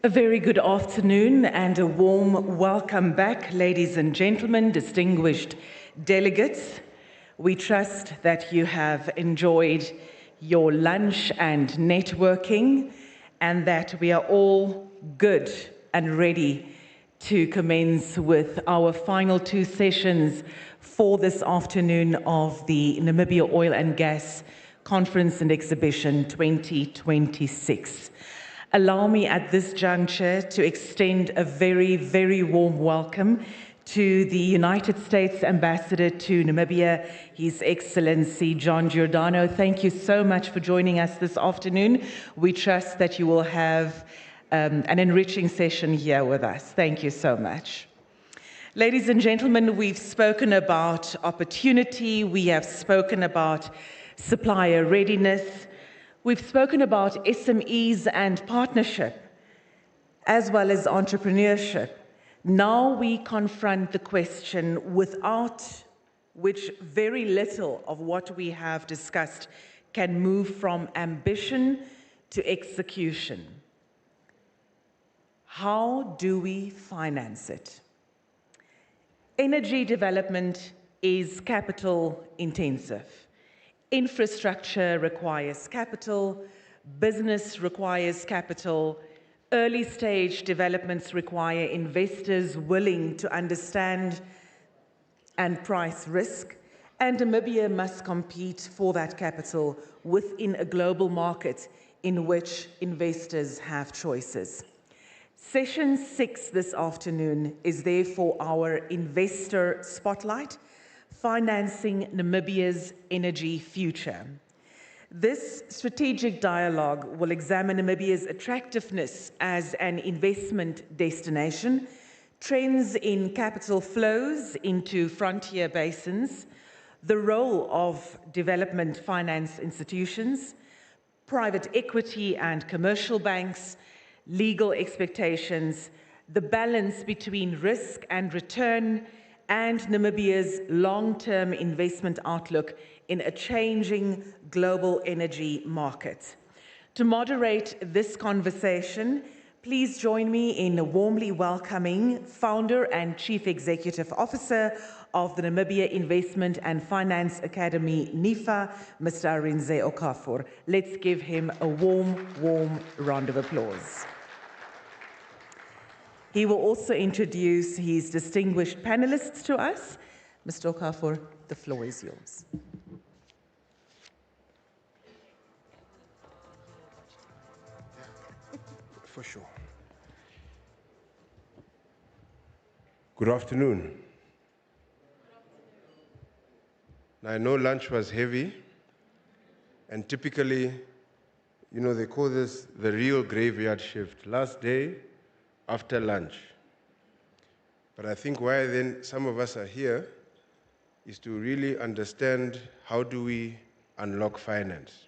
A very good afternoon and a warm welcome back, ladies and gentlemen, distinguished delegates. We trust that you have enjoyed your lunch and networking and that we are all good and ready to commence with our final two sessions for this afternoon of the Namibia Oil and Gas Conference and Exhibition 2026. Allow me at this juncture to extend a very, very warm welcome to the United States Ambassador to Namibia, His Excellency John Giordano. Thank you so much for joining us this afternoon. We trust that you will have an enriching session here with us. Thank you so much. Ladies and gentlemen, we've spoken about opportunity, we have spoken about supplier readiness, we've spoken about SMEs and partnership, as well as entrepreneurship. Now we confront the question without which very little of what we have discussed can move from ambition to execution. How do we finance it? Energy development is capital intensive. Infrastructure requires capital, business requires capital, early stage developments require investors willing to understand and price risk, and Namibia must compete for that capital within a global market in which investors have choices. Session 6 this afternoon is therefore our investor spotlight, Financing Namibia's Energy Future. This strategic dialogue will examine Namibia's attractiveness as an investment destination, trends in capital flows into frontier basins, the role of development finance institutions, private equity and commercial banks, legal expectations, the balance between risk and return, and Namibia's long-term investment outlook in a changing global energy market. To moderate this conversation, please join me in warmly welcoming Founder and Chief Executive Officer of the Namibia Investment and Finance Academy, NIFA, Mr. Arinze Okafor. Let's give him a warm, warm round of applause. He will also introduce his distinguished panelists to us. Mr. Okafor, the floor is yours. For sure. Good afternoon. Now, I know lunch was heavy, and typically, they call this the real graveyard shift. Last day, after lunch. But I think why then some of us are here is to really understand how do we unlock finance.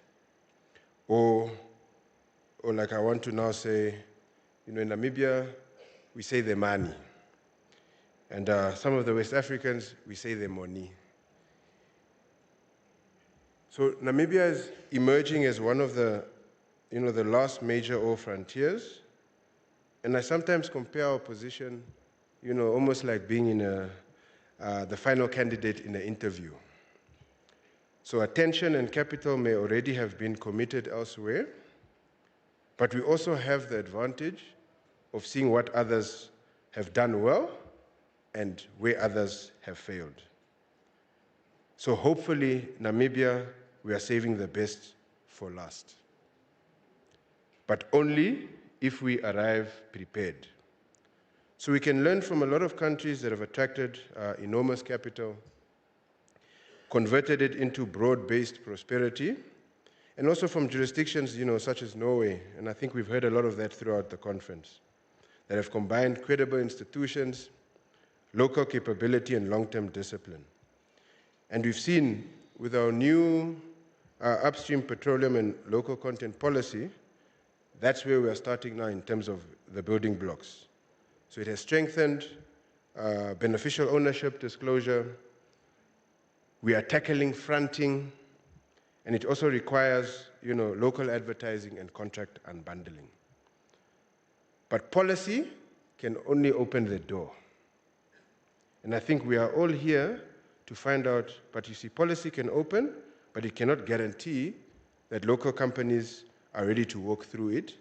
Or like I want to now say, in Namibia, we say the money. And some of the West Africans, we say the money. So Namibia is emerging as one of the, the last major oil frontiers. And I sometimes compare our position, almost like being in the final candidate in an interview. So attention and capital may already have been committed elsewhere, but we also have the advantage of seeing what others have done well and where others have failed. So hopefully, Namibia, we are saving the best for last. But only if we arrive prepared. So we can learn from a lot of countries that have attracted enormous capital, converted it into broad-based prosperity, and also from jurisdictions, such as Norway, and I think we've heard a lot of that throughout the conference, that have combined credible institutions, local capability, and long-term discipline. And we've seen with our new upstream petroleum and local content policy, that's where we are starting now in terms of the building blocks. So it has strengthened beneficial ownership disclosure. We are tackling fronting, and it also requires, local advertising and contract unbundling. But policy can only open the door. And I think we are all here to find out, but you see, policy can open, but it cannot guarantee that local companies are ready to walk through it,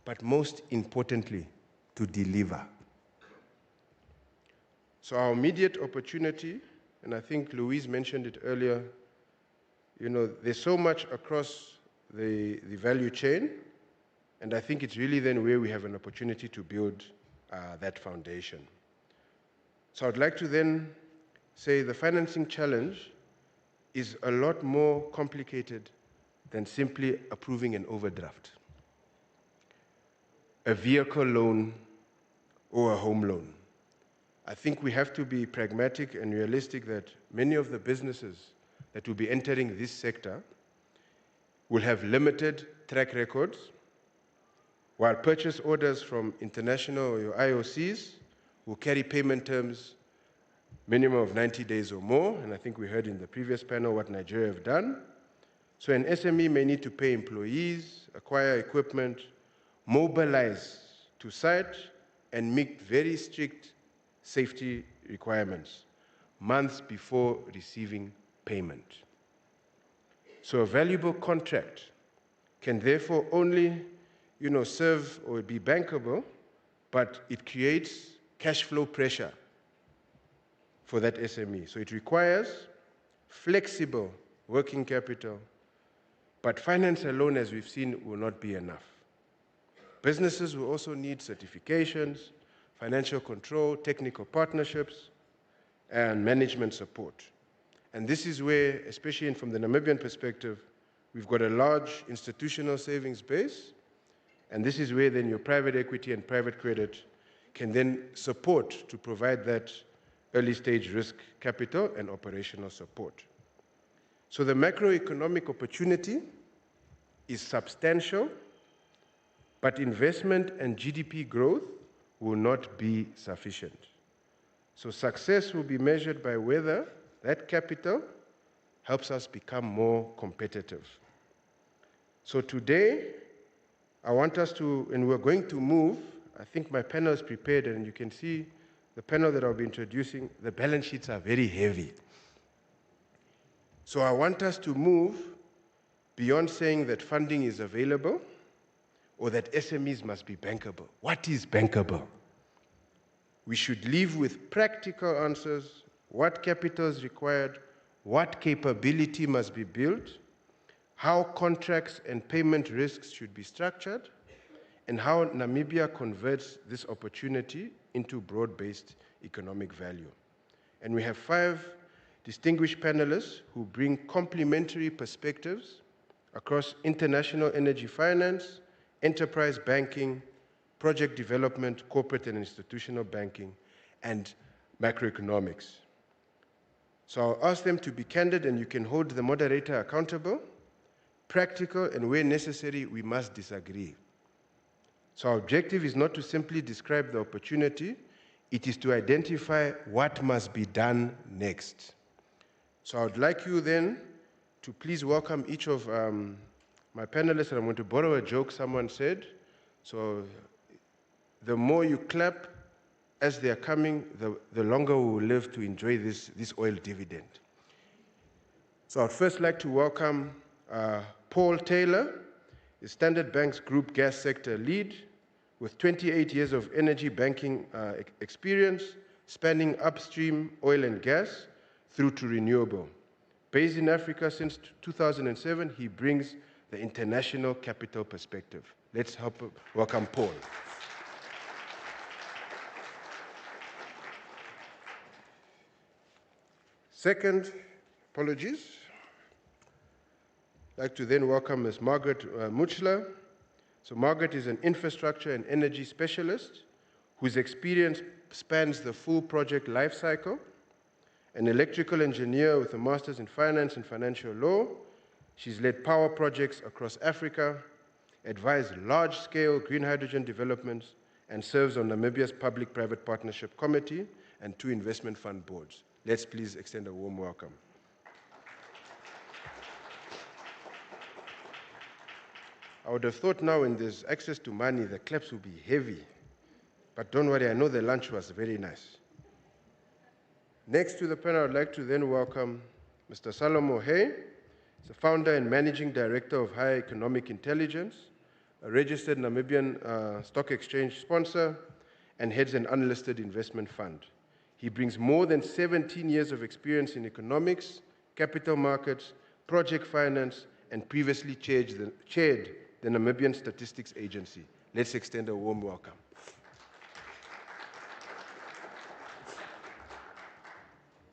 but most importantly, to deliver. So our immediate opportunity, and I think Louise mentioned it earlier, there's so much across the value chain, and I think it's really then where we have an opportunity to build that foundation. So I'd like to then say the financing challenge is a lot more complicated than simply approving an overdraft, a vehicle loan, or a home loan. I think we have to be pragmatic and realistic that many of the businesses that will be entering this sector will have limited track records, while purchase orders from international or IOCs will carry payment terms minimum of 90 days or more, and I think we heard in the previous panel what Nigeria have done. So an SME may need to pay employees, acquire equipment, mobilize to site, and meet very strict safety requirements months before receiving payment. So a valuable contract can therefore only serve or be bankable, but it creates cash flow pressure for that SME. So it requires flexible working capital, but finance alone, as we've seen, will not be enough. Businesses will also need certifications, financial control, technical partnerships, and management support. And this is where, especially from the Namibian perspective, we've got a large institutional savings base, and this is where then your private equity and private credit can then support to provide that early stage risk capital and operational support. So the macroeconomic opportunity is substantial, but investment and GDP growth will not be sufficient. So success will be measured by whether that capital helps us become more competitive. So today, I want us to, and we're going to move, I think my panel is prepared, and you can see the panel that I'll be introducing, the balance sheets are very heavy. So I want us to move beyond saying that funding is available or that SMEs must be bankable. What is bankable? We should live with practical answers, what capital is required, what capability must be built, how contracts and payment risks should be structured, and how Namibia converts this opportunity into broad-based economic value. And we have 5 distinguished panelists who bring complementary perspectives across international energy finance, enterprise banking, project development, corporate and institutional banking, and macroeconomics. So I'll ask them to be candid, and you can hold the moderator accountable, practical, and where necessary, we must disagree. So our objective is not to simply describe the opportunity, it is to identify what must be done next. So I would like you then to please welcome each of my panelists, and I'm going to borrow a joke someone said. So the more you clap as they are coming, the longer we will live to enjoy this oil dividend. So I'd first like to welcome Paul Taylor, the Standard Bank's Group Gas Sector Lead, with 28 years of energy banking experience, spanning upstream oil and gas through to renewable. Based in Africa since 2007, he brings the international capital perspective. Let's welcome Paul. Second, apologies. I'd like to then welcome Ms. Margaret Muchler. So Margaret is an infrastructure and energy specialist whose experience spans the full project lifecycle. An electrical engineer with a master's in finance and financial law, she's led power projects across Africa, advised large-scale green hydrogen developments, and serves on Namibia's Public-Private Partnership Committee and 2 investment fund boards. Let's please extend a warm welcome. I would have thought now when there's access to money, the claps will be heavy. But don't worry, I know the lunch was very nice. Next to the panel, I'd like to then welcome Mr. Salomo Hay. He's the founder and managing director of Higher Economic Intelligence, a registered Namibian stock exchange sponsor, and heads an unlisted investment fund. He brings more than 17 years of experience in economics, capital markets, project finance, and previously chaired the Namibian Statistics Agency. Let's extend a warm welcome.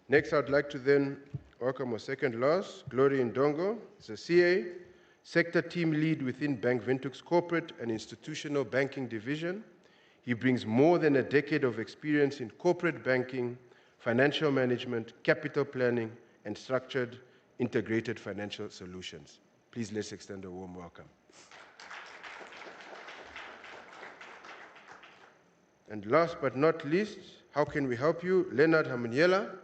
Next, I'd like to then welcome our second last, Glory Ndongo. He's a CA, sector team lead within Bank Windhoek's corporate and institutional banking division. He brings more than a decade of experience in corporate banking, financial management, capital planning, and structured integrated financial solutions. Please let's extend a warm welcome. And last but not least, how can we help you? Leonard Hamunyela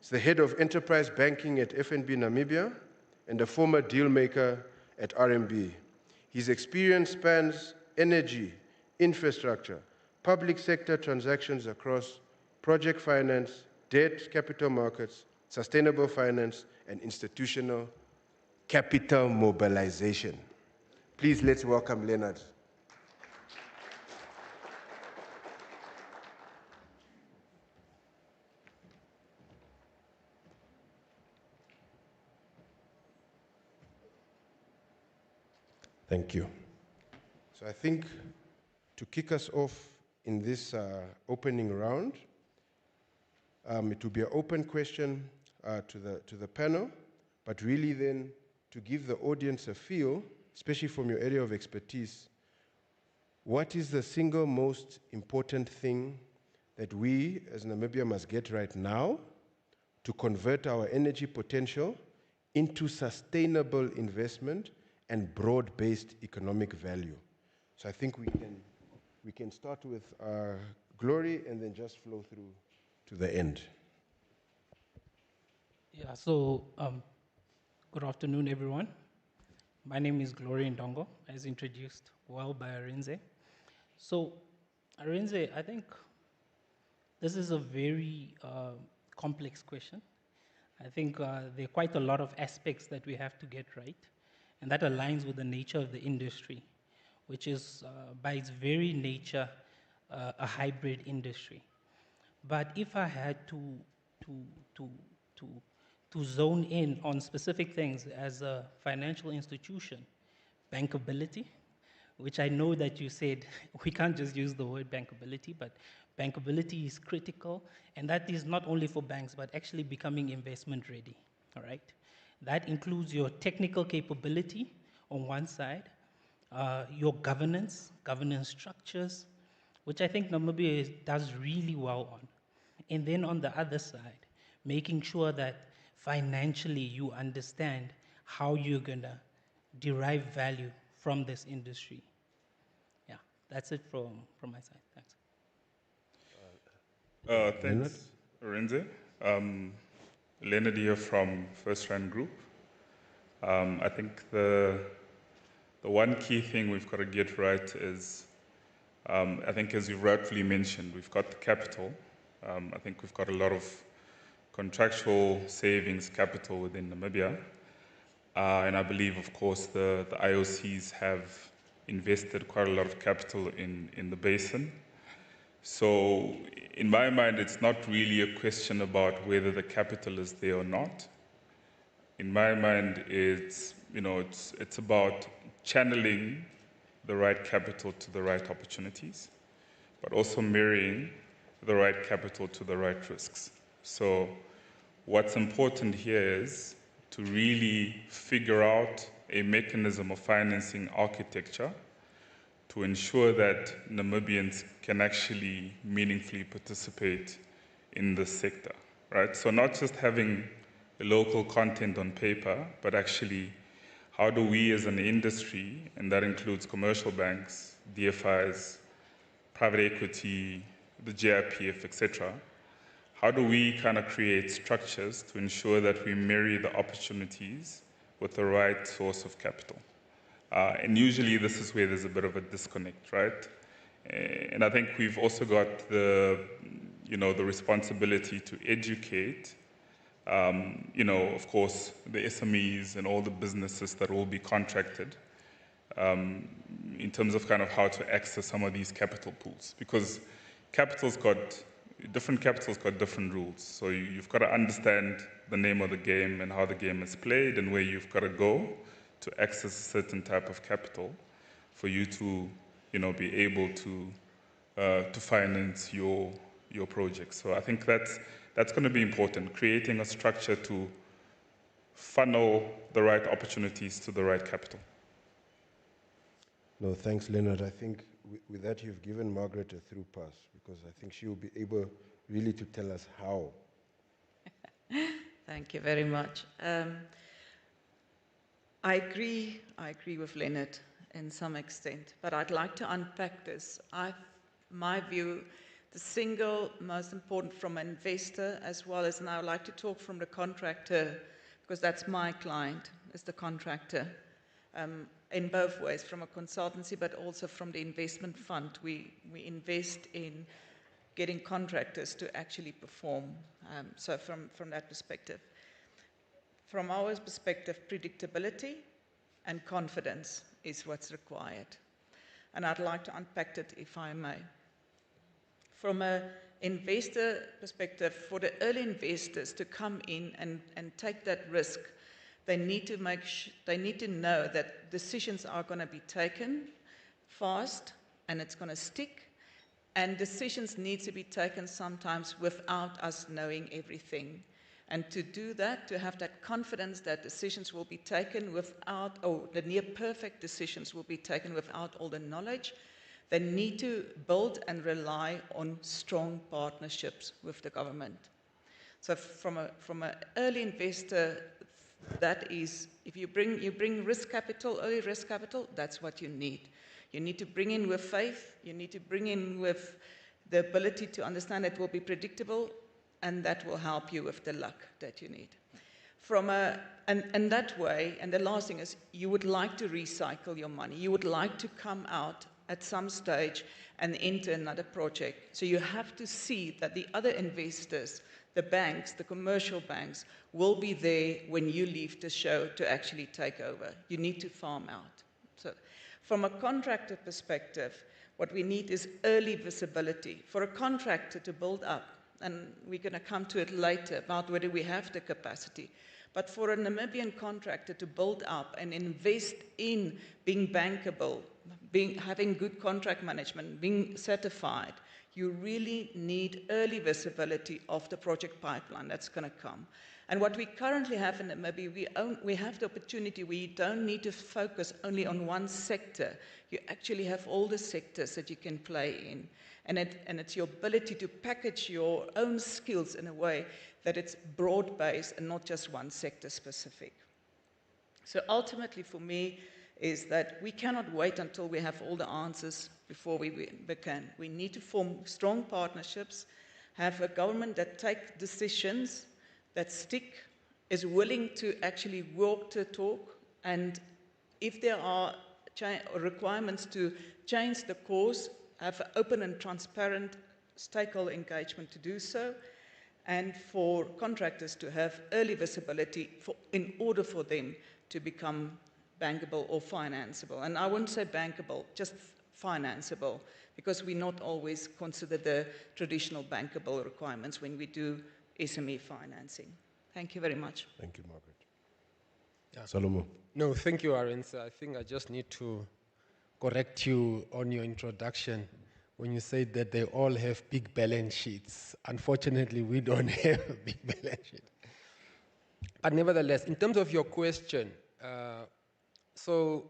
is the head of enterprise banking at FNB Namibia and a former deal maker at RMB. His experience spans energy, infrastructure, public sector transactions across project finance, debt, capital markets, sustainable finance, and institutional capital mobilization. Please let's welcome Leonard. Thank you. So I think to kick us off in this opening round, it will be an open question to the panel, but really then to give the audience a feel, especially from your area of expertise, what is the single most important thing that we as Namibia must get right now to convert our energy potential into sustainable investment and broad-based economic value? So I think we can start with Glory and then just flow through to the end. Yeah, so good afternoon, everyone. My name is Glory Ndongo, as introduced well by Arinze. So, Arinze, I think this is a very complex question. I think there are quite a lot of aspects that we have to get right, and that aligns with the nature of the industry, which is by its very nature a hybrid industry. But if I had to zone in on specific things as a financial institution, bankability, which I know that you said we can't just use the word bankability, but bankability is critical, and that is not only for banks, but actually becoming investment ready, all right? That includes your technical capability on one side, your governance structures, which I think Namibia does really well on. And then on the other side, making sure that financially you understand how you're gonna derive value from this industry. Yeah, that's it from my side. Thanks. Thanks, Arinze. Leonard here from First Rand Group. I think the one key thing we've got to get right is, I think as you've rightfully mentioned, we've got the capital. I think we've got a lot of contractual savings capital within Namibia. And I believe, of course, the IOCs have invested quite a lot of capital in the basin. So in my mind, it's not really a question about whether the capital is there or not. In my mind, it's about channeling the right capital to the right opportunities, but also marrying the right capital to the right risks. So what's important here is to really figure out a mechanism of financing architecture to ensure that Namibians can actually meaningfully participate in this sector, right? So not just having a local content on paper, but actually how do we as an industry, and that includes commercial banks, DFIs, private equity, the GIPF, etc., how do we kind of create structures to ensure that we marry the opportunities with the right source of capital? And usually this is where there's a bit of a disconnect, right? And I think we've also got the, the responsibility to educate, of course, the SMEs and all the businesses that will be contracted in terms of kind of how to access some of these capital pools. Because different capital's got different rules. So you've got to understand the name of the game and how the game is played and where you've got to go to access a certain type of capital for you to, be able to finance your project. So I think that's going to be important, creating a structure to funnel the right opportunities to the right capital. No, thanks, Leonard. I think with that you've given Margaret a through pass, because I think she will be able really to tell us how. Thank you very much. I agree with Leonard in some extent, but I'd like to unpack this. My view, the single most important from an investor as well as, and I would like to talk from the contractor, because that's my client, is the contractor. In both ways, from a consultancy, but also from the investment fund. We invest in getting contractors to actually perform. So from that perspective. From our perspective, predictability and confidence is what's required. And I'd like to unpack it, if I may. From an investor perspective, for the early investors to come in and take that risk, they need to know that decisions are going to be taken fast and it's going to stick, and decisions need to be taken sometimes without us knowing everything. And to do that, to have that confidence that decisions will be taken without, or the near perfect decisions will be taken without all the knowledge, they need to build and rely on strong partnerships with the government. So from an early investor, that is, if you bring risk capital, early risk capital, that's what you need. You need to bring in with faith, you need to bring in with the ability to understand it will be predictable, and that will help you with the luck that you need. And that way, and the last thing is, you would like to recycle your money. You would like to come out at some stage and enter another project. So you have to see that the other investors, the banks, the commercial banks, will be there when you leave the show to actually take over. You need to farm out. So from a contractor perspective, what we need is early visibility. For a contractor to build up, and we're going to come to it later about whether we have the capacity, but for a Namibian contractor to build up and invest in being bankable, having good contract management, being certified, you really need early visibility of the project pipeline that's going to come. And what we currently have in Namibia, we have the opportunity where you don't need to focus only on one sector. You actually have all the sectors that you can play in. And it's your ability to package your own skills in a way that it's broad-based and not just one sector specific. So ultimately for me is that we cannot wait until we have all the answers before we begin. We need to form strong partnerships, have a government that takes decisions that stick, is willing to actually walk the talk, and if there are requirements to change the course, have open and transparent stakeholder engagement to do so, and for contractors to have early visibility in order for them to become bankable or financeable. And I wouldn't say bankable, just financeable, because we not always consider the traditional bankable requirements when we do SME financing. Thank you very much. Thank you, Margaret. Yeah. Solomon. No, thank you, Arinsa. I think I just need to correct you on your introduction when you said that they all have big balance sheets. Unfortunately, we don't have a big balance sheet. But nevertheless, in terms of your question, so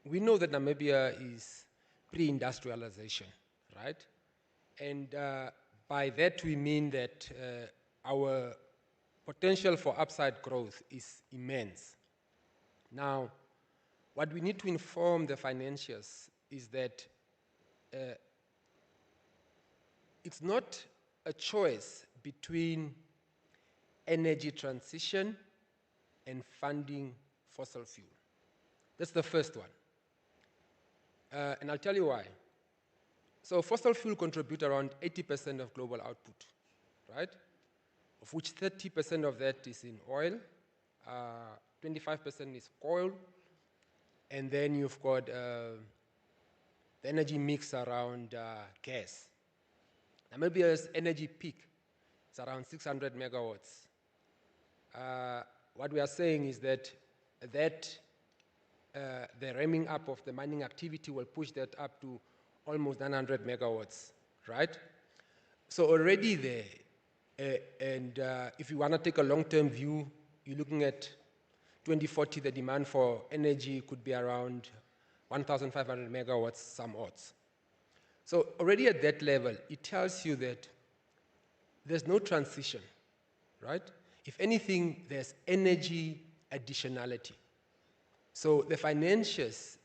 we know that Namibia is pre-industrialization, right? And by that we mean that our potential for upside growth is immense. Now, what we need to inform the financiers is that it's not a choice between energy transition and funding fossil fuel. That's the first one. And I'll tell you why. So fossil fuel contribute around 80% of global output, right? Of which 30% of that is in oil, 25% is coal, and then you've got the energy mix around gas. Namibia's energy peak is around 600 megawatts. What we are saying is that the ramming up of the mining activity will push that up to almost 900 megawatts, right? So already there, and if you want to take a long-term view, you're looking at 2040, the demand for energy could be around 1,500 megawatts, some odds. So already at that level, it tells you that there's no transition, right? If anything, there's energy additionality. So the financiers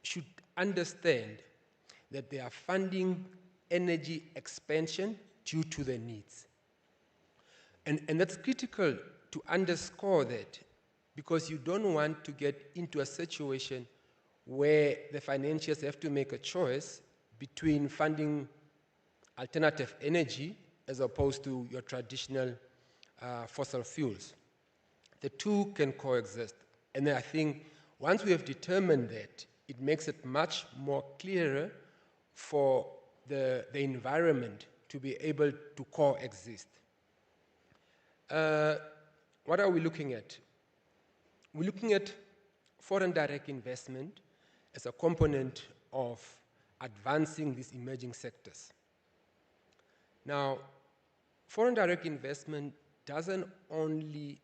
should understand that they are funding energy expansion due to the needs. And that's critical to underscore that, because you don't want to get into a situation where the financiers have to make a choice between funding alternative energy as opposed to your traditional fossil fuels. The two can coexist. And I think once we have determined that, it makes it much more clearer for the environment to be able to coexist. What are we looking at? We're looking at foreign direct investment as a component of advancing these emerging sectors. Now, foreign direct investment doesn't only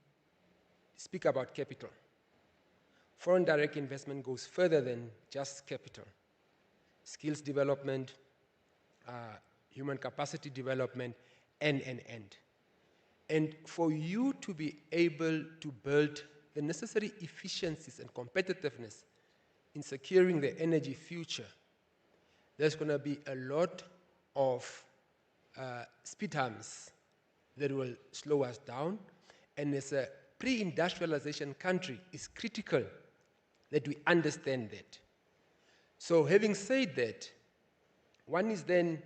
speak about capital. Foreign direct investment goes further than just capital. Skills development, human capacity development, and. And for you to be able to build the necessary efficiencies and competitiveness in securing the energy future, there's going to be a lot of speed humps that will slow us down. And as a pre-industrialization country, it's critical that we understand that. So having said that, one is then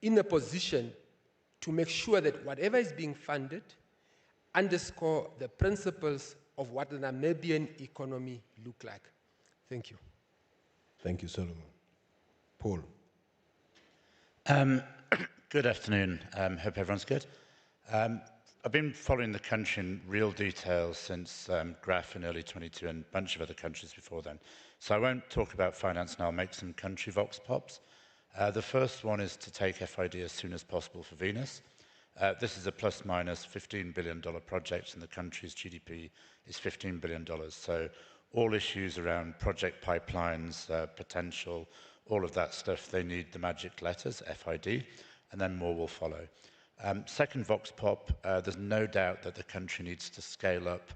in a position to make sure that whatever is being funded underscore the principles of what the Namibian economy look like. Thank you. Thank you, Solomon. Paul. Good afternoon. Hope everyone's good. I've been following the country in real detail since Graph in early 22 and a bunch of other countries before then. So I won't talk about finance now, I'll make some country vox pops. The first one is to take FID as soon as possible for Venus. This is a plus minus $15 billion project and the country's GDP is $15 billion. So all issues around project pipelines, potential, all of that stuff, they need the magic letters, FID, and then more will follow. Second vox pop, there's no doubt that the country needs to scale up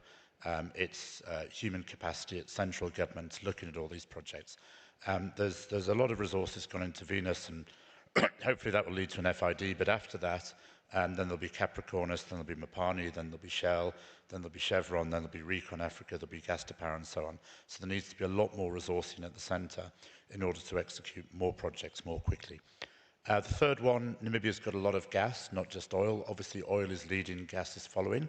its human capacity, its central government, looking at all these projects. There's a lot of resources gone into Venus, and hopefully that will lead to an FID, but after that, then there'll be Capricornus, then there'll be Mopani, then there'll be Shell, then there'll be Chevron, then there'll be Recon Africa, there'll be Gas to Power, and so on. So there needs to be a lot more resourcing at the centre in order to execute more projects more quickly. The third one, Namibia's got a lot of gas, not just oil. Obviously, oil is leading, gas is following.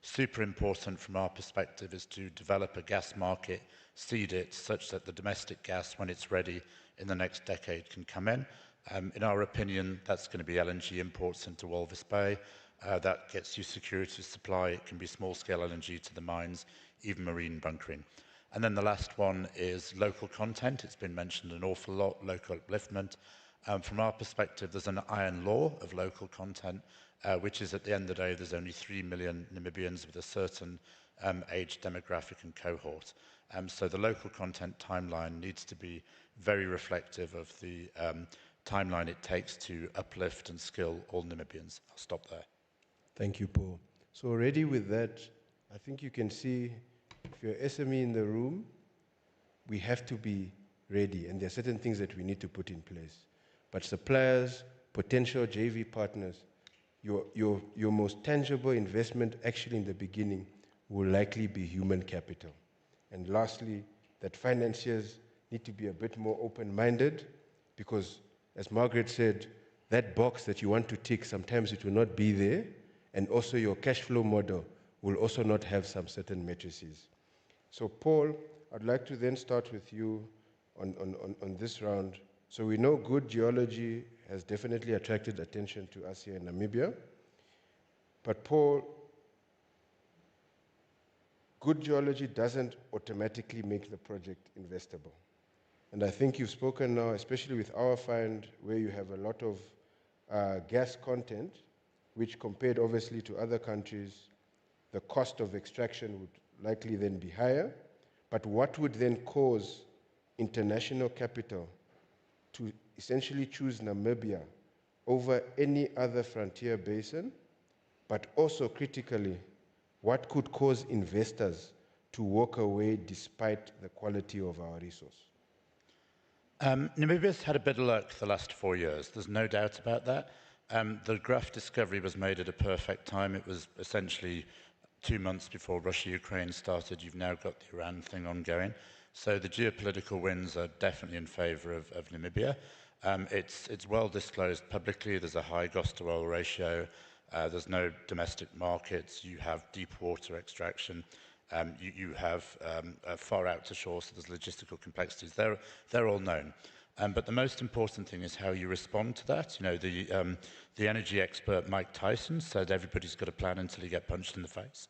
Super important from our perspective is to develop a gas market, seed it, such that the domestic gas, when it's ready in the next decade, can come in. In our opinion, that's going to be LNG imports into Walvis Bay. That gets you security of supply. It can be small-scale LNG to the mines, even marine bunkering. And then the last one is local content. It's been mentioned an awful lot, local upliftment. From our perspective, there's an iron law of local content, which is at the end of the day, there's only 3 million Namibians with a certain age demographic and cohort. So the local content timeline needs to be very reflective of the timeline it takes to uplift and skill all Namibians. I'll stop there. Thank you, Paul. So already with that, I think you can see if you're SME in the room, we have to be ready, and there are certain things that we need to put in place. But suppliers, potential JV partners, your most tangible investment actually in the beginning will likely be human capital. And lastly, that financiers need to be a bit more open-minded, because, as Margaret said, that box that you want to tick, sometimes it will not be there, and also your cash flow model will also not have some certain matrices. So Paul, I'd like to then start with you on this round. So we know good geology has definitely attracted attention to us here in Namibia. But Paul, good geology doesn't automatically make the project investable. And I think you've spoken now, especially with our find, where you have a lot of gas content, which compared obviously to other countries, the cost of extraction would likely then be higher. But what would then cause international capital to essentially choose Namibia over any other frontier basin? But also critically, what could cause investors to walk away despite the quality of our resource? Namibia's had a bit of luck the last 4 years. There's no doubt about that. The Graph discovery was made at a perfect time. It was essentially 2 months before Russia-Ukraine started. You've now got the Iran thing ongoing. So the geopolitical winds are definitely in favor of Namibia. It's well disclosed publicly. There's a high gas to oil ratio. There's no domestic markets. You have deep water extraction. You have far out to shore, so there's logistical complexities. They're all known. But the most important thing is how you respond to that. You know, the energy expert Mike Tyson said everybody's got a plan until you get punched in the face.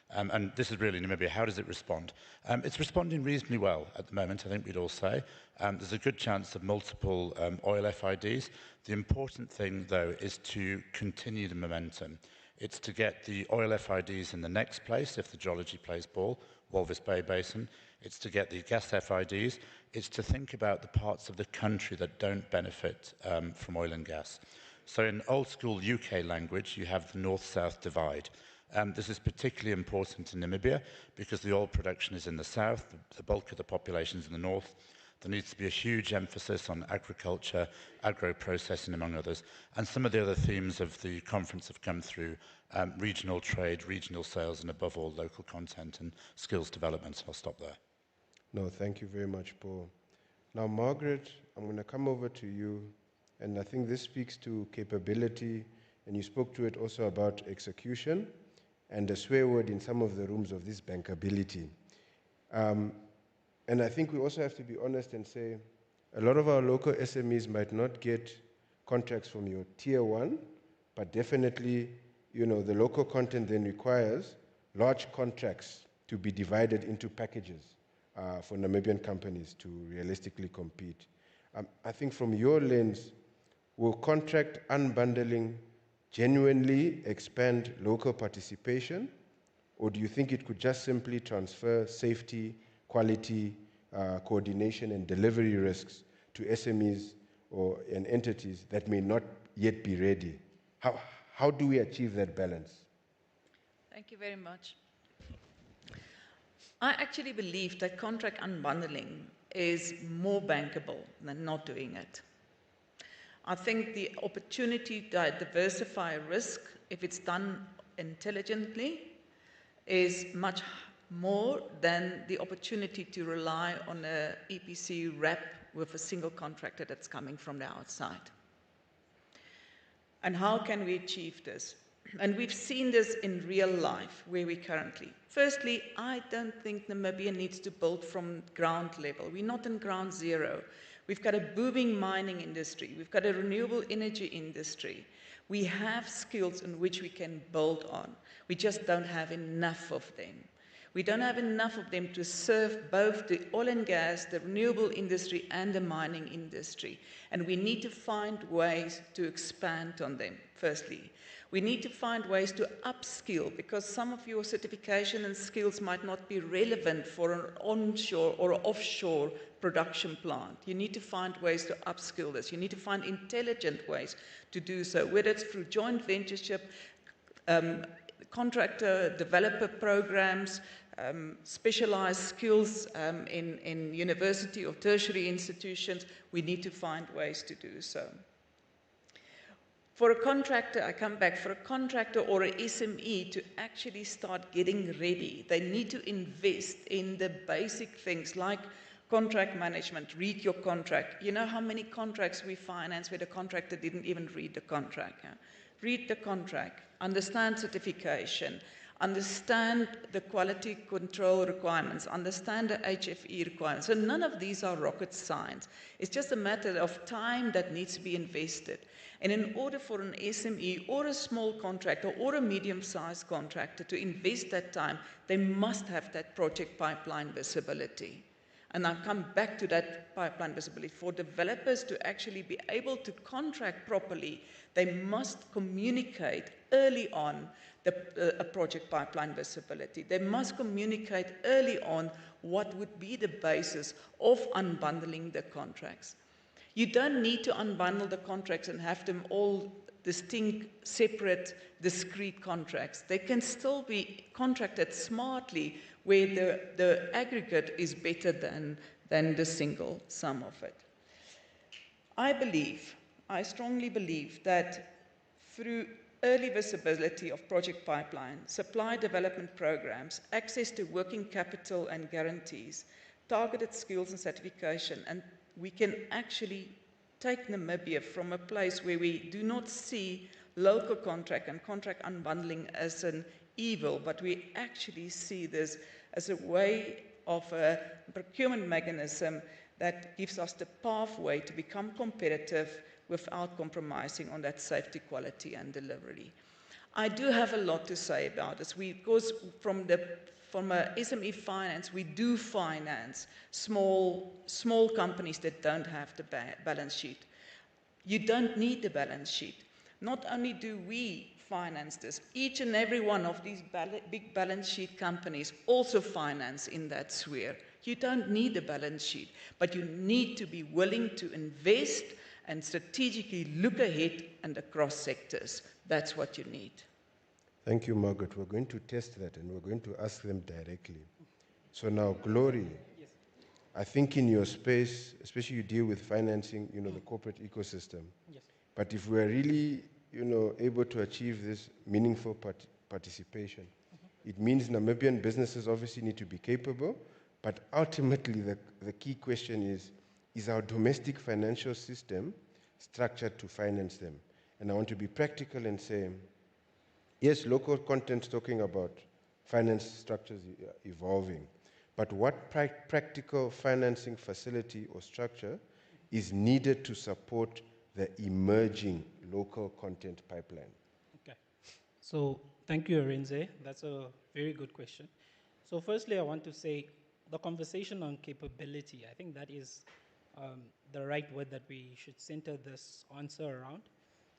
And this is really Namibia. How does it respond? It's responding reasonably well at the moment, I think we'd all say. There's a good chance of multiple oil FIDs. The important thing, though, is to continue the momentum. It's to get the oil FIDs in the next place, if the geology plays ball, Walvis Bay Basin. It's to get the gas FIDs. It's to think about the parts of the country that don't benefit from oil and gas. So in old school UK language, you have the north-south divide. This is particularly important in Namibia because the oil production is in the south, the bulk of the population is in the north. There needs to be a huge emphasis on agriculture, agro-processing, among others. And some of the other themes of the conference have come through regional trade, regional sales, and above all, local content and skills development. I'll stop there. No, thank you very much, Paul. Now, Margaret, I'm going to come over to you, and I think this speaks to capability, and you spoke to it also about execution, and a swear word in some of the rooms of this bankability. And I think we also have to be honest and say, a lot of our local SMEs might not get contracts from your tier one, but definitely, you know, the local content then requires large contracts to be divided into packages for Namibian companies to realistically compete. I think from your lens, will contract unbundling genuinely expand local participation, or do you think it could just simply transfer safety, quality, coordination, and delivery risks to SMEs and entities that may not yet be ready? How do we achieve that balance? Thank you very much. I actually believe that contract unbundling is more bankable than not doing it. I think the opportunity to diversify risk, if it's done intelligently, is much more than the opportunity to rely on an EPC wrap with a single contractor that's coming from the outside. And how can we achieve this? And we've seen this in real life, where we currently. Firstly, I don't think Namibia needs to build from ground level. We're not in ground zero. We've got a booming mining industry. We've got a renewable energy industry. We have skills in which we can build on. We just don't have enough of them. We don't have enough of them to serve both the oil and gas, the renewable industry, and the mining industry. And we need to find ways to expand on them, firstly. We need to find ways to upskill, because some of your certification and skills might not be relevant for an onshore or offshore production plant. You need to find ways to upskill this. You need to find intelligent ways to do so, whether it's through joint ventureship, contractor developer programs, specialized skills in university or tertiary institutions. We need to find ways to do so. For a contractor, I come back, for a contractor or a SME to actually start getting ready, they need to invest in the basic things like Contract management, read your contract. You know how many contracts we finance where the contractor didn't even read the contract? Yeah? Read the contract, understand certification, understand the quality control requirements, understand the HFE requirements. So none of these are rocket science. It's just a matter of time that needs to be invested. And in order for an SME or a small contractor or a medium-sized contractor to invest that time, they must have that project pipeline visibility. And I'll come back to that pipeline visibility. For developers to actually be able to contract properly, they must communicate early on a project pipeline visibility. They must communicate early on what would be the basis of unbundling the contracts. You don't need to unbundle the contracts and have them all distinct, separate, discrete contracts. They can still be contracted smartly where the aggregate is better than the single sum of it. I strongly believe that through early visibility of project pipeline, supply development programs, access to working capital and guarantees, targeted skills and certification, and we can actually take Namibia from a place where we do not see local contract and contract unbundling as an evil, but we actually see this as a way of a procurement mechanism that gives us the pathway to become competitive without compromising on that safety, quality, and delivery. I do have a lot to say about this because from a SME finance, we do finance small companies that don't have the balance sheet. You don't need the balance sheet. Not only do we finance this, each and every one of these big balance sheet companies also finance in that sphere. You don't need a balance sheet, but you need to be willing to invest and strategically look ahead and across sectors. That's what you need. Thank you, Margaret. We're going to test that and we're going to ask them directly. So now, Glory, yes. I think in your space, especially you deal with financing, the corporate ecosystem. Yes. But if we're really, able to achieve this meaningful participation, it means Namibian businesses obviously need to be capable, but ultimately the key question is our domestic financial system structured to finance them? And I want to be practical and say, yes, local content's talking about finance structures evolving, but what practical financing facility or structure is needed to support the emerging local content pipeline? Okay. So thank you, Arinze. That's a very good question. So firstly, I want to say the conversation on capability, I think that is the right word that we should center this answer around.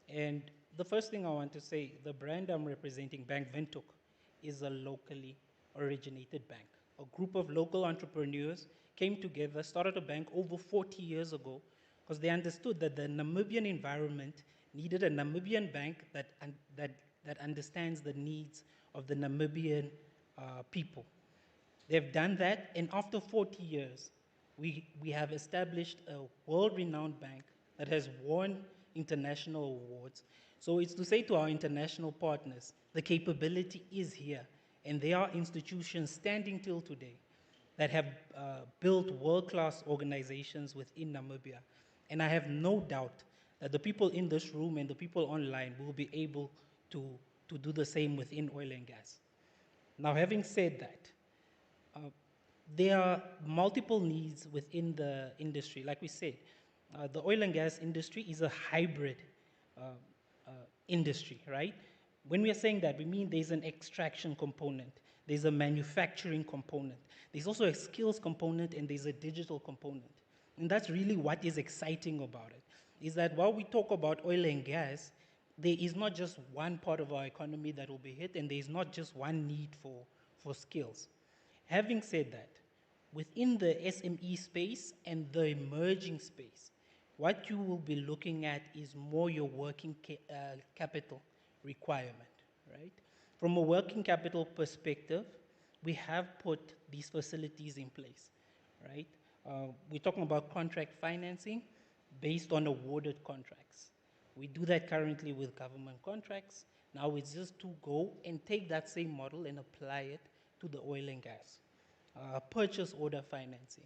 And the first thing I want to say, the brand I'm representing, Bank Windhoek, is a locally originated bank. A group of local entrepreneurs came together, started a bank over 40 years ago, because they understood that the Namibian environment needed a Namibian bank that understands the needs of the Namibian people. They've done that, and after 40 years, we have established a world-renowned bank that has won international awards. So it's to say to our international partners, the capability is here, and there are institutions standing till today that have built world-class organizations within Namibia. And I have no doubt that the people in this room and the people online will be able to do the same within oil and gas. Now, having said that, there are multiple needs within the industry. Like we said, the oil and gas industry is a hybrid industry, right? When we are saying that, we mean there's an extraction component, there's a manufacturing component, there's also a skills component, and there's a digital component. And that's really what is exciting about it, is that while we talk about oil and gas, there is not just one part of our economy that will be hit, and there is not just one need for skills. Having said that, within the SME space and the emerging space, what you will be looking at is more your working capital requirement, right? From a working capital perspective, we have put these facilities in place, right? We're talking about contract financing based on awarded contracts. We do that currently with government contracts. Now it's just to go and take that same model and apply it to the oil and gas. Purchase order financing.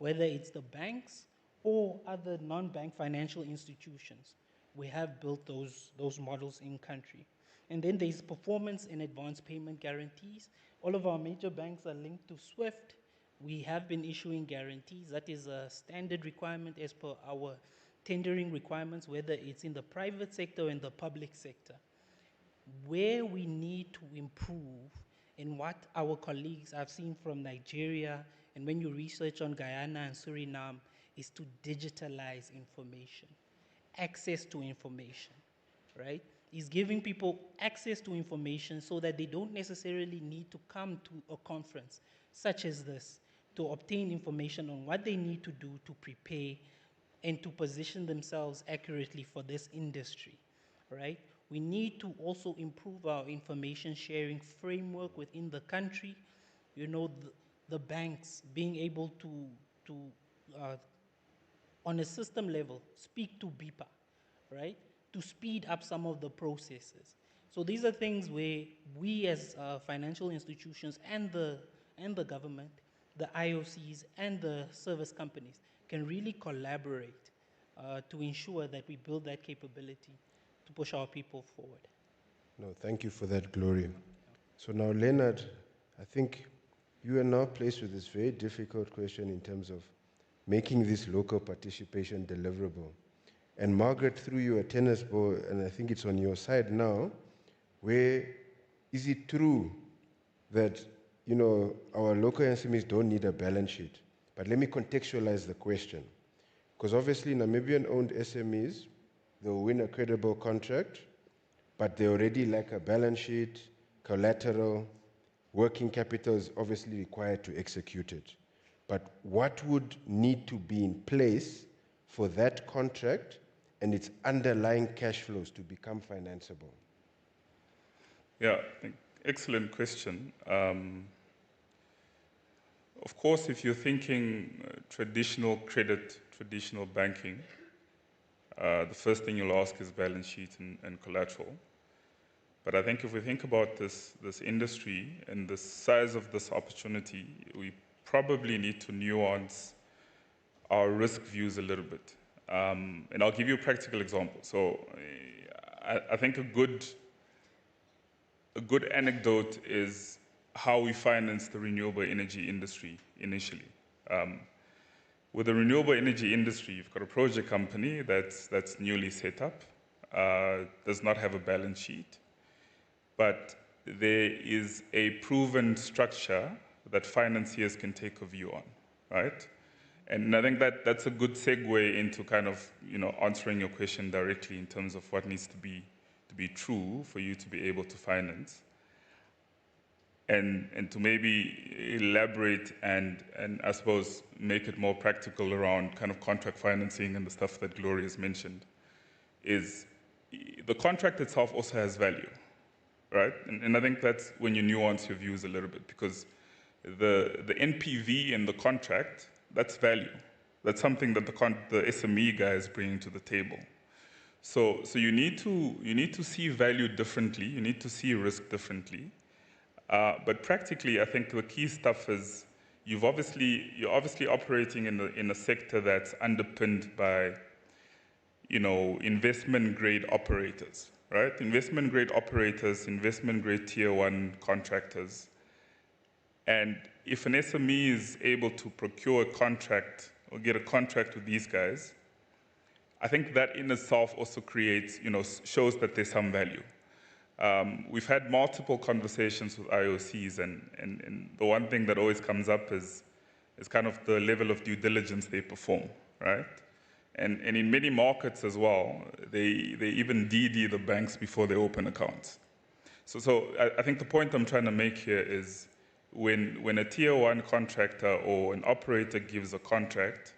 whether it's the banks or other non-bank financial institutions. We have built those models in country. And then there's performance and advance payment guarantees. All of our major banks are linked to SWIFT. We have been issuing guarantees. That is a standard requirement as per our tendering requirements, whether it's in the private sector or in the public sector. Where we need to improve, and what our colleagues I've seen from Nigeria, and when you research on Guyana and Suriname, is to digitalize information, access to information, right? Is giving people access to information so that they don't necessarily need to come to a conference such as this to obtain information on what they need to do to prepare and to position themselves accurately for this industry, right? We need to also improve our information sharing framework within the country. You know, the banks being able to on a system level, speak to BIPA, right? To speed up some of the processes. So these are things where we as financial institutions and the government, the IOCs and the service companies can really collaborate to ensure that we build that capability to push our people forward. No, thank you for that, Gloria. So now, Leonard, I think you are now placed with this very difficult question in terms of making this local participation deliverable. And Margaret threw you a tennis ball, and I think it's on your side now, where is it true that, you know, our local SMEs don't need a balance sheet? But let me contextualize the question. Because obviously Namibian-owned SMEs, they'll win a credible contract, but they already lack a balance sheet, collateral, working capital is obviously required to execute it. But what would need to be in place for that contract and its underlying cash flows to become financeable? Yeah, excellent question. Of course, if you're thinking traditional credit, traditional banking, the first thing you'll ask is balance sheet and collateral. But I think if we think about this industry and the size of this opportunity, we probably need to nuance our risk views a little bit. And I'll give you a practical example. So I think a good anecdote is how we finance the renewable energy industry initially. With the renewable energy industry, you've got a project company that's newly set up, does not have a balance sheet, but there is a proven structure that financiers can take a view on, right? And I think that's a good segue into kind of, you know, answering your question directly in terms of what needs to be true for you to be able to finance. And to maybe elaborate and I suppose make it more practical around kind of contract financing and the stuff that Gloria has mentioned, is the contract itself also has value, right? And I think that's when you nuance your views a little bit, because the NPV in the contract, that's value. That's something that the SME guy is bringing to the table. So you need to see value differently. You need to see risk differently. But practically, I think the key stuff is you're obviously operating in a sector that's underpinned by, you know, investment grade operators, right? Investment grade operators, investment grade tier 1 contractors. And if an SME is able to procure a contract or get a contract with these guys, I think that in itself also creates, you know, shows that there's some value. We've had multiple conversations with IOCs, and the one thing that always comes up is kind of the level of due diligence they perform, right? And in many markets as well, they even DD the banks before they open accounts. So I think the point I'm trying to make here is when a tier 1 contractor or an operator gives a contract,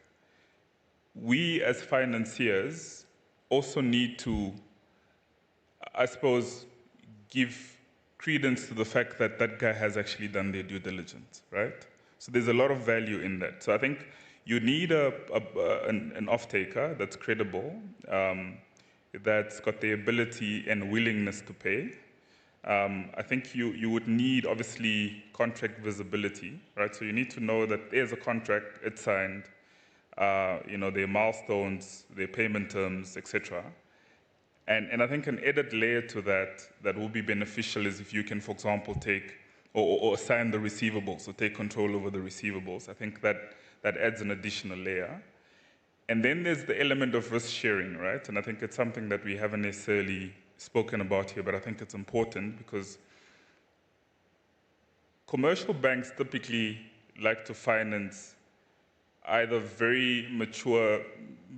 we as financiers also need to, I suppose, give credence to the fact that that guy has actually done their due diligence, right? So there's a lot of value in that. So I think you need an off-taker that's credible, that's got the ability and willingness to pay. I think you would need, obviously, contract visibility, right? So you need to know that there's a contract, it's signed, their milestones, their payment terms, etc. And I think an added layer to that will be beneficial is if you can, for example, take or assign the receivables, so take control over the receivables. I think that adds an additional layer. And then there's the element of risk sharing, right? And I think it's something that we haven't necessarily spoken about here, but I think it's important because commercial banks typically like to finance either very mature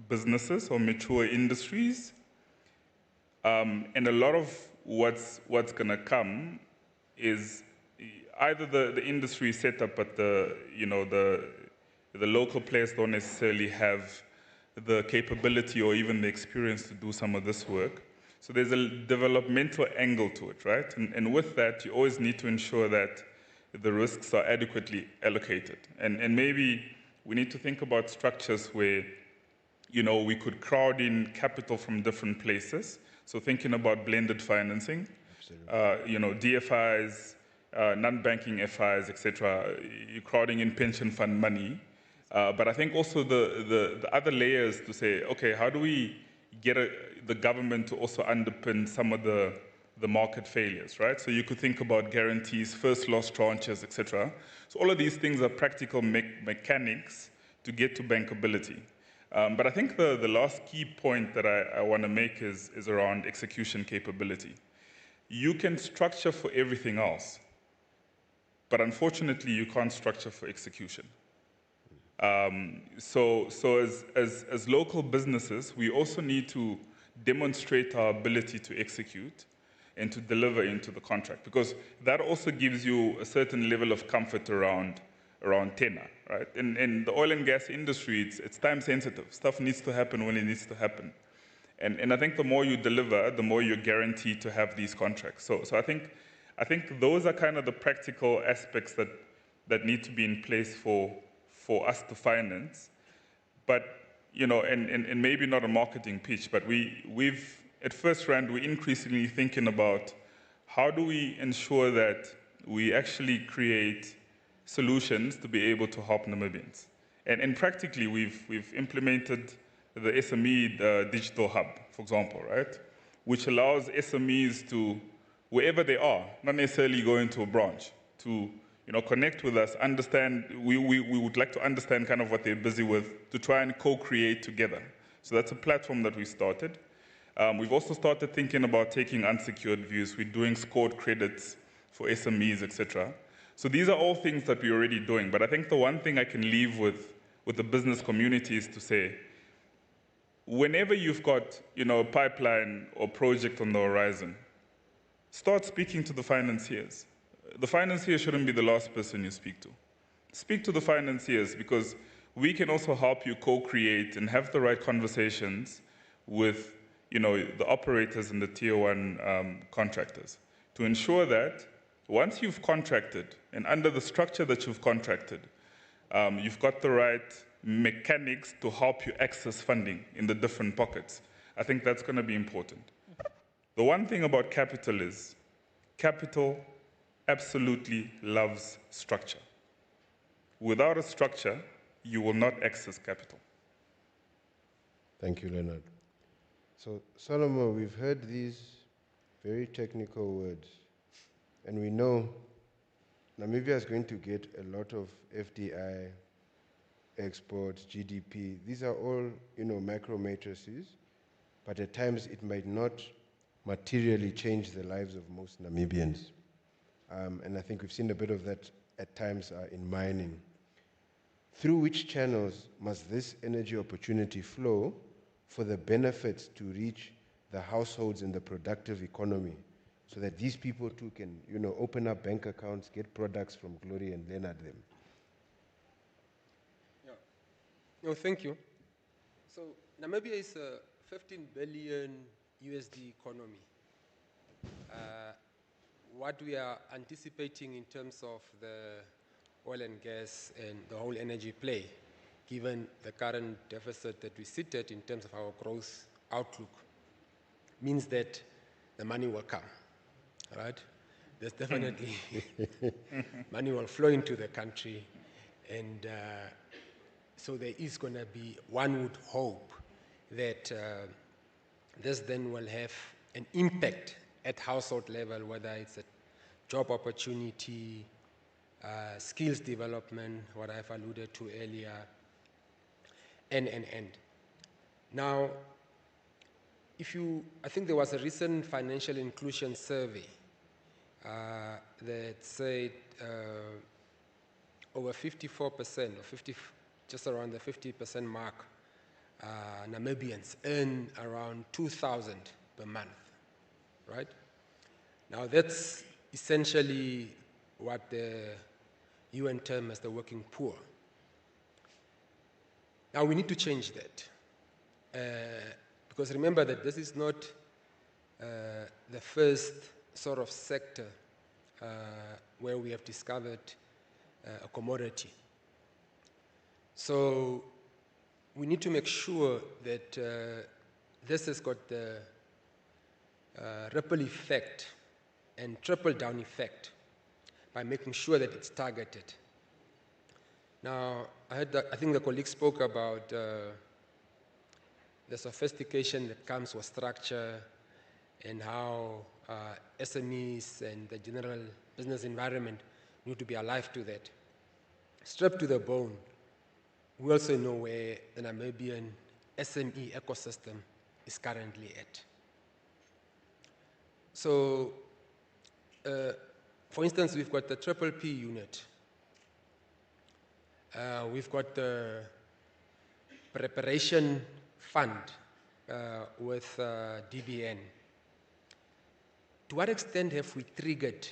businesses or mature industries. And a lot of what's going to come is either the industry is set up, but the local players don't necessarily have the capability or even the experience to do some of this work. So there's a developmental angle to it, right? And with that, you always need to ensure that the risks are adequately allocated. And maybe we need to think about structures where, we could crowd in capital from different places. So thinking about blended financing, DFIs, non-banking FIs, etc., you're crowding in pension fund money. But I think also the other layers to say, okay, how do we get the government to also underpin some of the market failures, right? So you could think about guarantees, first loss tranches, etc. So all of these things are practical mechanics to get to bankability. But I think the last key point that I want to make is around execution capability. You can structure for everything else, but unfortunately you can't structure for execution. So as local businesses, we also need to demonstrate our ability to execute and to deliver into the contract, because that also gives you a certain level of comfort around tenor, right? In the oil and gas industry, it's time sensitive. Stuff needs to happen when it needs to happen. And I think the more you deliver, the more you're guaranteed to have these contracts. So I think those are kind of the practical aspects that need to be in place for us to finance. But, and maybe not a marketing pitch, but we've, at First Rand, we're increasingly thinking about how do we ensure that we actually create solutions to be able to help Namibians. And practically, we've implemented the SME digital hub, for example, right? Which allows SMEs to, wherever they are, not necessarily go into a branch, to connect with us, understand, we would like to understand kind of what they're busy with, to try and co-create together. So that's a platform that we started. We've also started thinking about taking unsecured views. We're doing scored credits for SMEs, etc. So these are all things that we're already doing. But I think the one thing I can leave with the business community is to say, whenever you've got a pipeline or project on the horizon, start speaking to the financiers. The financier shouldn't be the last person you speak to. Speak to the financiers, because we can also help you co-create and have the right conversations with the operators and the tier one contractors to ensure that once you've contracted and under the structure that you've contracted, you've got the right mechanics to help you access funding in the different pockets. I think that's going to be important. The one thing about capital is capital absolutely loves structure. Without a structure, you will not access capital. Thank you, Leonard. So, Solomon, we've heard these very technical words, and we know Namibia is going to get a lot of FDI, exports, GDP. These are all, macro matrices, but at times it might not materially change the lives of most Namibians. And I think we've seen a bit of that at times in mining. Through which channels must this energy opportunity flow for the benefits to reach the households in the productive economy, so that these people too can, open up bank accounts, get products from Glory and Leonard them? Yeah. No, thank you. So Namibia is a 15 billion USD economy. What we are anticipating in terms of the oil and gas and the whole energy play, given the current deficit that we sit at in terms of our growth outlook, means that the money will come, right? there's definitely money will flow into the country, and so there is going to be, one would hope that this then will have an impact at household level, whether it's a job opportunity, skills development, what I've alluded to earlier, and. Now, I think there was a recent financial inclusion survey that said over 54%, or just around the 50% mark, Namibians earn around 2,000 per month, right? Now that's essentially what the UN term as the working poor. Now we need to change that. Because remember that this is not the first sort of sector where we have discovered a commodity. So we need to make sure that this has got the ripple effect and triple down effect by making sure that it's targeted. Now, I think the colleague spoke about the sophistication that comes with structure and how SMEs and the general business environment need to be alive to that. Strapped to the bone, we also know where the Namibian SME ecosystem is currently at. So, for instance, we've got the Triple P unit. We've got the preparation fund with DBN. To what extent have we triggered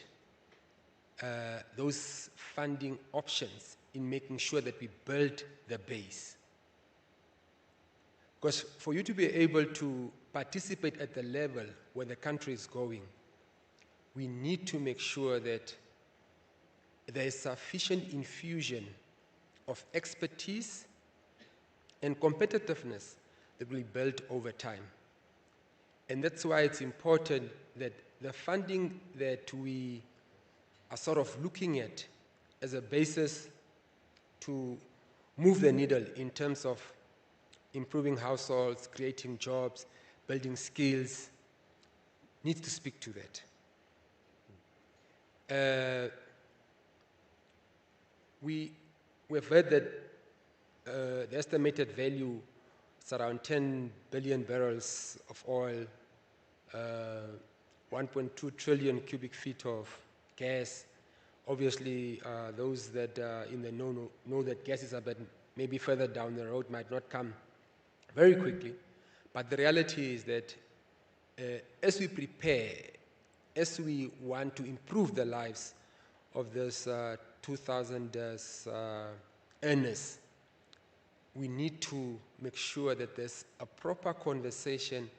those funding options in making sure that we build the base? Because for you to be able to participate at the level where the country is going, we need to make sure that there is sufficient infusion of expertise and competitiveness that will build over time. And that's why it's important that the funding that we are sort of looking at as a basis to move the needle in terms of improving households, creating jobs, building skills, needs to speak to that. We've heard that the estimated value is around 10 billion barrels of oil, 1.2 trillion cubic feet of gas. Obviously, those that in the know that gas is a bit maybe further down the road, might not come very quickly. But the reality is that as we prepare, as we want to improve the lives of those 2,000 earners, we need to make sure that there's a proper conversation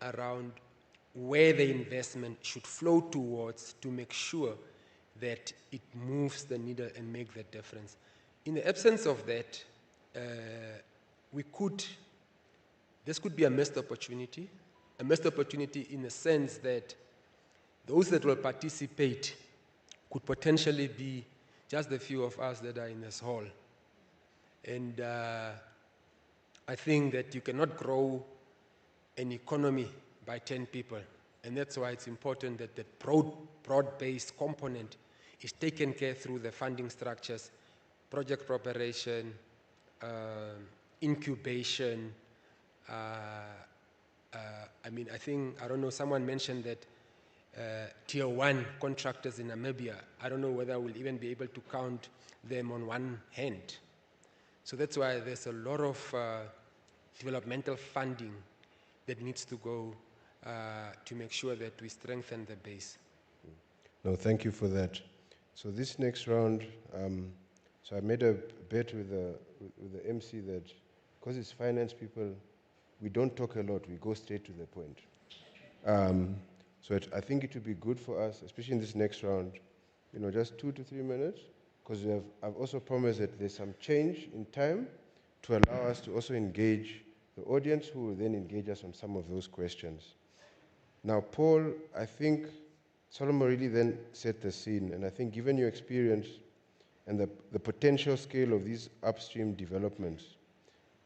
around where the investment should flow towards to make sure that it moves the needle and makes the difference. In the absence of that, this could be a missed opportunity in the sense that those that will participate could potentially be just the few of us that are in this hall. And I think that you cannot grow an economy by 10 people. And that's why it's important that the broad-based component is taken care through the funding structures, project preparation, incubation. I don't know, someone mentioned that tier 1 contractors in Namibia, I don't know whether we'll even be able to count them on one hand. So that's why there's a lot of developmental funding that needs to go to make sure that we strengthen the base. No, thank you for that. So this next round, so I made a bet with the MC that because it's finance people, we don't talk a lot, we go straight to the point. So I think it would be good for us, especially in this next round, just 2 to 3 minutes, because I've also promised that there's some change in time to allow us to also engage the audience, who will then engage us on some of those questions. Now, Paul, I think Solomon really then set the scene, and I think given your experience and the potential scale of these upstream developments,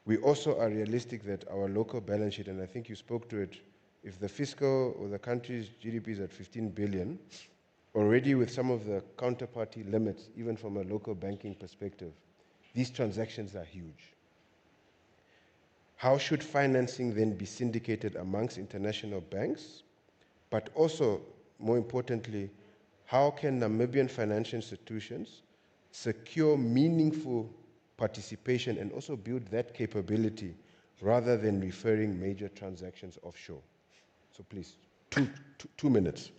we also are realistic that our local balance sheet, and I think you spoke to it, if the fiscal or the country's GDP is at 15 billion, already with some of the counterparty limits, even from a local banking perspective, these transactions are huge. How should financing then be syndicated amongst international banks? But also, more importantly, how can Namibian financial institutions secure meaningful participation and also build that capability rather than referring major transactions offshore? So please, two minutes.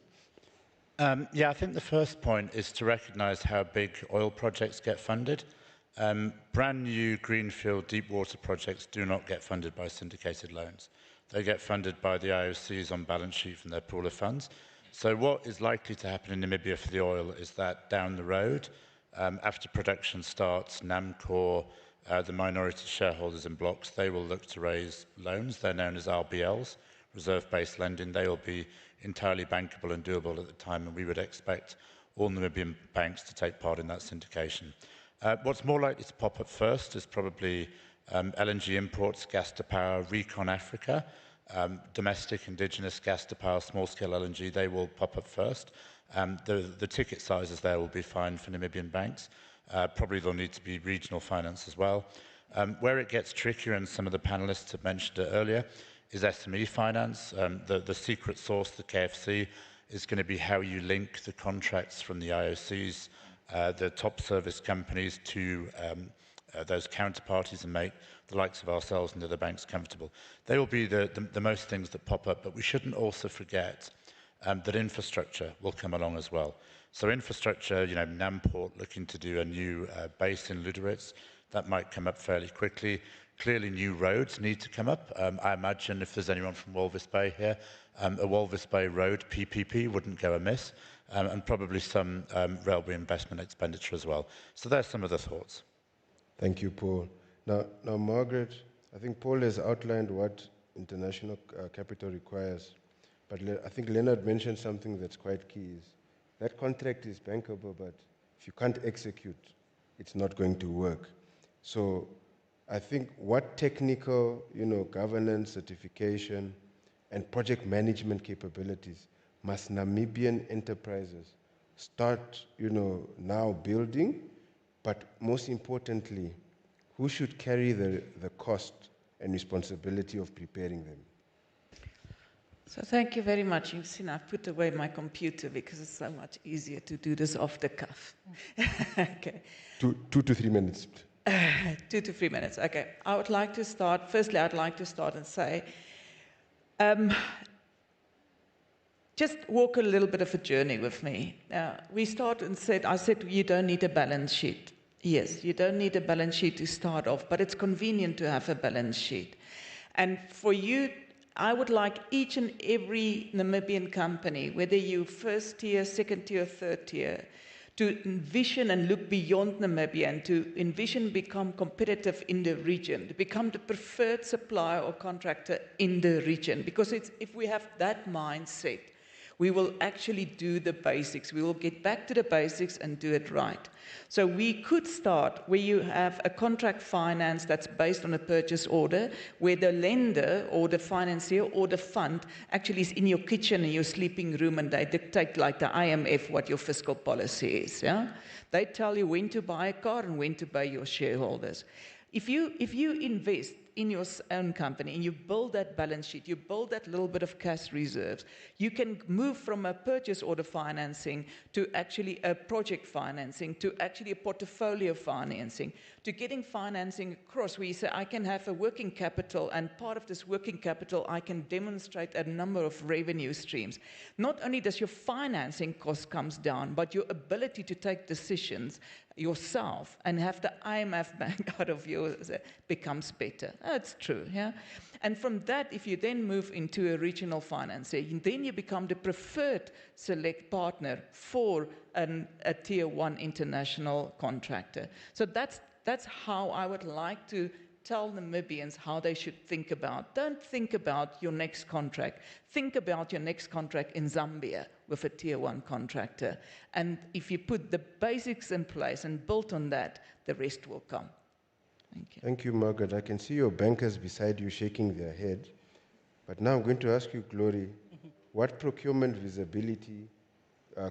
Yeah, I think the first point is to recognise how big oil projects get funded. Brand new greenfield deep water projects do not get funded by syndicated loans. They get funded by the IOCs on balance sheet from their pool of funds. So what is likely to happen in Namibia for the oil is that down the road, after production starts, NAMCOR, the minority shareholders in blocks, they will look to raise loans. They're known as RBLs, reserve-based lending. They will be entirely bankable and doable at the time, and we would expect all Namibian banks to take part in that syndication. What's more likely to pop up first is probably LNG imports, gas to power, Recon Africa, domestic indigenous gas to power, small-scale LNG, they will pop up first. The ticket sizes there will be fine for Namibian banks. Probably there'll need to be regional finance as well. Where it gets trickier, and some of the panelists have mentioned it earlier, is SME finance. The secret sauce, the KFC, is going to be how you link the contracts from the IOCs, the top service companies to those counterparties and make the likes of ourselves and other banks comfortable. They will be the most things that pop up, but we shouldn't also forget that infrastructure will come along as well. So infrastructure, you know, Namport looking to do a new base in Luderitz, that might come up fairly quickly. Clearly new roads need to come up. I imagine if there's anyone from Walvis Bay here, a Walvis Bay road PPP wouldn't go amiss, and probably some railway investment expenditure as well. So there's some of the thoughts. Thank you, Paul. Now, Margaret, I think Paul has outlined what international capital requires, but I think Leonard mentioned something that's quite key. Is that contract is bankable, but if you can't execute, it's not going to work. So I think what technical, governance, certification, and project management capabilities must Namibian enterprises start, now building, but most importantly, who should carry the cost and responsibility of preparing them? So thank you very much. You've seen I've put away my computer because it's so much easier to do this off the cuff. Okay. 2 to 3 minutes. 2 to 3 minutes. Okay. I would like to start. Firstly, I'd like to start and say, just walk a little bit of a journey with me. We started and I said, you don't need a balance sheet. Yes, you don't need a balance sheet to start off, but it's convenient to have a balance sheet. And for you, I would like each and every Namibian company, whether you first tier, second tier, third tier, to envision and look beyond Namibia and to envision become competitive in the region, to become the preferred supplier or contractor in the region. Because if we have that mindset, we will actually do the basics. We will get back to the basics and do it right. So we could start where you have a contract finance that's based on a purchase order, where the lender or the financier or the fund actually is in your kitchen, in your sleeping room, and they dictate, like the IMF, what your fiscal policy is. Yeah? They tell you when to buy a car and when to pay your shareholders. If you invest in your own company and you build that balance sheet, you build that little bit of cash reserves, you can move from a purchase order financing to actually a project financing to actually a portfolio financing to getting financing across where you say, I can have a working capital, and part of this working capital, I can demonstrate a number of revenue streams. Not only does your financing cost comes down, but your ability to take decisions yourself and have the IMF bank out of yours becomes better. That's true, yeah? And from that, if you then move into a regional financing, then you become the preferred select partner for a tier one international contractor. So that's how I would like to tell Namibians how they should think about. Don't think about your next contract. Think about your next contract in Zambia with a tier 1 contractor. And if you put the basics in place and build on that, the rest will come. Thank you. Thank you, Margaret. I can see your bankers beside you shaking their head. But now I'm going to ask you, Glory, what procurement visibility,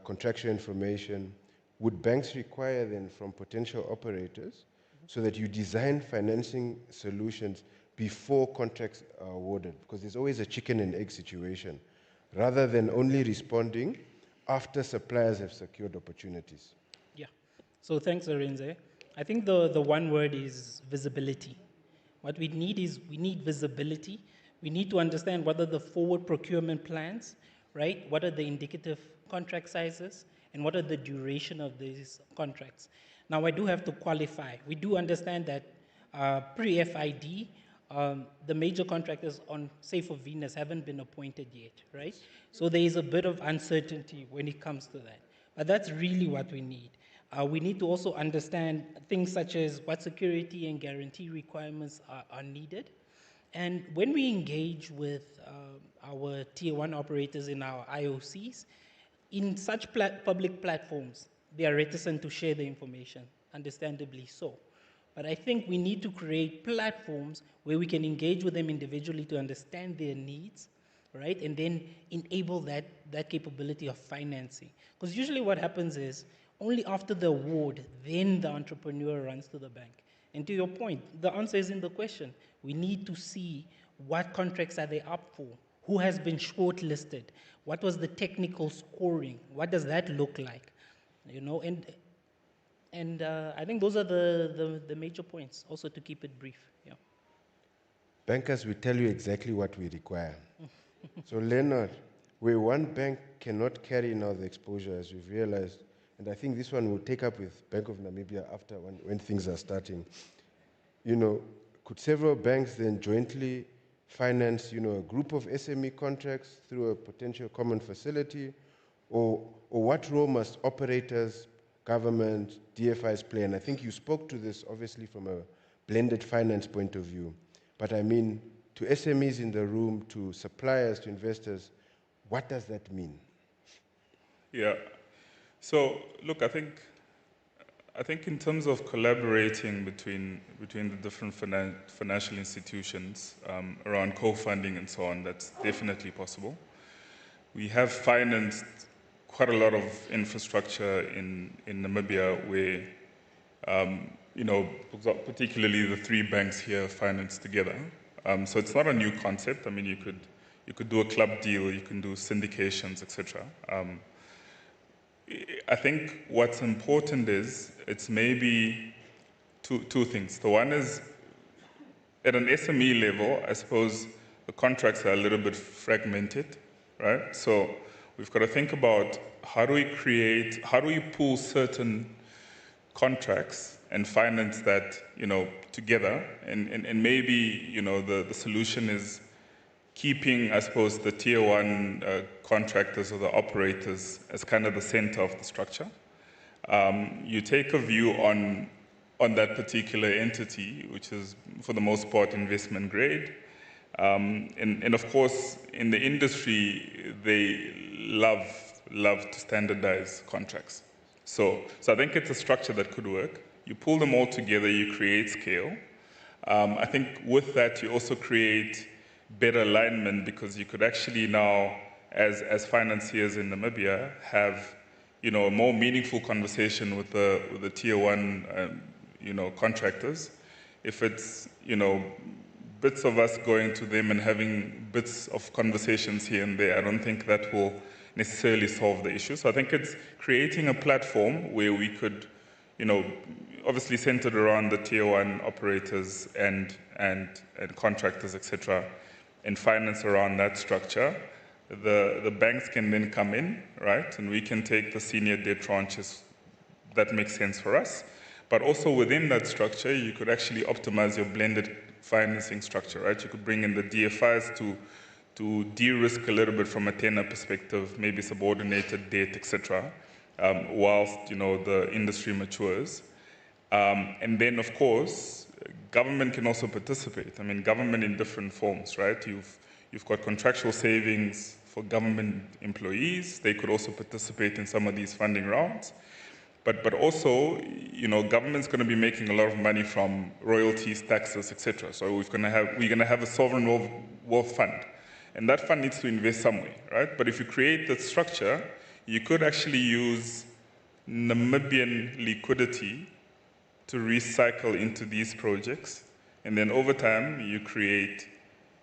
contractual information would banks require then from potential operators so that you design financing solutions before contracts are awarded? Because there's always a chicken and egg situation, rather than only responding after suppliers have secured opportunities. Yeah. So thanks, Arinze. I think the one word is visibility. What we need is we need visibility. We need to understand what are the forward procurement plans, right? What are the indicative contract sizes, and what are the duration of these contracts. Now, I do have to qualify. We do understand that pre-FID, the major contractors on, say, for Venus, haven't been appointed yet, right? So there is a bit of uncertainty when it comes to that. But that's really what we need. We need to also understand things such as what security and guarantee requirements are needed. And when we engage with our tier 1 operators in our IOCs, in such public platforms, they are reticent to share the information, understandably so. But I think we need to create platforms where we can engage with them individually to understand their needs, right? And then enable that capability of financing. Because usually what happens is, only after the award, then the entrepreneur runs to the bank. And to your point, the answer is in the question. We need to see what contracts are they up for, who has been shortlisted, what was the technical scoring, what does that look like, you know? And I think those are the major points. Also to keep it brief. Yeah. Bankers will tell you exactly what we require. So Leonard, where one bank cannot carry now the exposure, as we've realized, and I think this one will take up with Bank of Namibia after when things are starting. You know, could several banks then jointly finance, you know, a group of SME contracts through a potential common facility? Or what role must operators, government, DFIs play? And I think you spoke to this obviously from a blended finance point of view. But I mean, to SMEs in the room, to suppliers, to investors, what does that mean? Yeah. So, look, I think in terms of collaborating between the different financial institutions around co-funding and so on, that's definitely possible. We have financed quite a lot of infrastructure in Namibia where, you know, particularly the 3 banks here financed together. So it's not a new concept. I mean, you could do a club deal, you can do syndications, etc. I think what's important is it's maybe two things. The one is at an SME level, I suppose the contracts are a little bit fragmented, right? So we've got to think about how do we pull certain contracts and finance that, you know, together, and maybe, you know, the solution is keeping, I suppose, the tier 1 contractors or the operators as kind of the center of the structure. You take a view on that particular entity, which is for the most part investment grade. And of course, in the industry, they love to standardize contracts. So I think it's a structure that could work. You pull them all together, you create scale. I think with that, you also create better alignment, because you could actually now, as financiers in Namibia, have, you know, a more meaningful conversation with the tier 1, you know, contractors. If it's, you know, bits of us going to them and having bits of conversations here and there, I don't think that will necessarily solve the issue. So I think it's creating a platform where we could, you know, obviously centered around the tier 1 operators and contractors, etc., and finance around that structure. The banks can then come in, right, and we can take the senior debt tranches that makes sense for us. But also within that structure, you could actually optimize your blended financing structure, right? You could bring in the DFIs to de-risk a little bit from a tenor perspective, maybe subordinated debt, etc., whilst, you know, the industry matures. And then, of course, government can also participate. I mean, government in different forms, right? You've got contractual savings for government employees. They could also participate in some of these funding rounds. But also, government's going to be making a lot of money from royalties, taxes, etc. So we're going to have a sovereign wealth fund, and that fund needs to invest somewhere, right? But if you create that structure, you could actually use Namibian liquidity to recycle into these projects, and then over time you create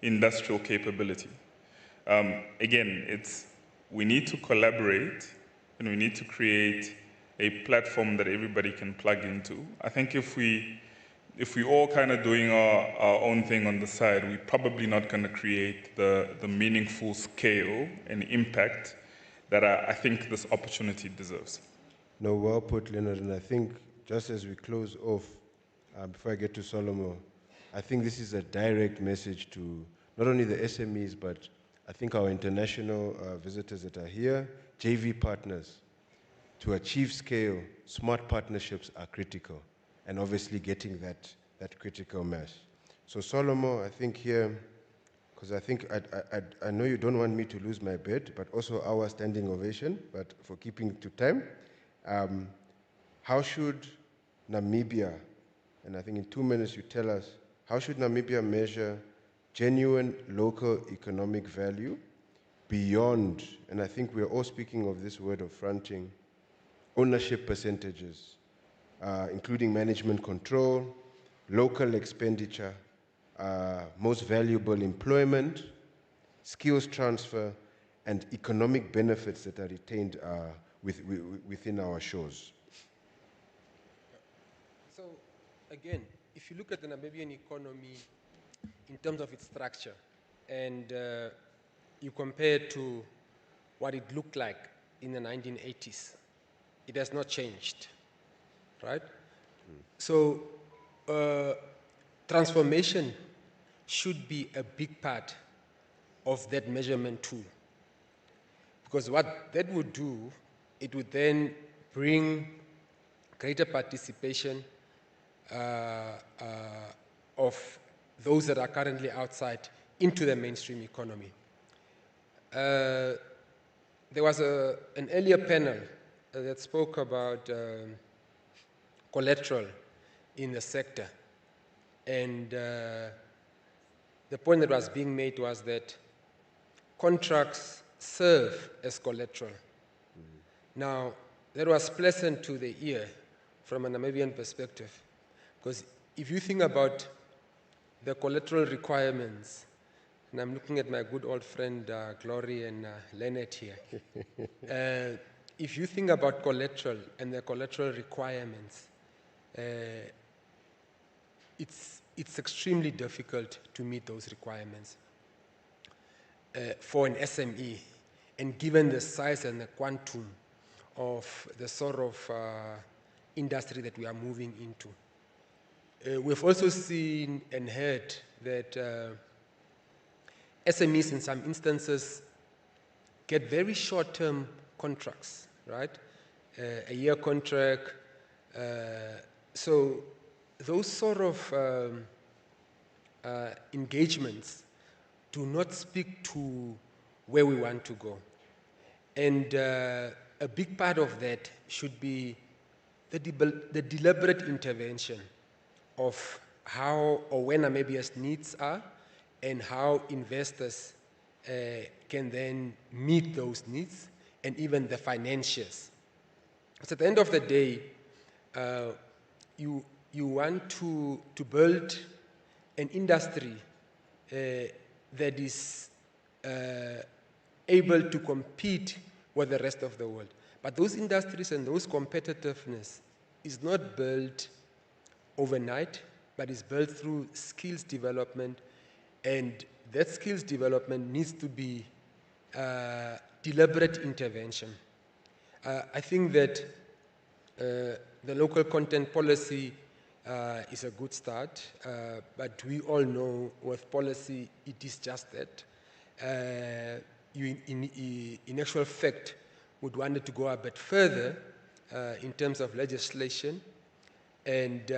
industrial capability. Again, we need to collaborate, and we need to create a platform that everybody can plug into. I think if we all kind of doing our own thing on the side, we're probably not going to create the meaningful scale and impact that I think this opportunity deserves. No, well put, Leonard. And I think just as we close off, before I get to Solomon, I think this is a direct message to not only the SMEs, but I think our international visitors that are here, JV partners. To achieve scale, smart partnerships are critical, and obviously getting that critical mass. So Solomon, I think here, because I think I know you don't want me to lose my bet, but also our standing ovation, but for keeping to time. How should Namibia, and I think in 2 minutes you tell us, how should Namibia measure genuine local economic value beyond, and I think we're all speaking of this word of fronting, ownership percentages, including management control, local expenditure, most valuable employment, skills transfer, and economic benefits that are retained within our shores. So, again, if you look at the Namibian economy in terms of its structure, and you compare it to what it looked like in the 1980s, it has not changed, right? So, transformation should be a big part of that measurement tool. Because what that would do, it would then bring greater participation of those that are currently outside into the mainstream economy. There was an earlier panel that spoke about collateral in the sector. And the point that was being made was that contracts serve as collateral. Now, that was pleasant to the ear from a Namibian perspective, because if you think about the collateral requirements, and I'm looking at my good old friend Glory and Leonard here, if you think about collateral and the collateral requirements, it's extremely difficult to meet those requirements for an SME, and given the size and the quantum of the sort of industry that we are moving into. We've also seen and heard that SMEs in some instances get very short-term contracts, right? A year contract. So those sort of engagements do not speak to where we want to go. And a big part of that should be the deliberate intervention of how or when Namibia's needs are and how investors can then meet those needs, and even the financiers. So at the end of the day, you want to build an industry that is able to compete with the rest of the world. But those industries and those competitiveness is not built overnight, but is built through skills development, and that skills development needs to be deliberate intervention. I think that the local content policy is a good start, but we all know with policy it is just that. You in actual fact would want it to go a bit further in terms of legislation, and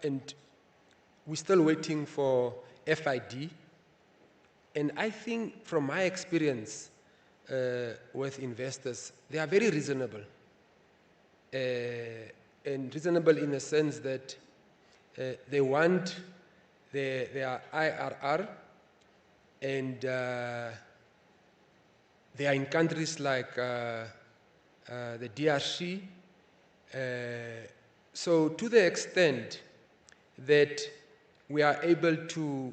and we're still waiting for FID. And I think from my experience with investors, they are very reasonable. And reasonable in the sense that they want their IRR, and they are in countries like the DRC. So to the extent that we are able to,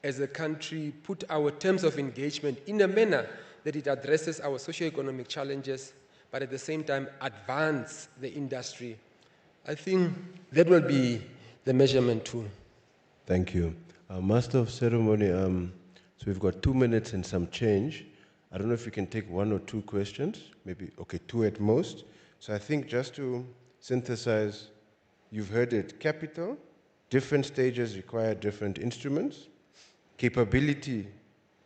as a country, put our terms of engagement in a manner that it addresses our socio-economic challenges, but at the same time advance the industry, I think that will be the measurement tool. Thank you. Master of Ceremony, so we've got 2 minutes and some change. I don't know if we can take 1 or 2 questions, maybe, okay, 2 at most. So I think just to synthesize, you've heard it, capital, different stages require different instruments. Capability,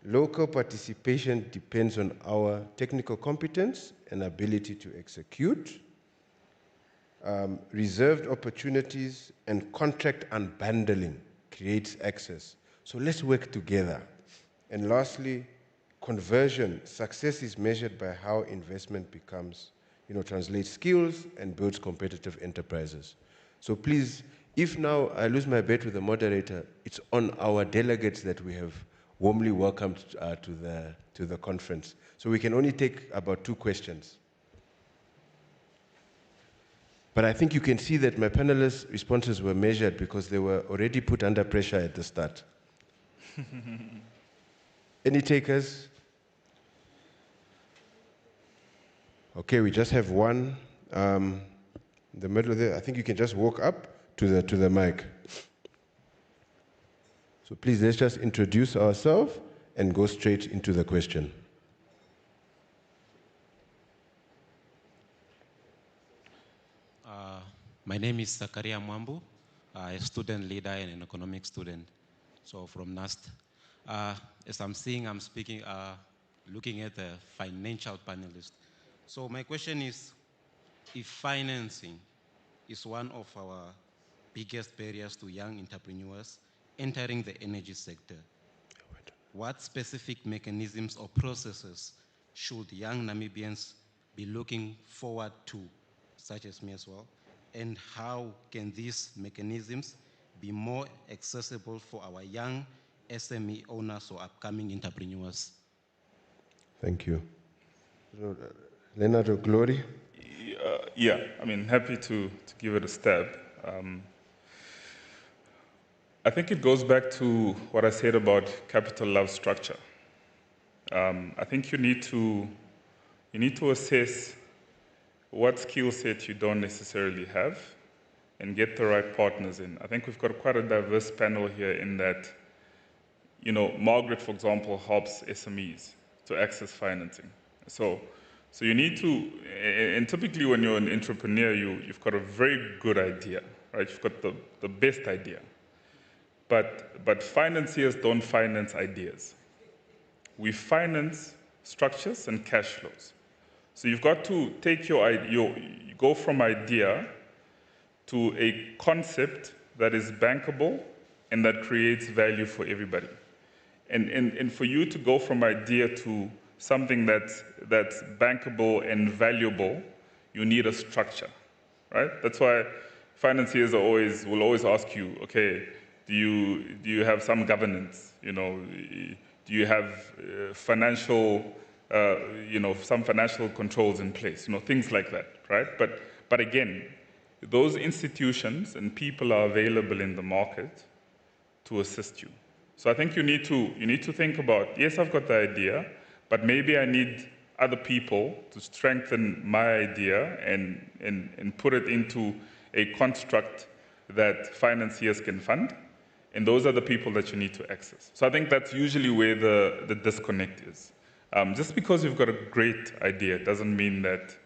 local participation depends on our technical competence and ability to execute. Reserved opportunities and contract unbundling creates access. So let's work together. And lastly, conversion. Success is measured by how investment becomes, translates skills and builds competitive enterprises. So please, if now I lose my bet with the moderator, it's on our delegates that we have warmly welcomed to the conference. So we can only take about 2 questions. But I think you can see that my panelists' responses were measured because they were already put under pressure at the start. Any takers? Okay, we just have one. In the middle there, I think you can just walk up to the mic. So please, let's just introduce ourselves and go straight into the question. My name is Zakaria Mwambu, a student leader and an economic student, so from NAST. As I'm seeing, I'm speaking, looking at the financial panelist. So my question is, if financing is one of our biggest barriers to young entrepreneurs entering the energy sector, what specific mechanisms or processes should young Namibians be looking forward to, such as me as well? And how can these mechanisms be more accessible for our young SME owners or upcoming entrepreneurs? Thank you. Leonard or Glory? Yeah, I mean, happy to give it a stab. I think it goes back to what I said about capital love structure. I think you need to assess what skill set you don't necessarily have and get the right partners in. I think we've got quite a diverse panel here in that, Margaret, for example, helps SMEs to access financing. So you need to, and typically when you're an entrepreneur, you've got a very good idea, right? You've got the best idea. But financiers don't finance ideas. We finance structures and cash flows. So you've got to take you go from idea to a concept that is bankable and that creates value for everybody. And for you to go from idea to something that's bankable and valuable, you need a structure, right? That's why financiers will always ask you, okay, do you have some governance? Do you have some financial controls in place? Things like that, right? But again, those institutions and people are available in the market to assist you. So I think you need to think about, yes, I've got the idea, but maybe I need other people to strengthen my idea and put it into a construct that financiers can fund. And those are the people that you need to access. So I think that's usually where the disconnect is. Just because you've got a great idea doesn't mean that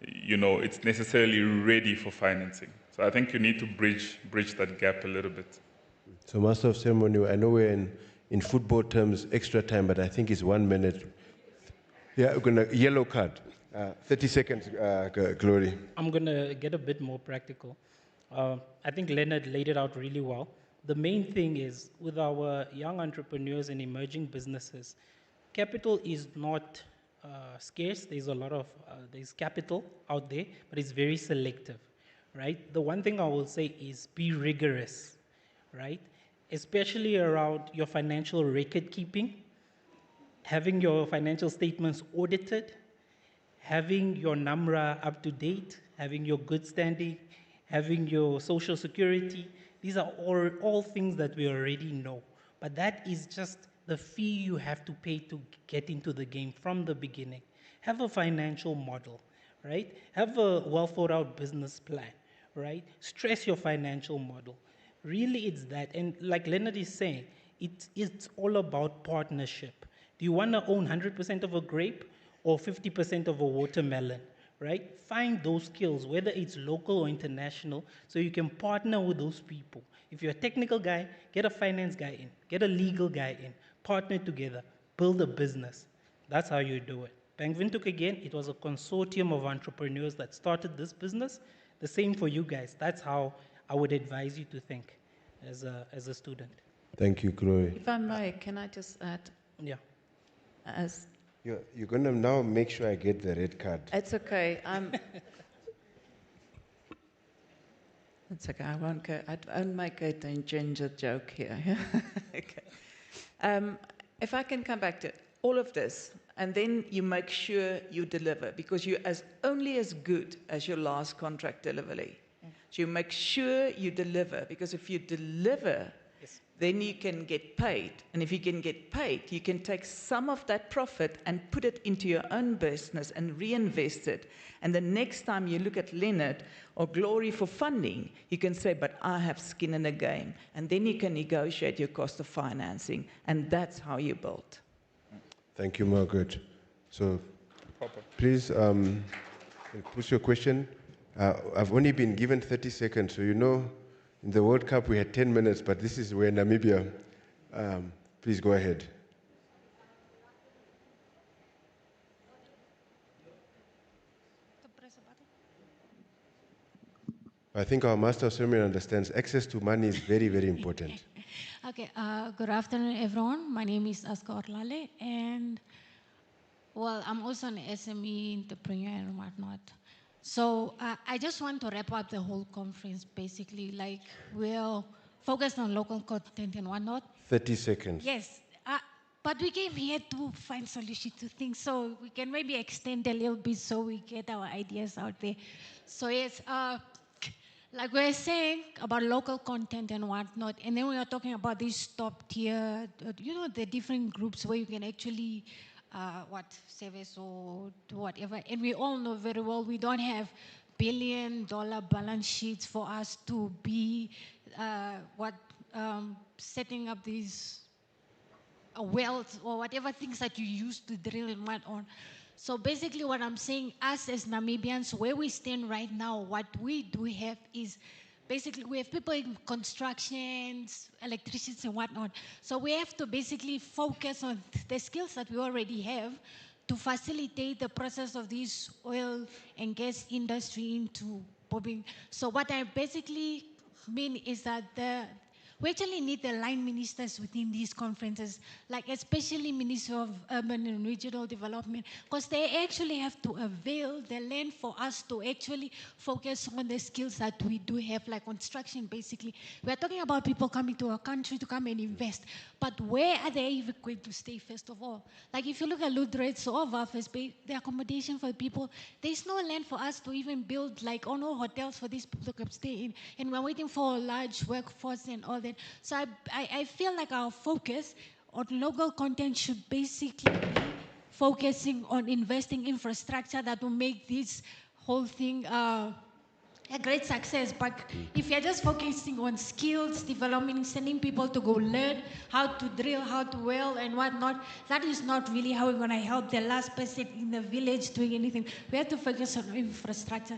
it's necessarily ready for financing. So I think you need to bridge that gap a little bit. So Master of Ceremony, I know we're in football terms extra time, but I think it's 1 minute. Yeah, we're gonna yellow card. 30 seconds, Glory. I'm going to get a bit more practical. I think Leonard laid it out really well. The main thing is with our young entrepreneurs and emerging businesses, capital is not scarce. There's a lot of there's capital out there, but it's very selective, right? The one thing I will say is be rigorous, right? Especially around your financial record keeping, having your financial statements audited, having your NAMRA up to date, having your good standing, having your social security. These are all things that we already know. But that is just the fee you have to pay to get into the game from the beginning. Have a financial model, right? Have a well thought out business plan, right? Stress your financial model. Really, it's that. And like Leonard is saying, it's all about partnership. Do you want to own 100% of a grape or 50% of a watermelon, right? Find those skills, whether it's local or international, so you can partner with those people. If you're a technical guy, get a finance guy in, get a legal guy in, partner together, build a business. That's how you do it. Bank Windhoek, again, it was a consortium of entrepreneurs that started this business. The same for you guys. That's how I would advise you to think as a student. Thank you, Chloe. If I may, can I just add? Yeah. As You're going to now make sure I get the red card. it's okay. It's okay. I won't make a ginger joke here. Okay. If I can come back to all of this, and then you make sure you deliver, because you're only as good as your last contract delivery. So you make sure you deliver, because if you deliver, then you can get paid. And if you can get paid, you can take some of that profit and put it into your own business and reinvest it. And the next time you look at Leonard or Glory for funding, you can say, but I have skin in the game. And then you can negotiate your cost of financing. And that's how you build. Thank you, Margaret. So, please push your question. I've only been given 30 seconds, so you know, in the World Cup we had 10 minutes, but this is where Namibia, please go ahead. I think our master of ceremony understands access to money is very, very important. Okay, good afternoon, everyone. My name is Aska Orlale, and well, I'm also an SME entrepreneur and whatnot. So I just want to wrap up the whole conference, basically, like we're focused on local content and whatnot. 30 seconds. Yes, but we came here to find solutions to things, so we can maybe extend a little bit so we get our ideas out there. So yes, like we were saying about local content and whatnot, and then we are talking about this top tier, you know, the different groups where you can actually service or do whatever. And we all know very well we don't have billion-dollar balance sheets for us to be setting up these wells or whatever things that you use to drill and what on. So basically what I'm saying, us as Namibians, where we stand right now, what we do have is basically we have people in constructions, electricians and whatnot. So we have to basically focus on the skills that we already have to facilitate the process of this oil and gas industry into booming. So what I basically mean is that we actually need the line ministers within these conferences, like especially Minister of Urban and Regional Development, because they actually have to avail the land for us to actually focus on the skills that we do have, like construction, basically. We're talking about people coming to our country to come and invest, but where are they even going to stay, first of all? Like if you look at Ludred or Wafes Bay, the accommodation for the people, there's no land for us to even build, like, no hotels for these people to come stay in, and we're waiting for a large workforce and all that. So I feel like our focus on local content should basically be focusing on investing infrastructure that will make this whole thing a great success. But if you're just focusing on skills development, sending people to go learn how to drill, how to well and whatnot, that is not really how we're going to help the last person in the village doing anything. We have to focus on infrastructure.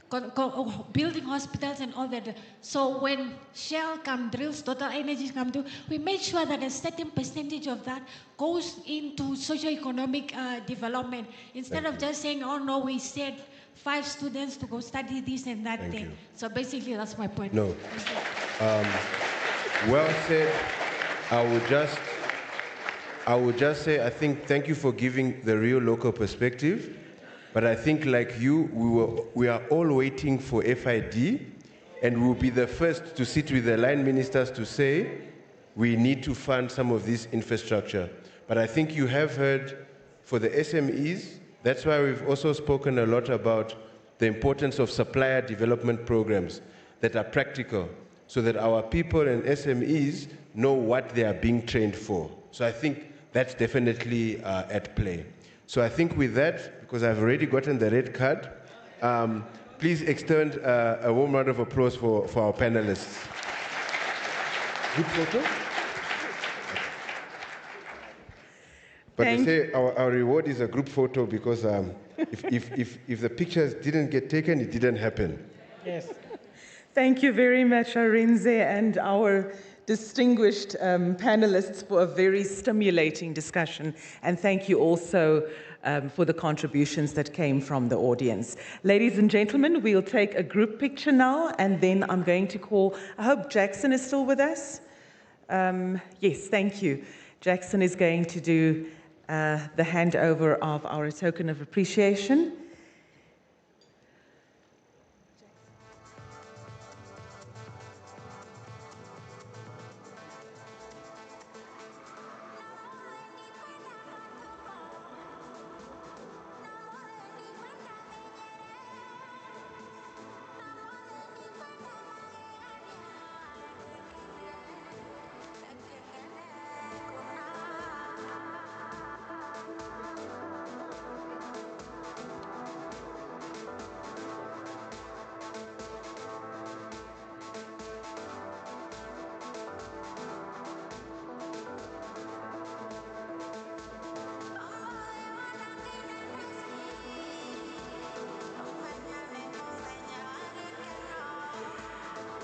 Building hospitals and all that. So when Shell come drills, Total Energies come to, we make sure that a certain percentage of that goes into socio-economic development. Instead of just saying, oh no, we said 5 students to go study this and that Thank thing. you. So basically, that's my point. No. Well said. I would just say, I think, thank you for giving the real local perspective. But I think, like you, we are all waiting for FID, and we'll be the first to sit with the line ministers to say, we need to fund some of this infrastructure. But I think you have heard for the SMEs, that's why we've also spoken a lot about the importance of supplier development programs that are practical, so that our people and SMEs know what they are being trained for. So I think that's definitely at play. So I think with that, because I've already gotten the red card, please extend a warm round of applause for our panelists. Good photo? But they say our reward is a group photo because if the pictures didn't get taken, it didn't happen. Yes. Thank you very much, Arinze, and our distinguished panelists for a very stimulating discussion. And thank you also for the contributions that came from the audience. Ladies and gentlemen, we'll take a group picture now, and then I'm going to call, I hope Jackson is still with us. Yes, thank you. Jackson is going to do the handover of our token of appreciation.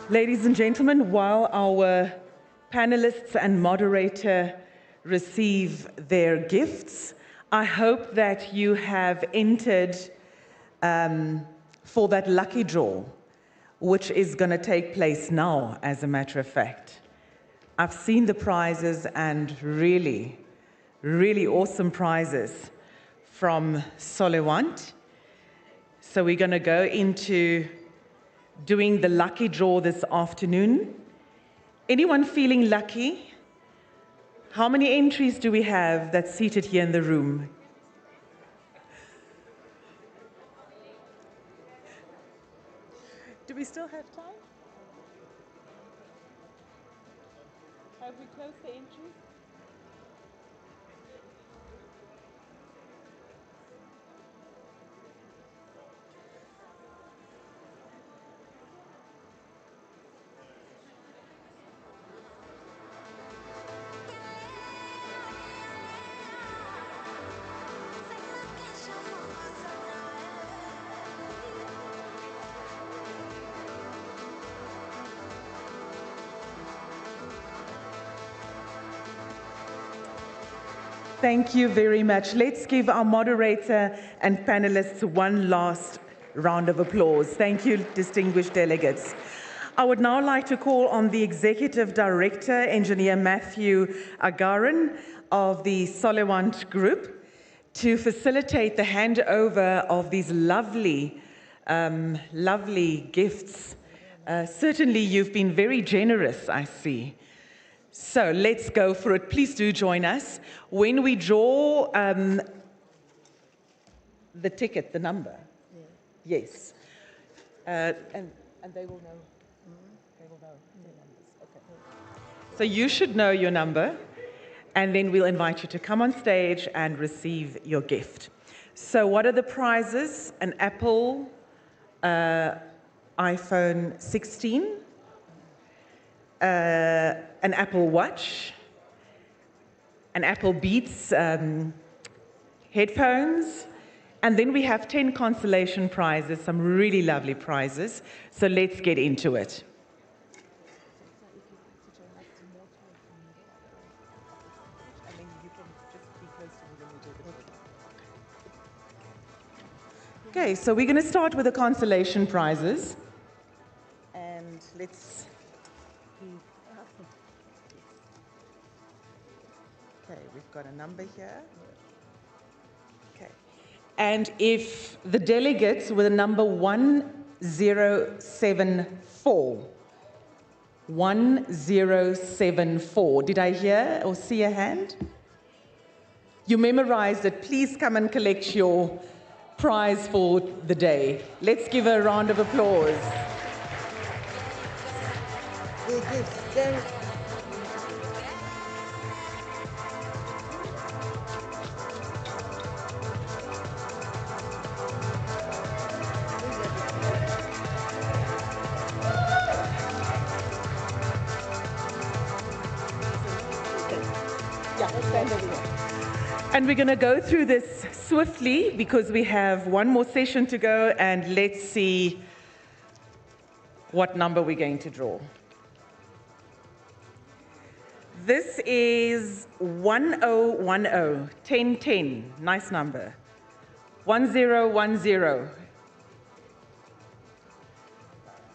Ladies and gentlemen, while our panelists and moderator receive their gifts, I hope that you have entered for that lucky draw, which is going to take place now, as a matter of fact. I've seen the prizes, and really, really awesome prizes from Solewant. So we're going to go into doing the lucky draw this afternoon. Anyone feeling lucky? How many entries do we have that's seated here in the room? Do we still have time? Have we closed the entries? Thank you very much. Let's give our moderator and panelists one last round of applause. Thank you, distinguished delegates. I would now like to call on the Executive Director, Engineer Matthew Agaran of the Solewant Group, to facilitate the handover of these lovely, lovely gifts. Certainly, you've been very generous, I see. So let's go for it. Please do join us. When we draw the ticket, the number, yes, and they will know. They will know their numbers. Okay. So you should know your number, and then we'll invite you to come on stage and receive your gift. So what are the prizes? An Apple iPhone 16. An Apple Watch, an Apple Beats headphones, and then we have 10 consolation prizes, some really lovely prizes. So let's get into it. Okay, so we're going to start with the consolation prizes. And let's... Okay, we've got a number here. Okay. And if the delegates with the number 1074, 1074, did I hear or see a hand? You memorized it. Please come and collect your prize for the day. Let's give a round of applause. And we're going to go through this swiftly because we have one more session to go, and let's see what number we're going to draw. This is 1010, 1010, nice number. 1010.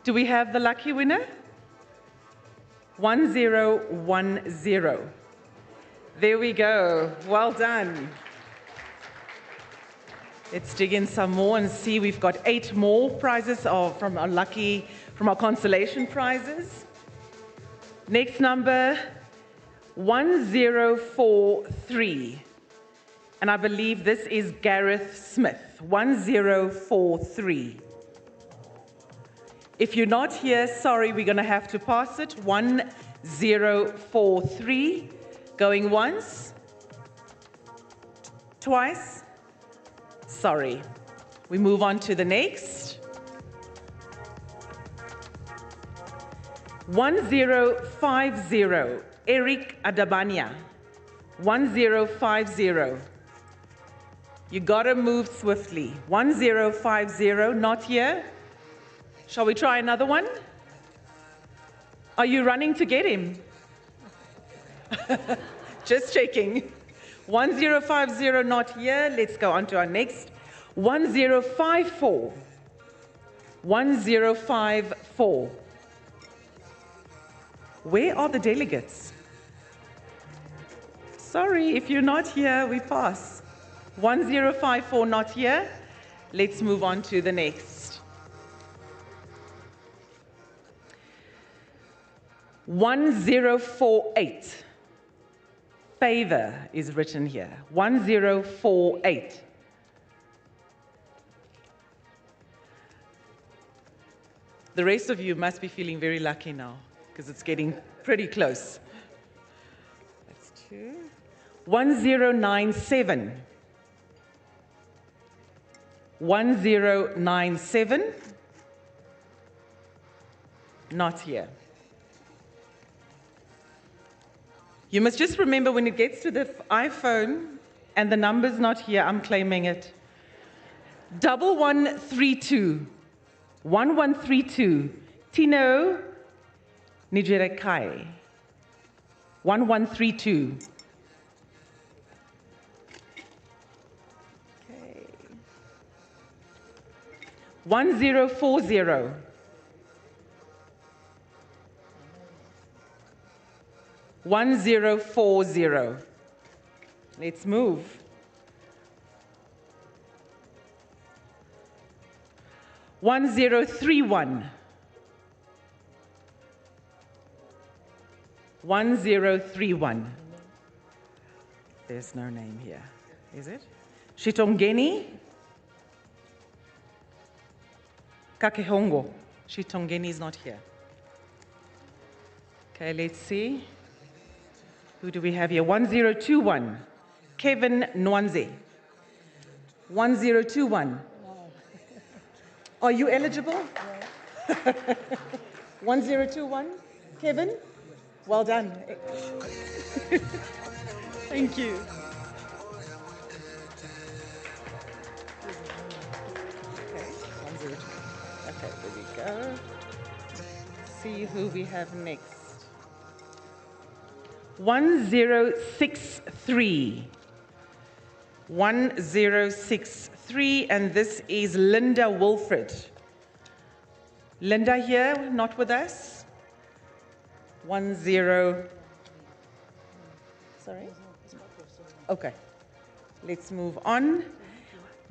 Do we have the lucky winner? 1010. There we go. Well done. Let's dig in some more and see. We've got 8 more prizes from our consolation prizes. Next number, 1043. And I believe this is Gareth Smith. 1043. If you're not here, sorry, we're going to have to pass it. 1043. Going once, twice, sorry. We move on to the next. 1050, Eric Adabanya. 1050. You gotta move swiftly. 1050, not here. Shall we try another one? Are you running to get him? Just checking. 1050, not here. Let's go on to our next. 1054. 1054. Where are the delegates? Sorry, if you're not here, we pass. 1054, not here. Let's move on to the next. 1048. Favor is written here. 1048. The rest of you must be feeling very lucky now because it's getting pretty close. That's 2. 1097. 1097. Not here. You must just remember when it gets to the iPhone and the number's not here, I'm claiming it. 1132. 1132. Tino Nijerekai. 1132. Okay. 1040. 1040. Let's move. 1031. 1031. There's no name here, is it? Shitongeni Kakehongo. Shitongeni is not here. Okay, let's see. Who do we have here? 1021. Kevin Nwanze. 1021. Are you eligible? 1021. Kevin? Well done. Thank you. Okay, 102. Okay, there we go. See who we have next. 1063. 1063. 103, and this is Linda Wilfred. Linda here, not with us? 10. Sorry? Okay. Let's move on.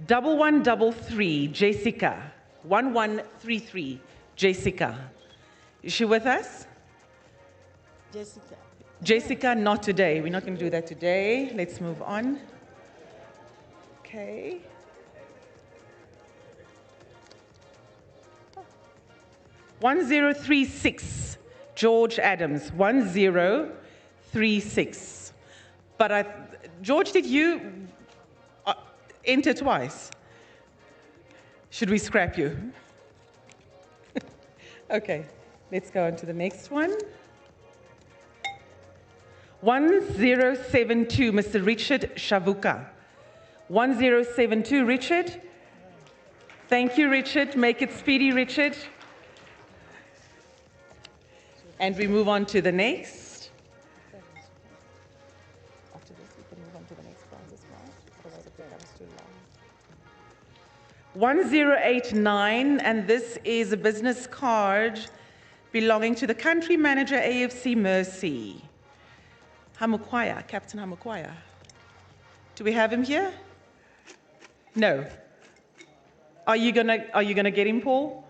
1133, Jessica. 1133, Jessica. Is she with us? Jessica. Jessica, not today. We're not going to do that today. Let's move on. Okay. Oh. 1036, George Adams. 1036. But George, did you enter twice? Should we scrap you? Okay, let's go on to the next one. 1072, Mr. Richard Shavuka. 1072, Richard. Thank you, Richard. Make it speedy, Richard. And we move on to the next. After this, we can move on to the next prize as well. Otherwise, it becomes too long. 1089, and this is a business card belonging to the country manager, AFC Mercy. Hamukwaya, Captain Hamukwaya. Do we have him here? No. Are you gonna get him, Paul?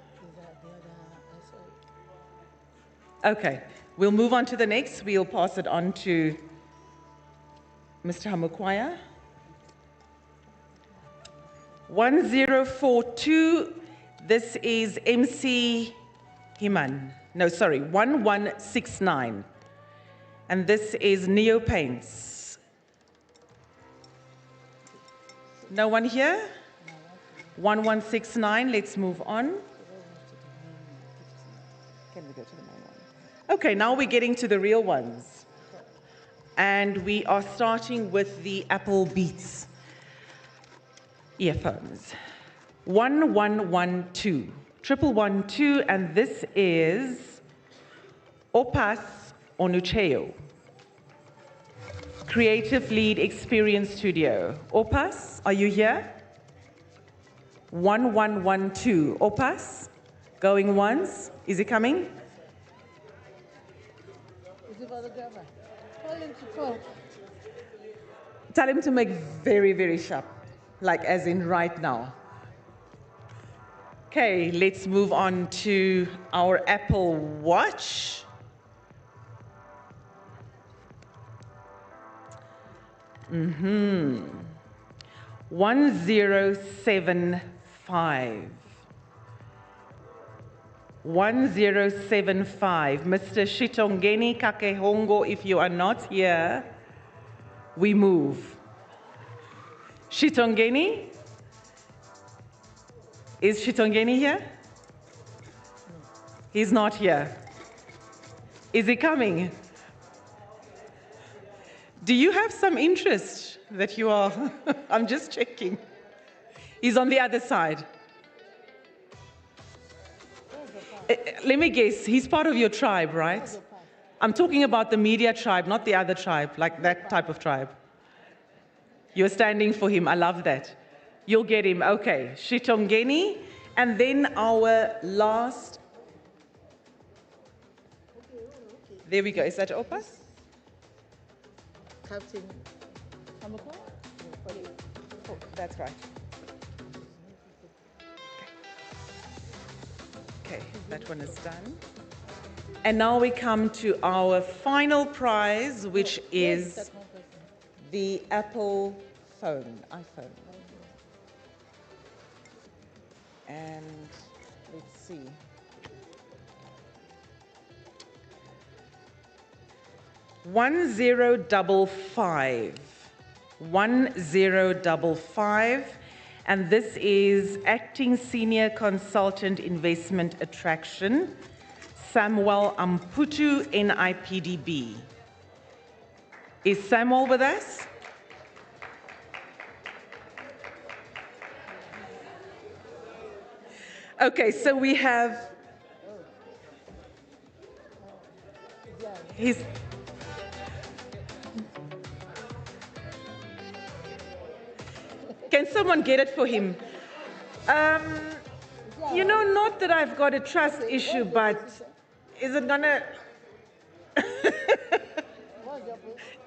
Okay. We'll move on to the next. We'll pass it on to Mr. Hamukwaya. 1042. This is MC Himan. No, sorry, 1169. And this is Neo Paints. No one here? 1169, let's move on. Can we go to the main one? Okay, now we're getting to the real ones. And we are starting with the Apple Beats earphones. 1112, 1112, and this is Opas Onucheo, Creative Lead Experience Studio. Opas, are you here? 1112. Opas, going once. Is he coming? Is it for the driver? Call him to call. Tell him to make very, very sharp, like as in right now. Okay, let's move on to our Apple Watch. 1075. 1075. Mr. Shitongeni Kakehongo, if you are not here, we move. Shitongeni? Is Shitongeni here? He's not here. Is he coming? Do you have some interest that you are? I'm just checking. He's on the other side. Let me guess, he's part of your tribe, right? I'm talking about the media tribe, not the other tribe, like that type of tribe. You're standing for him. I love that. You'll get him. Okay. Shitongeni. And then our last. There we go. Is that Opas? Captain Hamukwaya? Oh, that's right. Okay, that one is done. And now we come to our final prize, which is the Apple phone, iPhone. And let's see. One zero double five, and this is Acting Senior Consultant Investment Attraction, Samuel Amputu, NIPDB. Is Samuel with us? Okay, so we have his. Can someone get it for him? You know, not that I've got a trust issue, but is it gonna...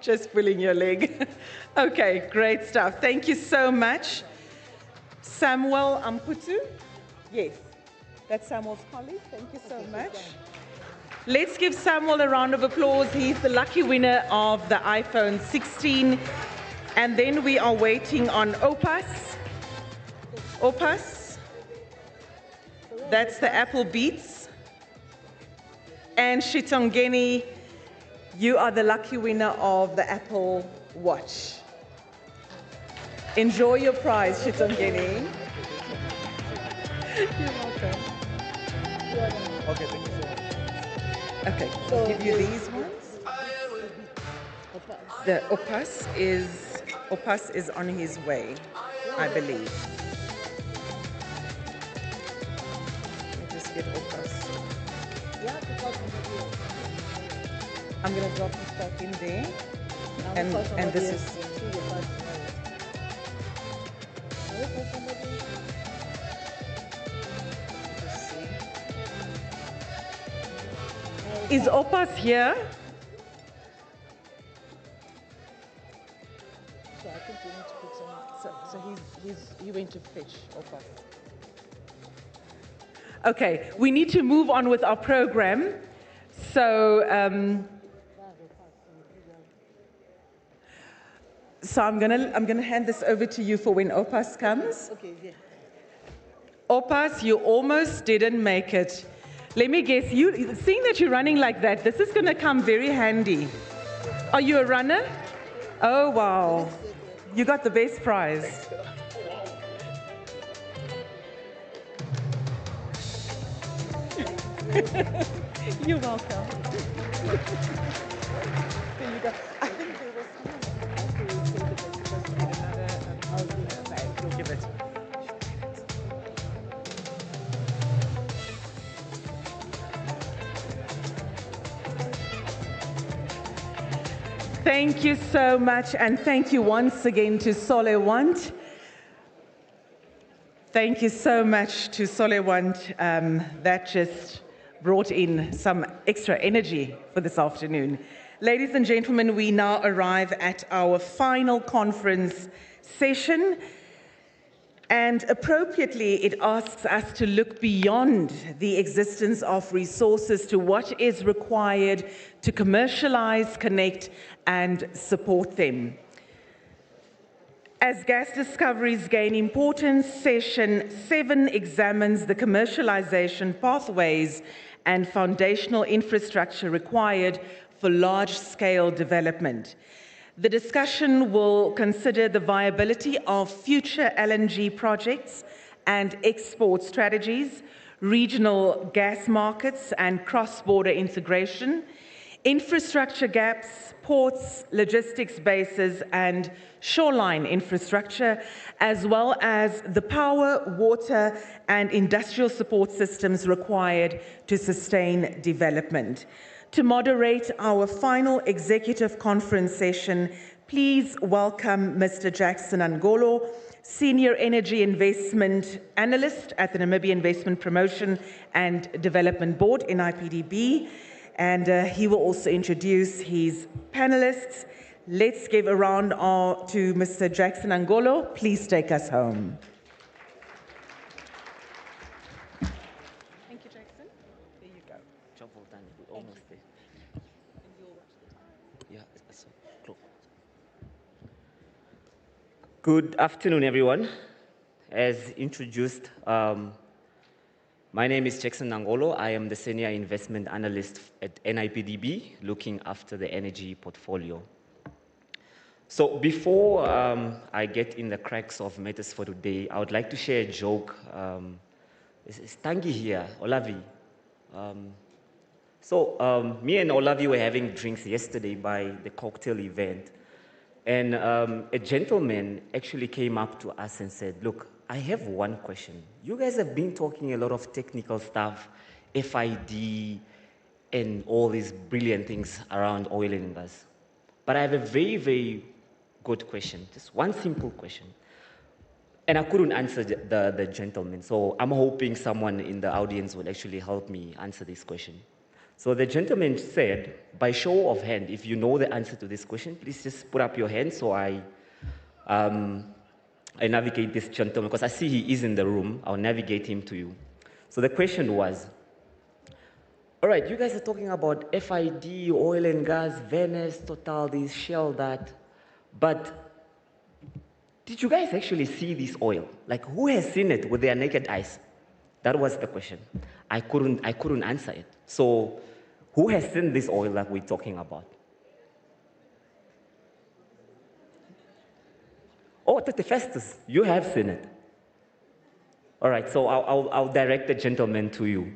Just pulling your leg. Okay, great stuff. Thank you so much. Samuel Amputu? Yes, that's Samuel's colleague. Thank you so much. Let's give Samuel a round of applause. He's the lucky winner of the iPhone 16. And then we are waiting on Opus. Opus. That's the Apple Beats. And Shitongeni, you are the lucky winner of the Apple Watch. Enjoy your prize, Shitongeni. You're welcome. Okay, thank you so much. Okay, I'll give you these ones. The Opus is on his way, I believe. Let me just get Opus. I'm going to drop this back in there. And this is... Is Opus here? So I think we need to put some. So he went to fetch Opus. Okay, we need to move on with our program. So, I'm gonna hand this over to you for when Opus comes. Okay, yeah. Opus, you almost didn't make it. Let me guess, seeing that you're running like that, this is gonna come very handy. Are you a runner? Oh, wow. You got the best prize. You're welcome. There you go. I think there was someone after we said that it was supposed to get another, we'll give it. Thank you so much, and thank you once again to Solewant. Thank you so much to Solewant. That just brought in some extra energy for this afternoon. Ladies and gentlemen, we now arrive at our final conference session. And appropriately, it asks us to look beyond the existence of resources to what is required to commercialize, connect, and support them. As gas discoveries gain importance, Session 7 examines the commercialization pathways and foundational infrastructure required for large-scale development. The discussion will consider the viability of future LNG projects and export strategies, regional gas markets and cross-border integration, infrastructure gaps, ports, logistics bases, and shoreline infrastructure, as well as the power, water, and industrial support systems required to sustain development. To moderate our final executive conference session, please welcome Mr. Jackson Angolo, Senior Energy Investment Analyst at the Namibia Investment Promotion and Development Board, NIPDB, and he will also introduce his panelists. Let's give a round to Mr. Jackson Angolo. Please take us home. Thank you, Jackson. There you go. Job well done. We're almost there. Yeah, so close. Good afternoon, everyone. As introduced, my name is Jackson Nangolo. I am the Senior Investment Analyst at NIPDB, looking after the energy portfolio. So before I get in the cracks of matters for today, I would like to share a joke. Is Tangi here? Olavi? Me and Olavi were having drinks yesterday by the cocktail event. And a gentleman actually came up to us and said, look, I have one question. You guys have been talking a lot of technical stuff, FID, and all these brilliant things around oil and gas. But I have a very, very good question, just one simple question. And I couldn't answer the gentleman, so I'm hoping someone in the audience will actually help me answer this question. So the gentleman said, by show of hand, if you know the answer to this question, please just put up your hand so I navigate this gentleman, because I see he is in the room. I'll navigate him to you. So the question was, all right, you guys are talking about FID, oil and gas, Venice, Total, this, Shell, that, but did you guys actually see this oil? Like, who has seen it with their naked eyes? That was the question. I couldn't answer it. So, who has seen this oil that we're talking about? Oh, Tete Festus, you have seen it. All right, so I'll direct the gentleman to you.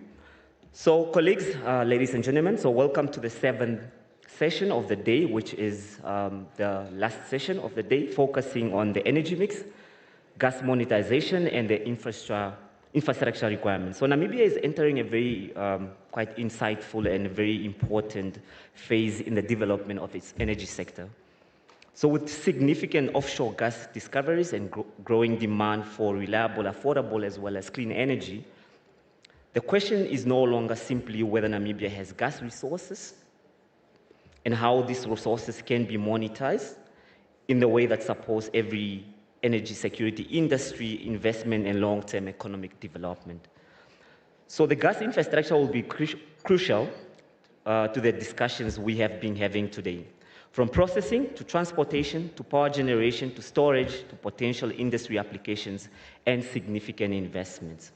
So, colleagues, ladies and gentlemen, so welcome to the 7th session of the day, which is the last session of the day, focusing on the energy mix, gas monetization, and the infrastructure requirements. So Namibia is entering a very quite insightful and very important phase in the development of its energy sector. So with significant offshore gas discoveries and growing demand for reliable, affordable, as well as clean energy, the question is no longer simply whether Namibia has gas resources and how these resources can be monetized in the way that supports every energy security industry, investment, and long-term economic development. So the gas infrastructure will be crucial to the discussions we have been having today. From processing to transportation to power generation to storage to potential industry applications and significant investments.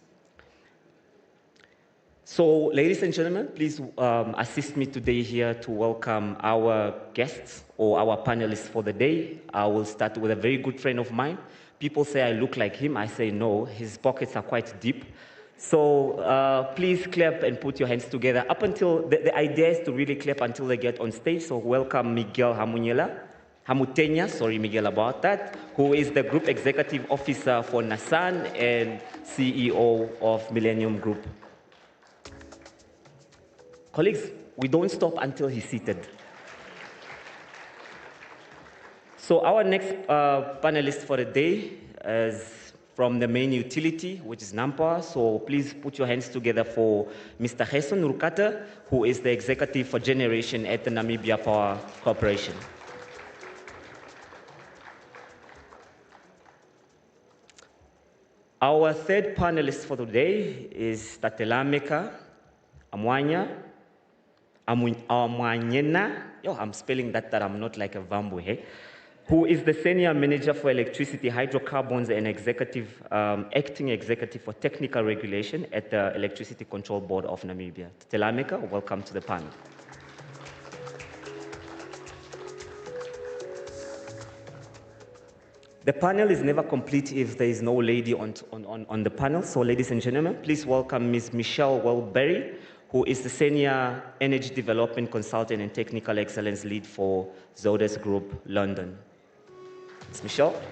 So, ladies and gentlemen, please assist me today here to welcome our guests or our panelists for the day. I will start with a very good friend of mine. People say I look like him. I say no, his pockets are quite deep. So please clap and put your hands together. Up until, the idea is to really clap until they get on stage. So welcome Miguel Hamutenya, sorry Miguel about that, who is the Group Executive Officer for Nasan and CEO of Millennium Group. Colleagues, we don't stop until he's seated. So our next panelist for the day is from the main utility, which is Nampower. So please put your hands together for Mr. Gerson Rukata, who is the Executive for Generation at the Namibia Power Corporation. Our third panelist for today is Tatelameka Amwanya. I'm spelling that I'm not like a Vambu, hey? Who is the Senior Manager for Electricity, Hydrocarbons, and Acting Executive for Technical Regulation at the Electricity Control Board of Namibia. Telameka, welcome to the panel. The panel is never complete if there is no lady on the panel. So, ladies and gentlemen, please welcome Ms. Michelle Welberry, who is the Senior Energy Development Consultant and Technical Excellence Lead for Zodes Group, London. Ms. Michelle.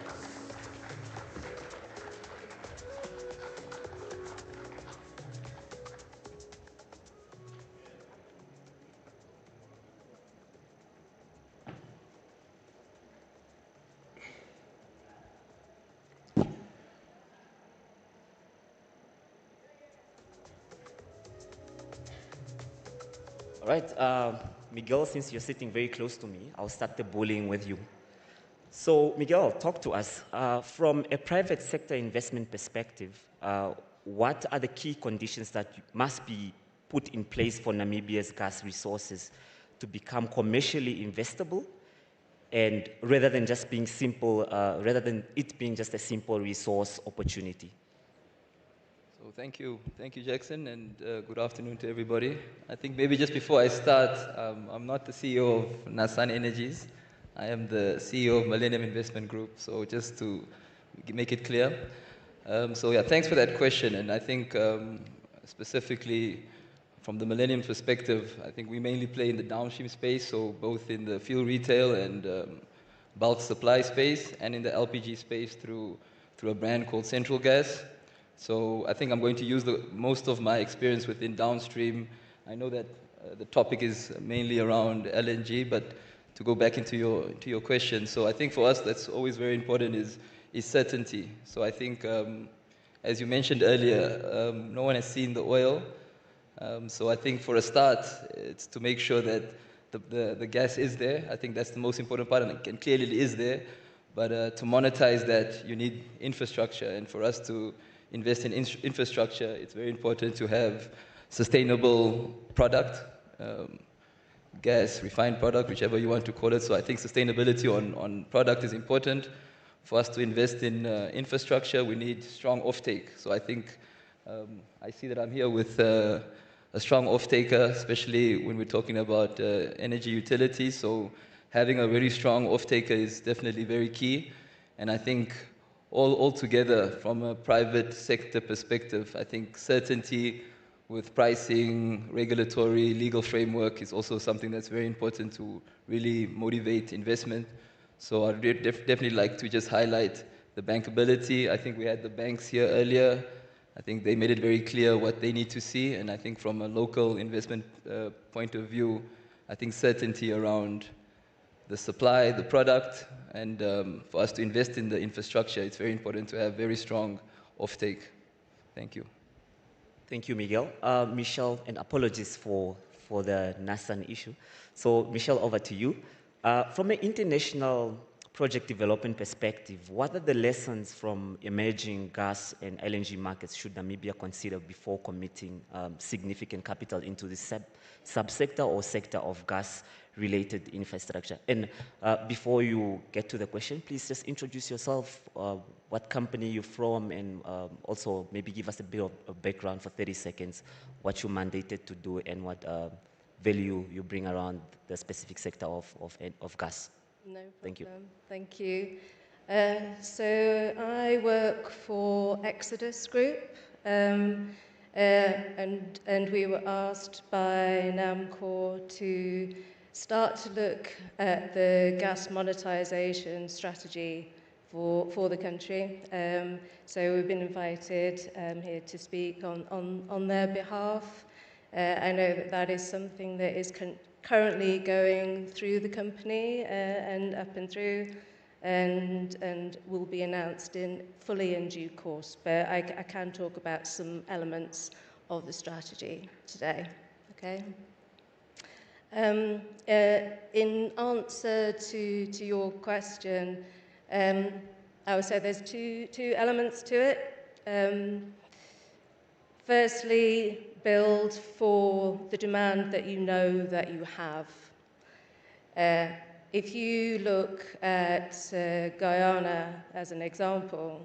All right, Miguel, since you're sitting very close to me, I'll start the bullying with you. So, Miguel, talk to us. From a private sector investment perspective, what are the key conditions that must be put in place for Namibia's gas resources to become commercially investable, and rather than just being simple, rather than it being just a simple resource opportunity? So thank you, Jackson, and good afternoon to everybody. I think maybe just before I start, I'm not the CEO of Nasan Energies. I am the CEO of Millennium Investment Group, so just to make it clear. So yeah, thanks for that question, and I think specifically from the Millennium perspective, I think we mainly play in the downstream space, so both in the fuel retail and bulk supply space, and in the LPG space through a brand called Central Gas. So I think I'm going to use most of my experience within downstream. I know that the topic is mainly around LNG, but to go back into your question. So I think for us, that's always very important is certainty. So I think, as you mentioned earlier, no one has seen the oil. So I think for a start, it's to make sure that the gas is there. I think that's the most important part, and clearly it is there. But to monetize that, you need infrastructure. And for us to invest in infrastructure, it's very important to have sustainable product, gas, refined product, whichever you want to call it. So I think sustainability on product is important. For us to invest in infrastructure, we need strong offtake. So I think I see that I'm here with a strong off-taker, especially when we're talking about energy utilities. So having a very strong off-taker is definitely very key. And I think all together, from a private sector perspective, I think certainty with pricing, regulatory, legal framework is also something that's very important to really motivate investment. So I'd definitely like to just highlight the bankability. I think we had the banks here earlier. I think they made it very clear what they need to see, and I think from a local investment point of view, I think certainty around the supply, the product, and for us to invest in the infrastructure, it's very important to have very strong offtake. Thank you. Thank you, Miguel. Michelle, and apologies for the Nassan issue. So, Michelle, over to you. From an international project development perspective, what are the lessons from emerging gas and LNG markets should Namibia consider before committing significant capital into the subsector or sector of gas-related infrastructure? And before you get to the question, please just introduce yourself, what company you're from, and also maybe give us a bit of a background for 30 seconds, what you're mandated to do and what value you bring around the specific sector of gas. No problem. Thank you. Thank you. So I work for Exodus Group, and we were asked by NAMCOR to start to look at the gas monetization strategy for the country. So we've been invited here to speak on their behalf. I know that is something that is currently going through the company and up and through, and will be announced fully in due course. But I can talk about some elements of the strategy today. Okay. In answer to your question, I would say there's two elements to it. Firstly, build for the demand that you know that you have. If you look at Guyana as an example,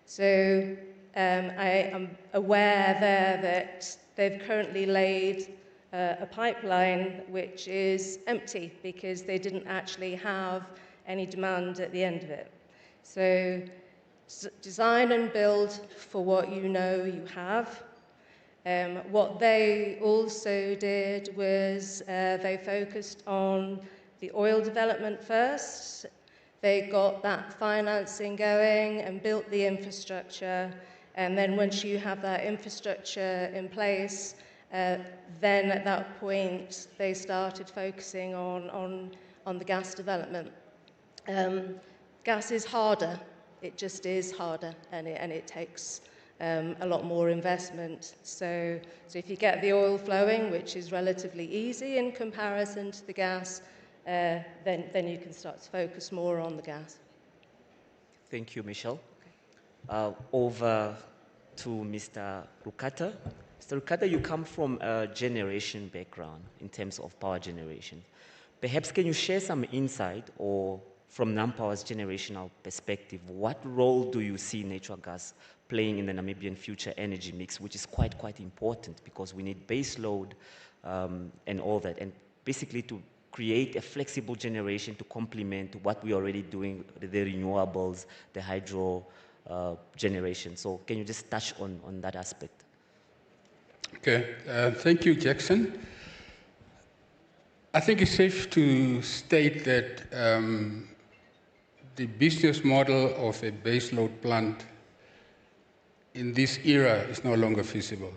so I am aware there that they've currently laid a pipeline which is empty because they didn't actually have any demand at the end of it. So design and build for what you know you have. What they also did was they focused on the oil development first. They got that financing going and built the infrastructure. And then once you have that infrastructure in place, then at that point, they started focusing on the gas development. Gas is harder. It just is harder, and it takes a lot more investment. So if you get the oil flowing, which is relatively easy in comparison to the gas, then you can start to focus more on the gas. Thank you, Michelle. Okay. Over to Mr. Rukata. Mr. Rukata, you come from a generation background in terms of power generation. Perhaps can you share some insight, or from NamPower's generational perspective, what role do you see natural gas playing in the Namibian future energy mix, which is quite important because we need base load and all that, and basically to create a flexible generation to complement what we're already doing, the renewables, the hydro generation. So can you just touch on that aspect? Okay, thank you, Jackson. I think it's safe to state that the business model of a baseload plant in this era is no longer feasible.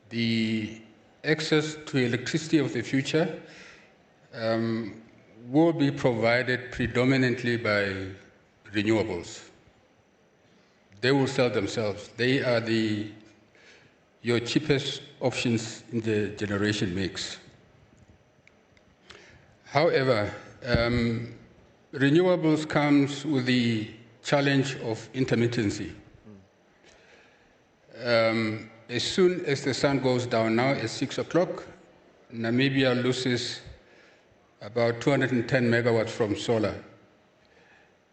The access to electricity of the future will be provided predominantly by renewables. They will sell themselves. They are your cheapest options in the generation mix. However, renewables comes with the challenge of intermittency. As soon as the sun goes down now at 6 o'clock, Namibia loses about 210 megawatts from solar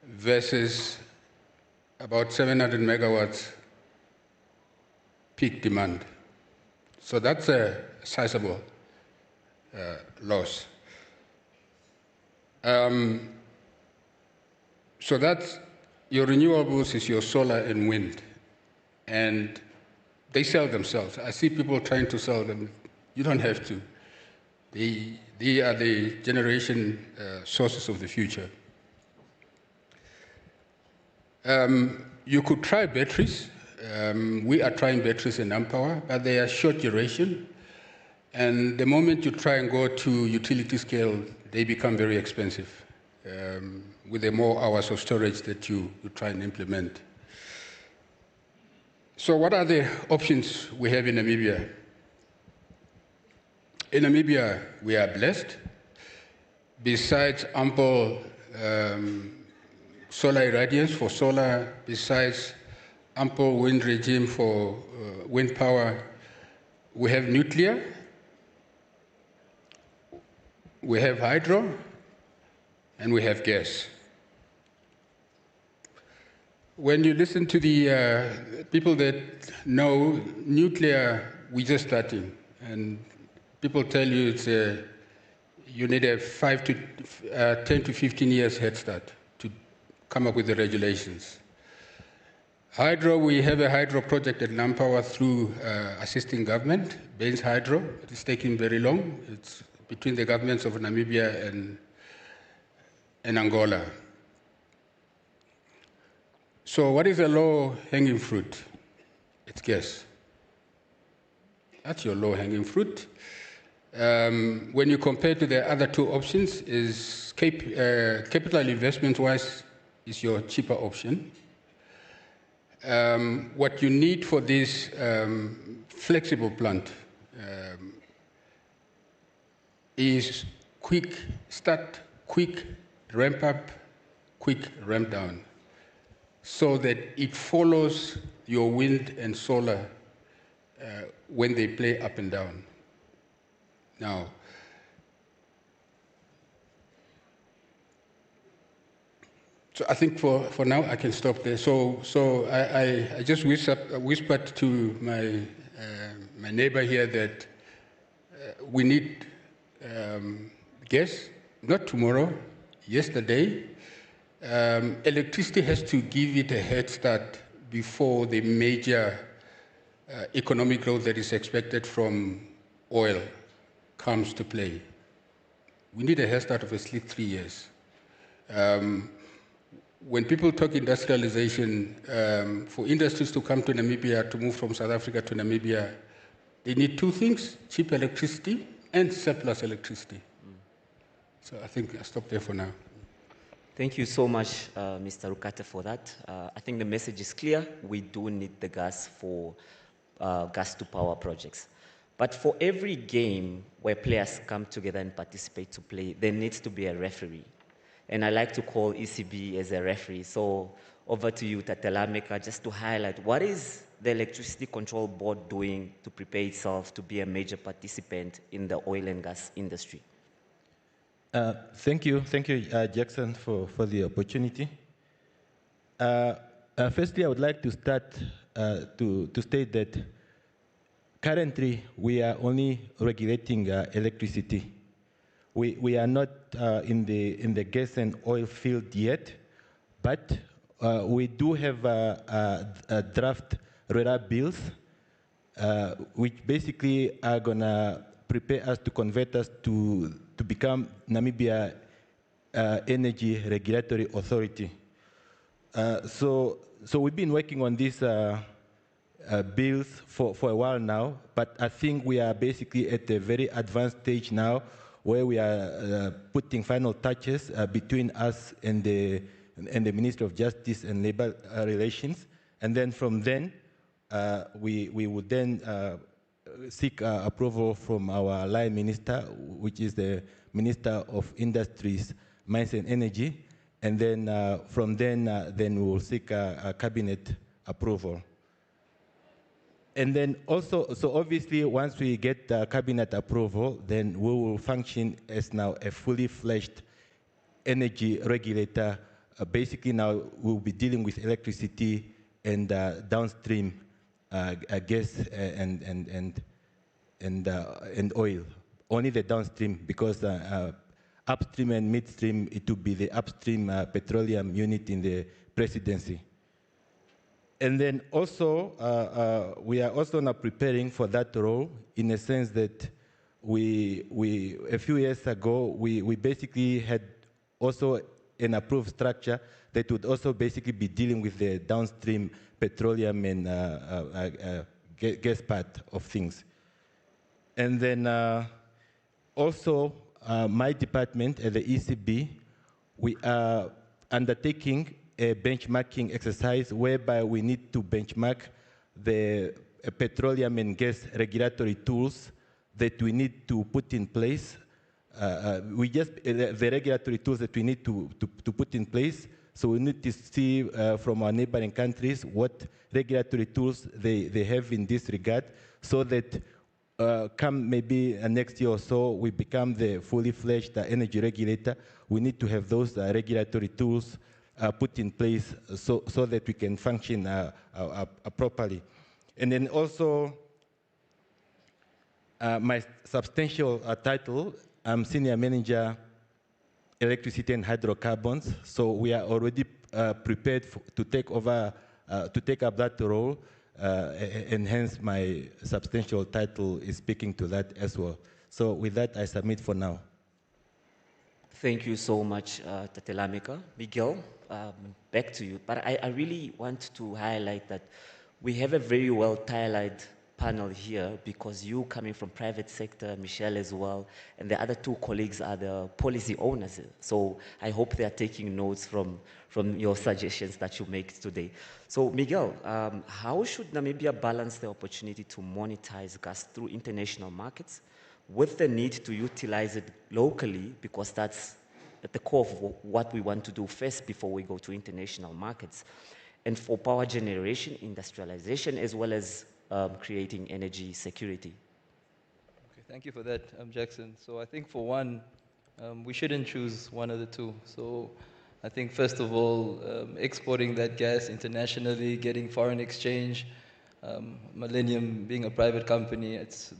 versus about 700 megawatts peak demand. So that's a sizable loss. So that's your renewables is your solar and wind, and they sell themselves. I see people trying to sell them. You don't have to. They are the generation sources of the future. You could try batteries. We are trying batteries in Ampower, but they are short duration. And the moment you try and go to utility scale, they become very expensive with the more hours of storage that you try and implement. So what are the options we have in Namibia? In Namibia, we are blessed. Besides ample solar irradiance for solar, besides ample wind regime for wind power, we have nuclear, we have hydro, and we have gas. When you listen to the people that know nuclear, we're just starting, and people tell you it's you need a 10 to 15 years head start to come up with the regulations. Hydro, we have a hydro project at Nampower through assisting government, Baines Hydro. It is taking very long. It's between the governments of Namibia and Angola. So what is a low-hanging fruit? It's gas. That's your low-hanging fruit. When you compare to the other two options, is capital investment-wise is your cheaper option. What you need for this flexible plant is quick start, quick ramp up, quick ramp down, so that it follows your wind and solar when they play up and down. Now, so I think for now I can stop there. So I just whispered to my neighbor here that we need gas, not tomorrow, yesterday. Electricity has to give it a head start before the major economic growth that is expected from oil comes to play. We need a head start of at least 3 years. When people talk industrialization, for industries to come to Namibia, to move from South Africa to Namibia, they need two things: cheap electricity and surplus electricity. So I think I'll stop there for now. Thank you so much, Mr. Rukate, for that. I think the message is clear. We do need the gas for gas-to-power projects. But for every game where players come together and participate to play, there needs to be a referee. And I like to call ECB as a referee. So over to you, Tatelameka, just to highlight, what is the Electricity Control Board doing to prepare itself to be a major participant in the oil and gas industry? Thank you, Jackson, for the opportunity. Firstly, I would like to start to state that currently we are only regulating electricity. We are not in the gas and oil field yet, but we do have a draft RERA bills, which basically are gonna prepare us to convert us to become Namibia Energy Regulatory Authority. So we've been working on these bills for a while now, but I think we are basically at a very advanced stage now where we are putting final touches between us and the Ministry of Justice and Labor Relations. And then from then, we would then seek approval from our line minister, which is the Minister of Industries, Mines and Energy. And then from then we will seek a cabinet approval. And then also, so obviously once we get the cabinet approval, then we will function as now a fully fledged energy regulator. Basically now we'll be dealing with electricity and downstream gas and oil. Only the downstream, because upstream and midstream, it will be the upstream petroleum unit in the presidency. And then also, we are also now preparing for that role in a sense that a few years ago, we basically had also an approved structure that would also basically be dealing with the downstream petroleum and gas part of things. And then also, my department at the ECB, we are undertaking a benchmarking exercise whereby we need to benchmark the petroleum and gas regulatory tools that we need to put in place. The regulatory tools that we need to put in place. So we need to see from our neighboring countries what regulatory tools they have in this regard, so that come maybe next year or so, we become the fully fledged energy regulator. We need to have those regulatory tools put in place so that we can function properly. And then also, my substantial title, I'm Senior Manager, Electricity and Hydrocarbons. So we are already prepared to take over, to take up that role, and hence my substantial title is speaking to that as well. So with that, I submit for now. Thank you so much, Tatelameka. Miguel, back to you. But I really want to highlight that we have a very well-tailored panel here, because you coming from private sector, Michelle as well, and the other two colleagues are the policy owners. So I hope they are taking notes from your suggestions that you make today. So Miguel, how should Namibia balance the opportunity to monetize gas through international markets with the need to utilize it locally, because that's at the core of what we want to do first before we go to international markets, and for power generation, industrialization, as well as creating energy security? Okay, thank you for that, Jackson. So I think for one, we shouldn't choose one of the two. So I think first of all, exporting that gas internationally, getting foreign exchange, Millennium being a private company, it's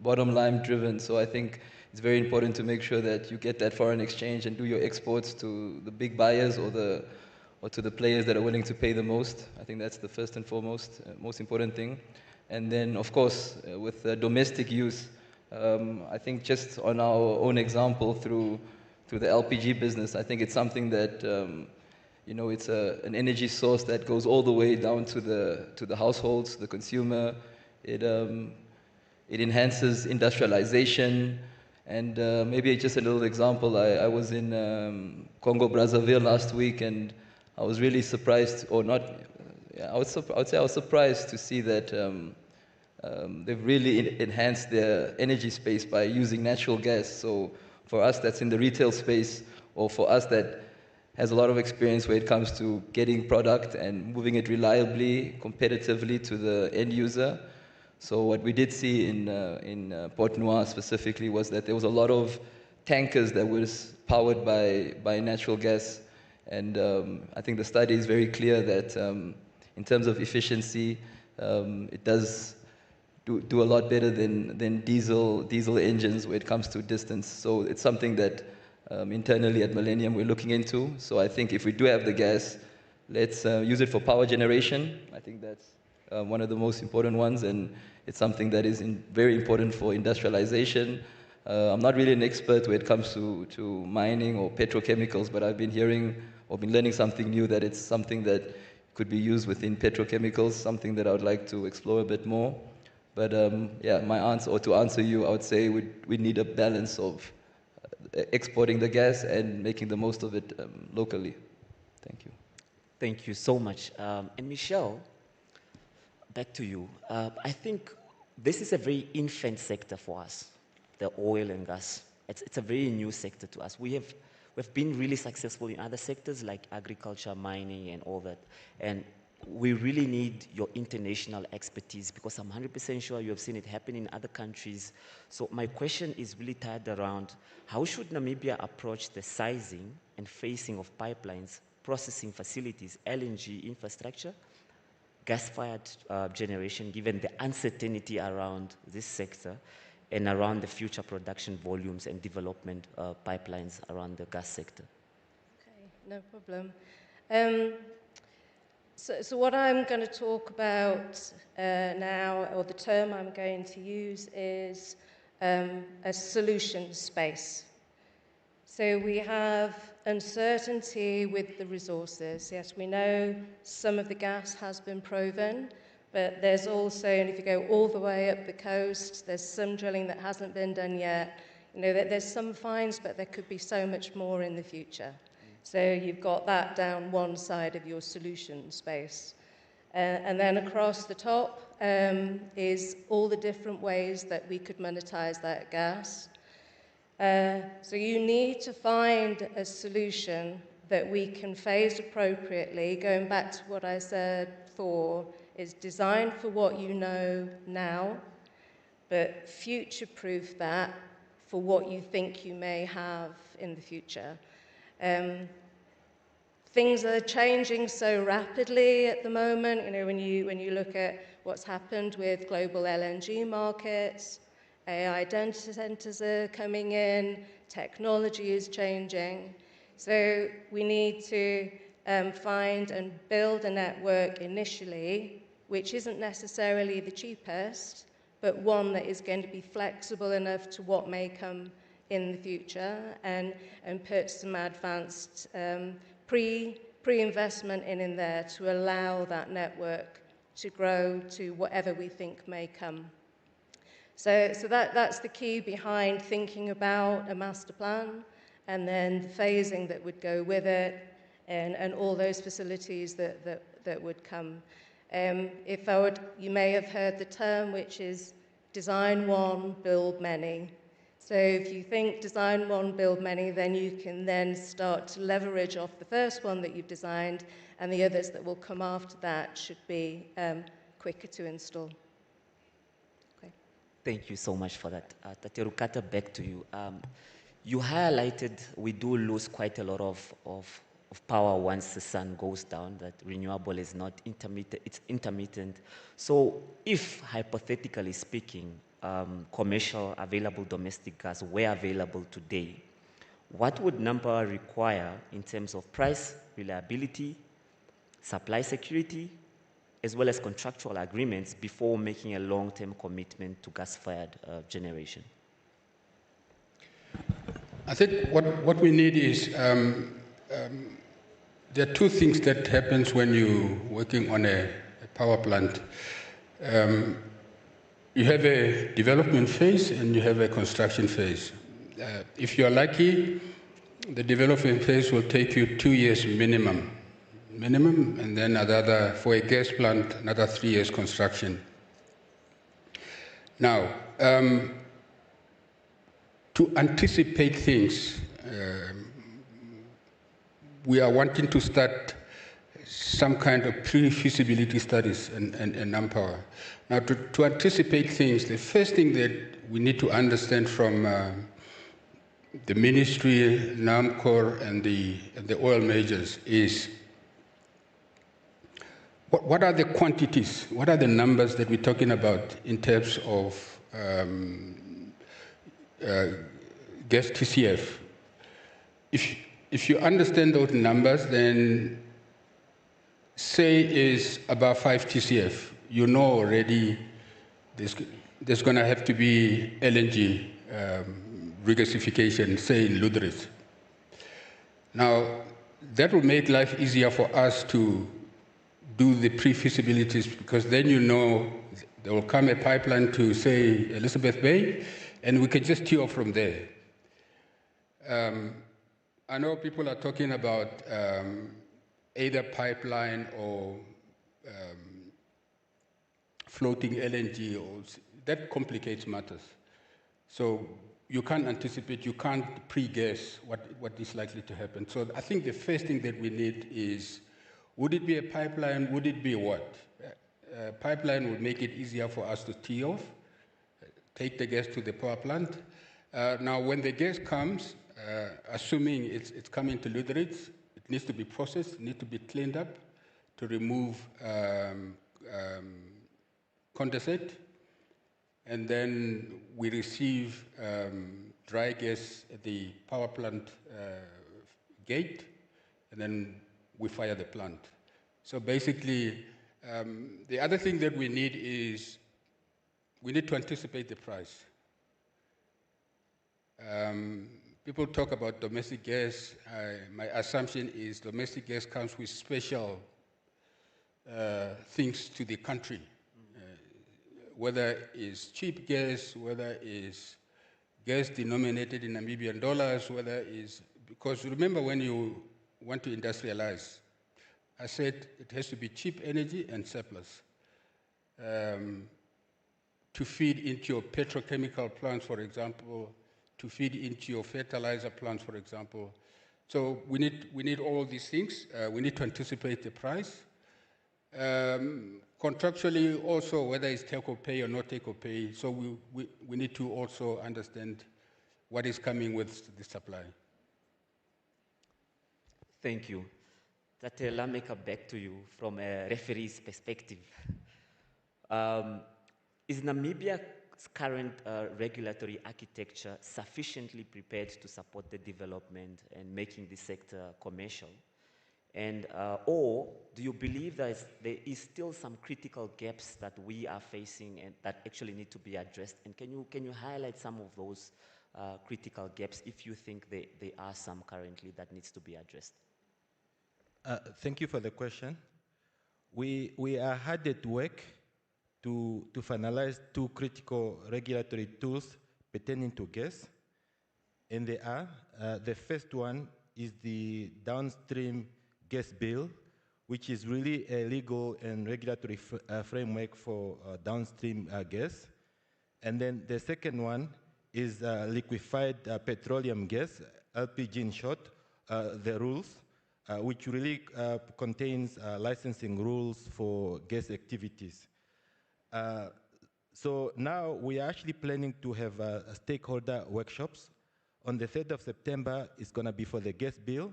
bottom line driven. So I think it's very important to make sure that you get that foreign exchange and do your exports to the big buyers or to the players that are willing to pay the most. I think that's the first and foremost, most important thing. And then, of course, with domestic use, I think just on our own example through the LPG business, I think it's something that, you know, it's an energy source that goes all the way down to the households, the consumer. It enhances industrialization. And maybe just a little example, I was in Congo Brazzaville last week, and I was really surprised, or not, I would say I was surprised to see that they've really enhanced their energy space by using natural gas. So for us that's in the retail space, or for us that has a lot of experience when it comes to getting product and moving it reliably, competitively to the end user. So what we did see in Port Noir specifically was that there was a lot of tankers that was powered by natural gas. And I think the study is very clear that in terms of efficiency, it does do a lot better than diesel engines when it comes to distance. So it's something that internally at Millennium we're looking into. So I think if we do have the gas, let's use it for power generation. I think that's one of the most important ones, and it's something that is very important for industrialization. I'm not really an expert when it comes to mining or petrochemicals, but I've been hearing or been learning something new, that it's something that could be used within petrochemicals, something that I would like to explore a bit more. But yeah, my answer, or to answer you, I would say we need a balance of exporting the gas and making the most of it locally. Thank you. Thank you so much. And Michelle, back to you. I think this is a very infant sector for us, the oil and gas. It's a very new sector to us. We've been really successful in other sectors like agriculture, mining, and all that. And we really need your international expertise because I'm 100% sure you have seen it happen in other countries. So my question is really tied around how should Namibia approach the sizing and phasing of pipelines, processing facilities, LNG infrastructure, gas-fired generation, given the uncertainty around this sector and around the future production volumes and development pipelines around the gas sector? Okay, no problem. So what I'm going to talk about now, or the term I'm going to use, is a solution space. So we have uncertainty with the resources. Yes, we know some of the gas has been proven, but there's also, and if you go all the way up the coast, there's some drilling that hasn't been done yet. You know, there's some finds, but there could be so much more in the future. So you've got that down one side of your solution space. And then across the top is all the different ways that we could monetize that gas. So you need to find a solution that we can phase appropriately. Going back to what I said before, is designed for what you know now, but future-proof that for what you think you may have in the future. Things are changing so rapidly at the moment. You know, when you look at what's happened with global LNG markets, AI data centers are coming in, technology is changing. So we need to find and build a network initially, which isn't necessarily the cheapest, but one that is going to be flexible enough to what may come in the future, and put some advanced pre-investment in there to allow that network to grow to whatever we think may come. So that's the key behind thinking about a master plan, and then the phasing that would go with it, and all those facilities that would come. You may have heard the term, which is design one, build many. So if you think design one, build many, then you can then start to leverage off the first one that you've designed, and the others that will come after that should be quicker to install. Okay. Thank you so much for that. Tate Rukata, back to you. You highlighted we do lose quite a lot of power once the sun goes down, that renewable is not intermittent, it's intermittent. So if, hypothetically speaking, commercial available domestic gas were available today, what would Namibia require in terms of price, reliability, supply security, as well as contractual agreements before making a long-term commitment to gas-fired generation? I think what we need is, there are two things that happens when you're working on a power plant. You have a development phase and you have a construction phase. If you're lucky, the development phase will take you 2 years minimum, and then for a gas plant, another 3 years construction. Now, to anticipate things, we are wanting to start some kind of pre-feasibility studies and Nampower. Now, to anticipate things, the first thing that we need to understand from the ministry, NAMCOR, and the oil majors is what are the quantities, what are the numbers that we're talking about in terms of gas TCF. If you understand those numbers, then say is about 5 TCF, you know already there's going to have to be LNG regasification, say in Lüderitz. Now, that will make life easier for us to do the pre-feasibilities, because then you know there will come a pipeline to, say, Elizabeth Bay, and we can just tee off from there. I know people are talking about either pipeline or floating LNG, that complicates matters. So you can't anticipate, you can't pre-guess what is likely to happen. So I think the first thing that we need is, would it be a pipeline, would it be what? A pipeline would make it easier for us to tee off, take the gas to the power plant. Now when the gas comes, assuming it's coming to Lüderitz, it needs to be processed, it needs to be cleaned up to remove condensate, and then we receive dry gas at the power plant gate, and then we fire the plant. So basically, the other thing that we need is, we need to anticipate the price. People talk about domestic gas. My assumption is domestic gas comes with special things to the country. Whether it's cheap gas, whether it's gas denominated in Namibian dollars, whether it's, because remember when you want to industrialize, I said it has to be cheap energy and surplus. To feed into your petrochemical plants, for example, to feed into your fertilizer plants, for example. So we need all these things. We need to anticipate the price. Contractually also, whether it's take or pay or not take or pay, so we need to also understand what is coming with the supply. Thank you. Tate Lameka, back to you from a referee's perspective. Is Namibia's current regulatory architecture sufficiently prepared to support the development and making the sector commercial? And, or do you believe that there is still some critical gaps that we are facing and that actually need to be addressed? And can you highlight some of those critical gaps if you think there are some currently that needs to be addressed? Thank you for the question. We are hard at work to finalize two critical regulatory tools pertaining to gas. And they are, the first one is the downstream gas bill, which is really a legal and regulatory framework for downstream gas. And then the second one is liquefied petroleum gas, LPG in short, the rules, which really contains licensing rules for gas activities. So now we are actually planning to have stakeholder workshops. On the 3rd of September, it's going to be for the gas bill.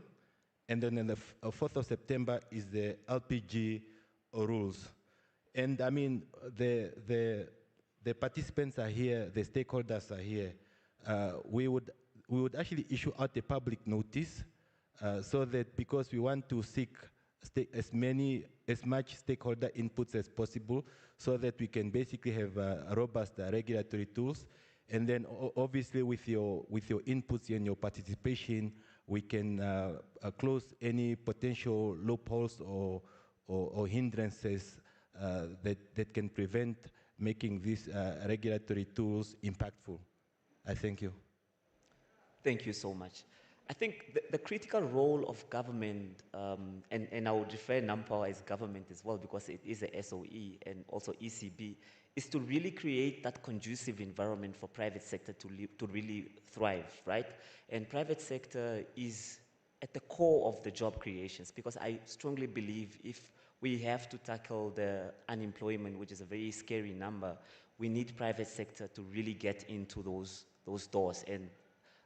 And then on the 4th of September is the LPG rules. And I mean, the participants are here, the stakeholders are here. We would actually issue out a public notice so that, because we want to seek as much stakeholder inputs as possible so that we can basically have robust regulatory tools. And then obviously with your inputs and your participation, we can close any potential loopholes or hindrances that can prevent making these regulatory tools impactful. I thank you. Thank you so much. I think the critical role of government, and I would refer NAMPOWER as government as well because it is a SOE and also ECB, is to really create that conducive environment for private sector to really thrive, right? And private sector is at the core of the job creations because I strongly believe if we have to tackle the unemployment, which is a very scary number, we need private sector to really get into those doors. And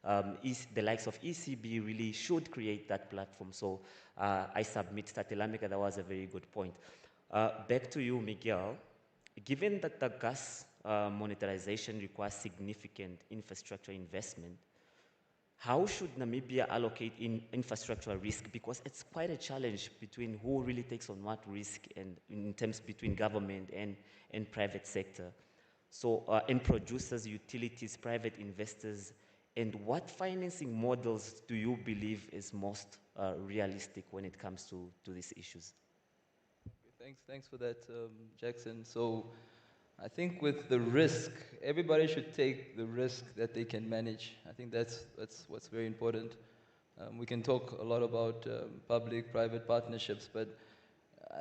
the likes of ECB really should create that platform. So I submit Tatelamika, that was a very good point. Back to you, Miguel. Given that the gas monetization requires significant infrastructure investment, how should Namibia allocate infrastructure risk? Because it's quite a challenge between who really takes on what risk and in terms between government and private sector. So, and producers, utilities, private investors, and what financing models do you believe is most realistic when it comes to these issues? Thanks for that, Jackson. So I think with the risk, everybody should take the risk that they can manage. I think that's what's very important. We can talk a lot about public-private partnerships, but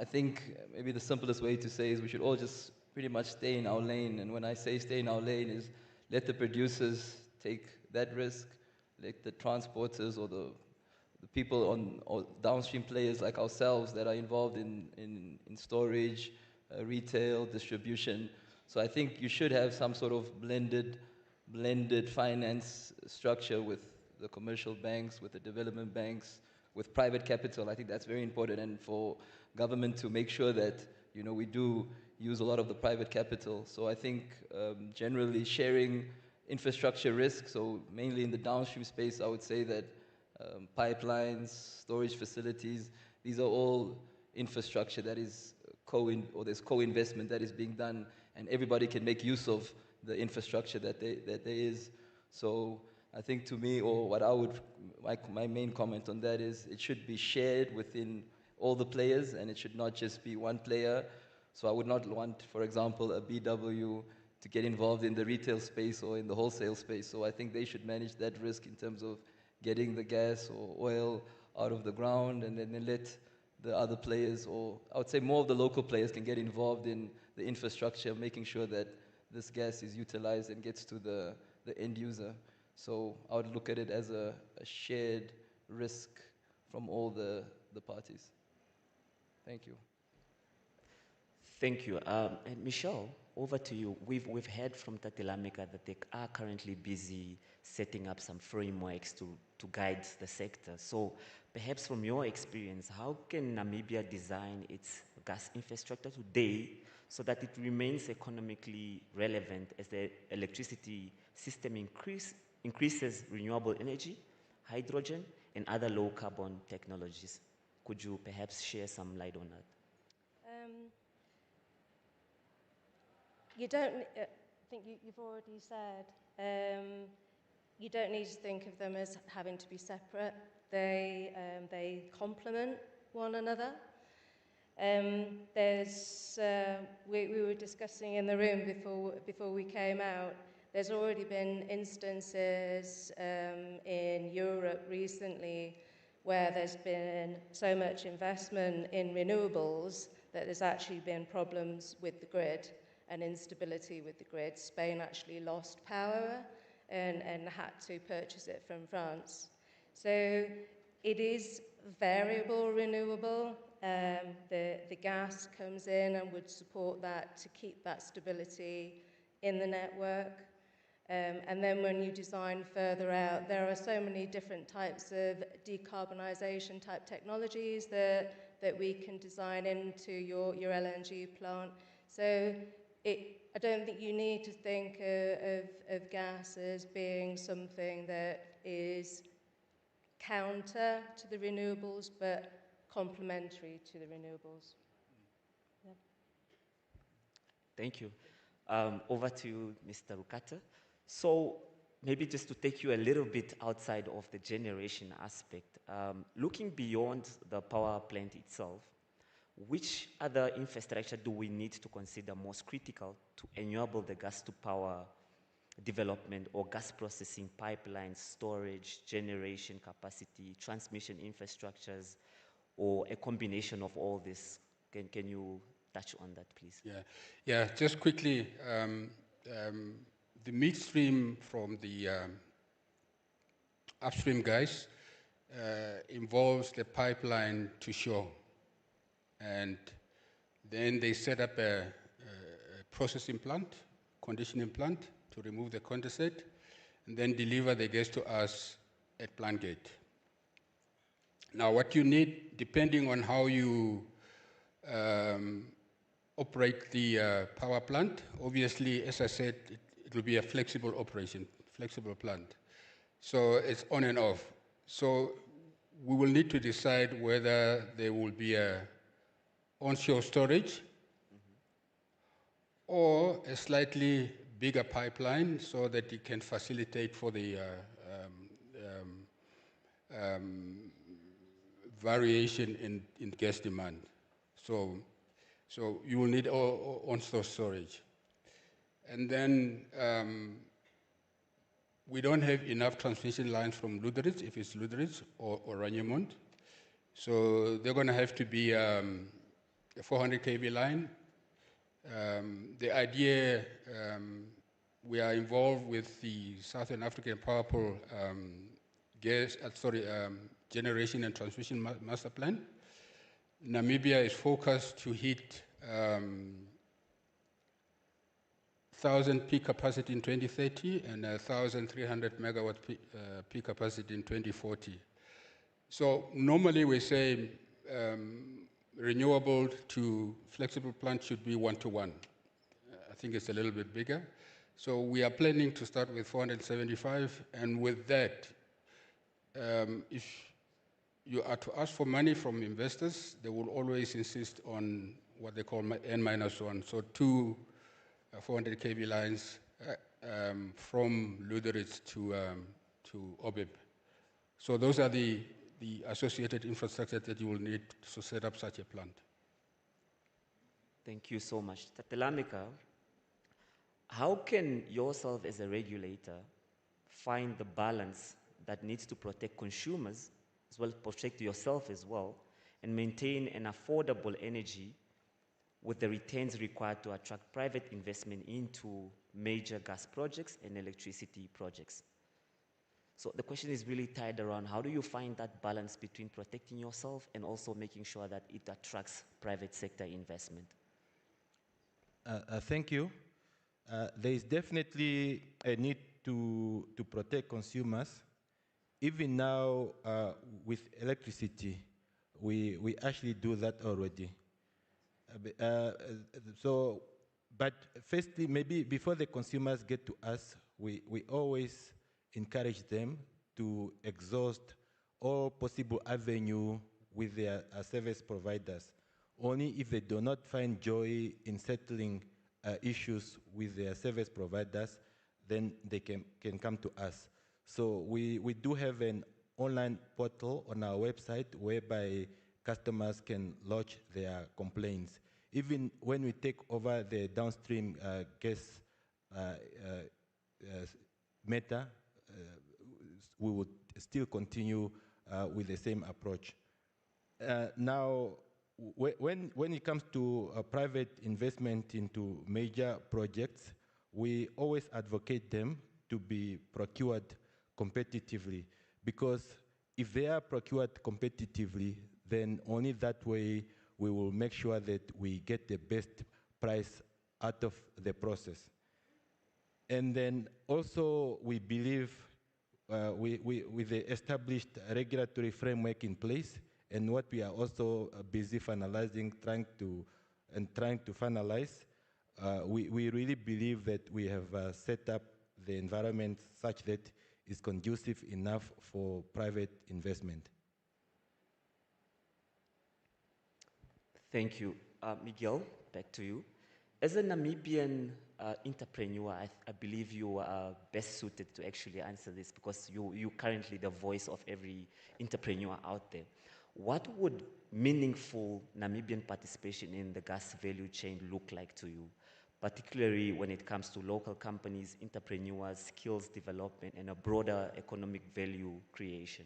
I think maybe the simplest way to say is we should all just pretty much stay in our lane. And when I say stay in our lane is let the producers take that risk, let the transporters or the people on or downstream players like ourselves that are involved in storage, retail, distribution. So I think you should have some sort of blended finance structure with the commercial banks, with the development banks, with private capital. I think that's very important, and for government to make sure that we do use a lot of the private capital. So I think generally sharing infrastructure risk, so mainly in the downstream space, I would say that pipelines, storage facilities, these are all infrastructure that is there's co-investment that is being done, and everybody can make use of the infrastructure that there is. So I think to me, or what I would, my main comment on that is it should be shared within all the players, and it should not just be one player. So I would not want, for example, a BW to get involved in the retail space or in the wholesale space. So I think they should manage that risk in terms of getting the gas or oil out of the ground, and then let the other players, or I would say more of the local players, can get involved in the infrastructure, making sure that this gas is utilized and gets to the end user. So I would look at it as a shared risk from all the parties. Thank you. Thank you. And Michelle, over to you. We've heard from Tatilamika that they are currently busy setting up some frameworks to guide the sector. So perhaps from your experience, how can Namibia design its gas infrastructure today so that it remains economically relevant as the electricity system increases renewable energy, hydrogen, and other low carbon technologies? Could you perhaps share some light on that? You don't, I think you've already said, you don't need to think of them as having to be separate. They complement one another. We were discussing in the room before we came out, there's already been instances in Europe recently where there's been so much investment in renewables that there's actually been problems with the grid and instability with the grid. Spain actually lost power and had to purchase it from France. So it is variable renewable. The gas comes in and would support that to keep that stability in the network. And then when you design further out, there are so many different types of decarbonisation type technologies that we can design into your LNG plant. So I don't think you need to think of gas as being something that is counter to the renewables, but complementary to the renewables. Yeah. Thank you. Over to you, Mr. Rukata. So maybe just to take you a little bit outside of the generation aspect, looking beyond the power plant itself, which other infrastructure do we need to consider most critical to enable the gas-to-power development or gas processing pipelines, storage, generation capacity, transmission infrastructures, or a combination of all this? Can you touch on that, please? Yeah. Just quickly, the midstream from the upstream guys involves the pipeline to shore. And then they set up a processing plant, conditioning plant, to remove the condensate, and then deliver the gas to us at plant gate. Now, what you need, depending on how you operate the power plant, obviously, as I said, it will be a flexible operation, flexible plant. So it's on and off. So we will need to decide whether there will be a onshore storage or a slightly bigger pipeline so that it can facilitate for the variation in gas demand. So you will need onshore storage. And then we don't have enough transmission lines from Luderitz, if it's Luderitz or Ranyemond. So they're going to have to be a 400 kV line. The idea, we are involved with the Southern African Power Pool Generation and Transmission Master Plan. Namibia is focused to hit 1,000 peak capacity in 2030 and 1,300 megawatt peak capacity in 2040. So normally we say renewable to flexible plants should be 1-to-1. I think it's a little bit bigger. So we are planning to start with 475, and with that, if you are to ask for money from investors, they will always insist on what they call N-1, so two 400 kV lines from Luderitz to Obib. So those are the associated infrastructure that you will need to set up such a plant. Thank you so much. Tatelamika, how can yourself as a regulator find the balance that needs to protect consumers, as well as protect yourself as well, and maintain an affordable energy with the returns required to attract private investment into major gas projects and electricity projects? So the question is really tied around how do you find that balance between protecting yourself and also making sure that it attracts private sector investment? Thank you. There is definitely a need to protect consumers. Even now, with electricity, we actually do that already. But firstly, maybe before the consumers get to us, we always encourage them to exhaust all possible avenue with their service providers. Only if they do not find joy in settling issues with their service providers, then they can come to us. So we do have an online portal on our website whereby customers can lodge their complaints. Even when we take over the downstream gas matter, we would still continue with the same approach. Now, when it comes to private investment into major projects, we always advocate them to be procured competitively, because if they are procured competitively, then only that way we will make sure that we get the best price out of the process. And then also we believe with the established regulatory framework in place, and what we are also busy finalizing, trying to finalize, we really believe that we have set up the environment such that it's conducive enough for private investment. Thank you. Miguel, back to you. As a Namibian entrepreneur, I believe you are best suited to actually answer this, because you're currently the voice of every entrepreneur out there. What would meaningful Namibian participation in the gas value chain look like to you, particularly when it comes to local companies, entrepreneurs, skills development, and a broader economic value creation?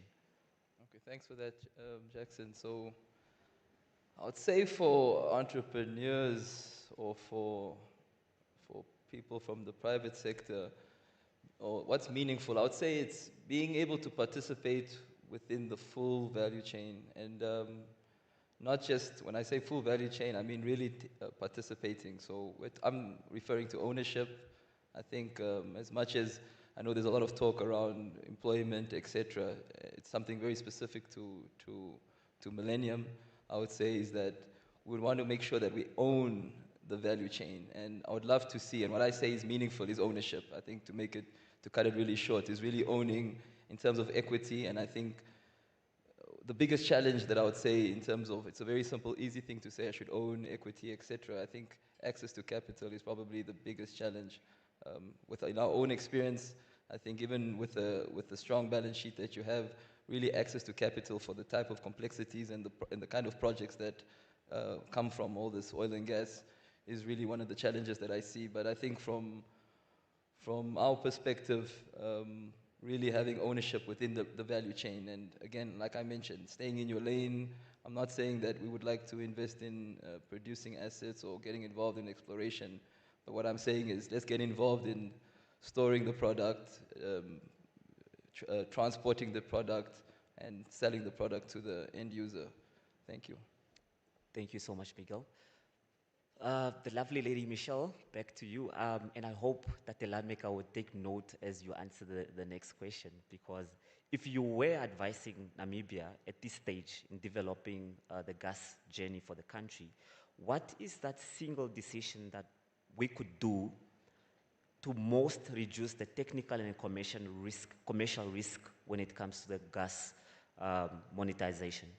Okay, thanks for that, Jackson. So I would say for entrepreneurs or for people from the private sector, or what's meaningful, I would say it's being able to participate within the full value chain. And not just, when I say full value chain, I mean really participating. So I'm referring to ownership. I think as much as I know there's a lot of talk around employment, etc., it's something very specific to Millennium, I would say, is that we want to make sure that we own the value chain. And I would love to see, and what I say is meaningful, is ownership. I think to cut it really short, is really owning in terms of equity. And I think the biggest challenge that I would say in terms of, it's a very simple, easy thing to say, I should own equity, etc. I think access to capital is probably the biggest challenge. In our own experience, I think even with the strong balance sheet that you have, really access to capital for the type of complexities and the kind of projects that come from all this oil and gas is really one of the challenges that I see. But I think from our perspective, really having ownership within the value chain. And again, like I mentioned, staying in your lane. I'm not saying that we would like to invest in producing assets or getting involved in exploration. But what I'm saying is let's get involved in storing the product, transporting the product, and selling the product to the end user. Thank you. Thank you so much, Miguel. The lovely lady Michelle, back to you. And I hope that Telameka would take note as you answer the next question, because if you were advising Namibia at this stage in developing the gas journey for the country, what is that single decision that we could do to most reduce the technical and commercial risk when it comes to the gas monetization?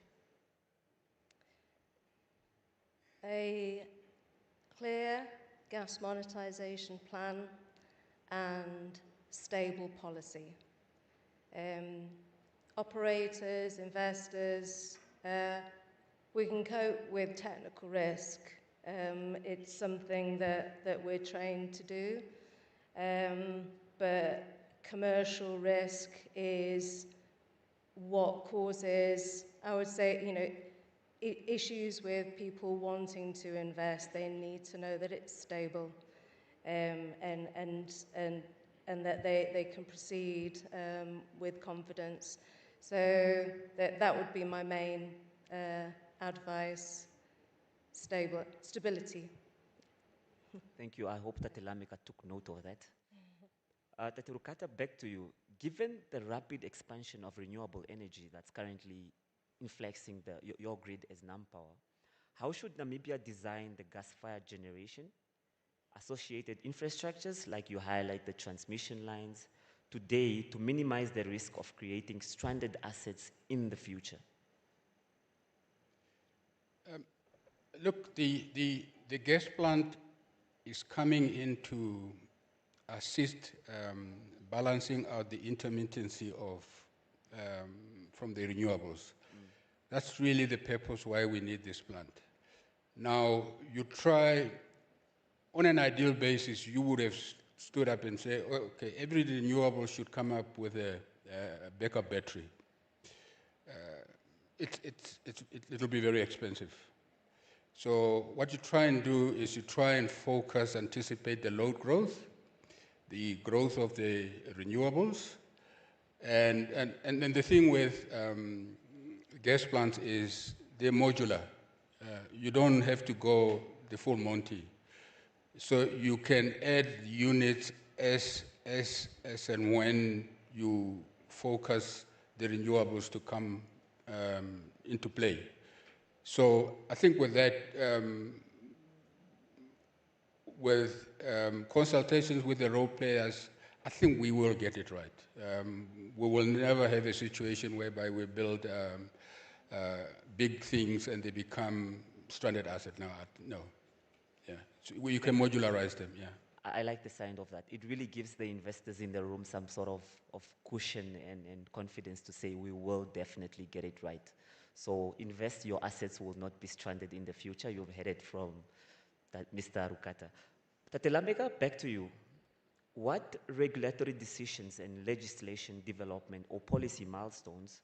A clear gas monetization plan and stable policy. Operators, investors, we can cope with technical risk. It's something that we're trained to do. But commercial risk is what causes, I would say, issues with people wanting to invest. They need to know that it's stable and that they can proceed with confidence. So that would be my main advice, stability. Thank you. I hope that Telameka took note of that. Tete Rukata, back to you. Given the rapid expansion of renewable energy that's currently influencing your grid as NamPower, how should Namibia design the gas-fired generation, associated infrastructures, like you highlight the transmission lines, today to minimize the risk of creating stranded assets in the future? Look, the gas plant is coming in to assist balancing out the intermittency of from the renewables. That's really the purpose why we need this plant. Now, you try, on an ideal basis, you would have stood up and say, oh, okay, every renewable should come up with a backup battery. It'll be very expensive. So what you try and do is you try and focus, anticipate the load growth, the growth of the renewables, and then the thing with gas plants is they're modular. You don't have to go the full Monty. So you can add units as and when you focus the renewables to come into play. So I think with that, with consultations with the role players, I think we will get it right. We will never have a situation whereby we build big things and they become stranded assets. No. Yeah. So you can modularize them, yeah. I like the sound of that. It really gives the investors in the room some sort of cushion and confidence to say we will definitely get it right. So invest, your assets will not be stranded in the future. You've heard it from Mr. Rukata. Telameka, back to you. What regulatory decisions and legislation development or policy milestones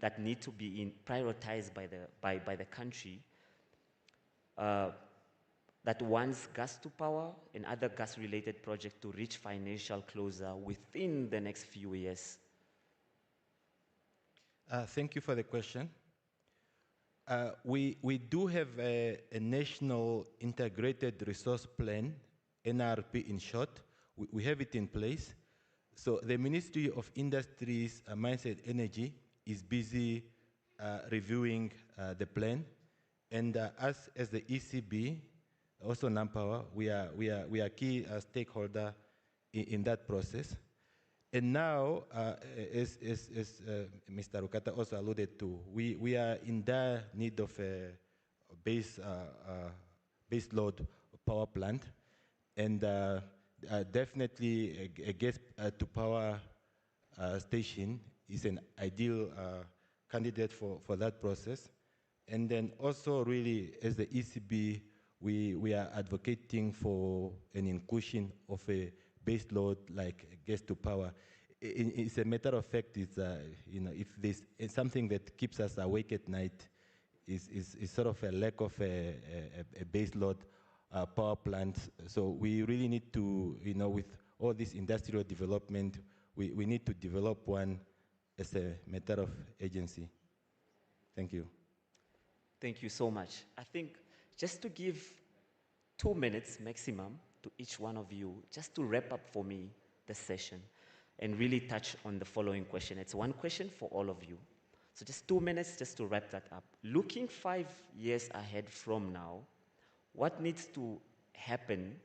that need to be prioritized by the country that wants gas to power and other gas-related projects to reach financial closure within the next few years? Thank you for the question. We do have a National Integrated Resource Plan, NRP in short. We have it in place. So the Ministry of Industries, Mines and Energy is busy reviewing the plan. And us as the ECB, also NamPower, we are key stakeholder in that process. And now, as Mr. Rukata also alluded to, we are in dire need of a base load power plant, and definitely a gas to power station is an ideal candidate for that process. And then also really, as the ECB, we are advocating for an inclusion of a base load like gas to power. It's a matter of fact, it's, if there's something that keeps us awake at night, is sort of a lack of a base load power plant. So we really need to, with all this industrial development, we need to develop one as a matter of agency. Thank you. Thank you so much. I think just to give 2 minutes maximum to each one of you, just to wrap up for me the session and really touch on the following question. It's one question for all of you. So just 2 minutes just to wrap that up. Looking 5 years ahead from now, what needs to happen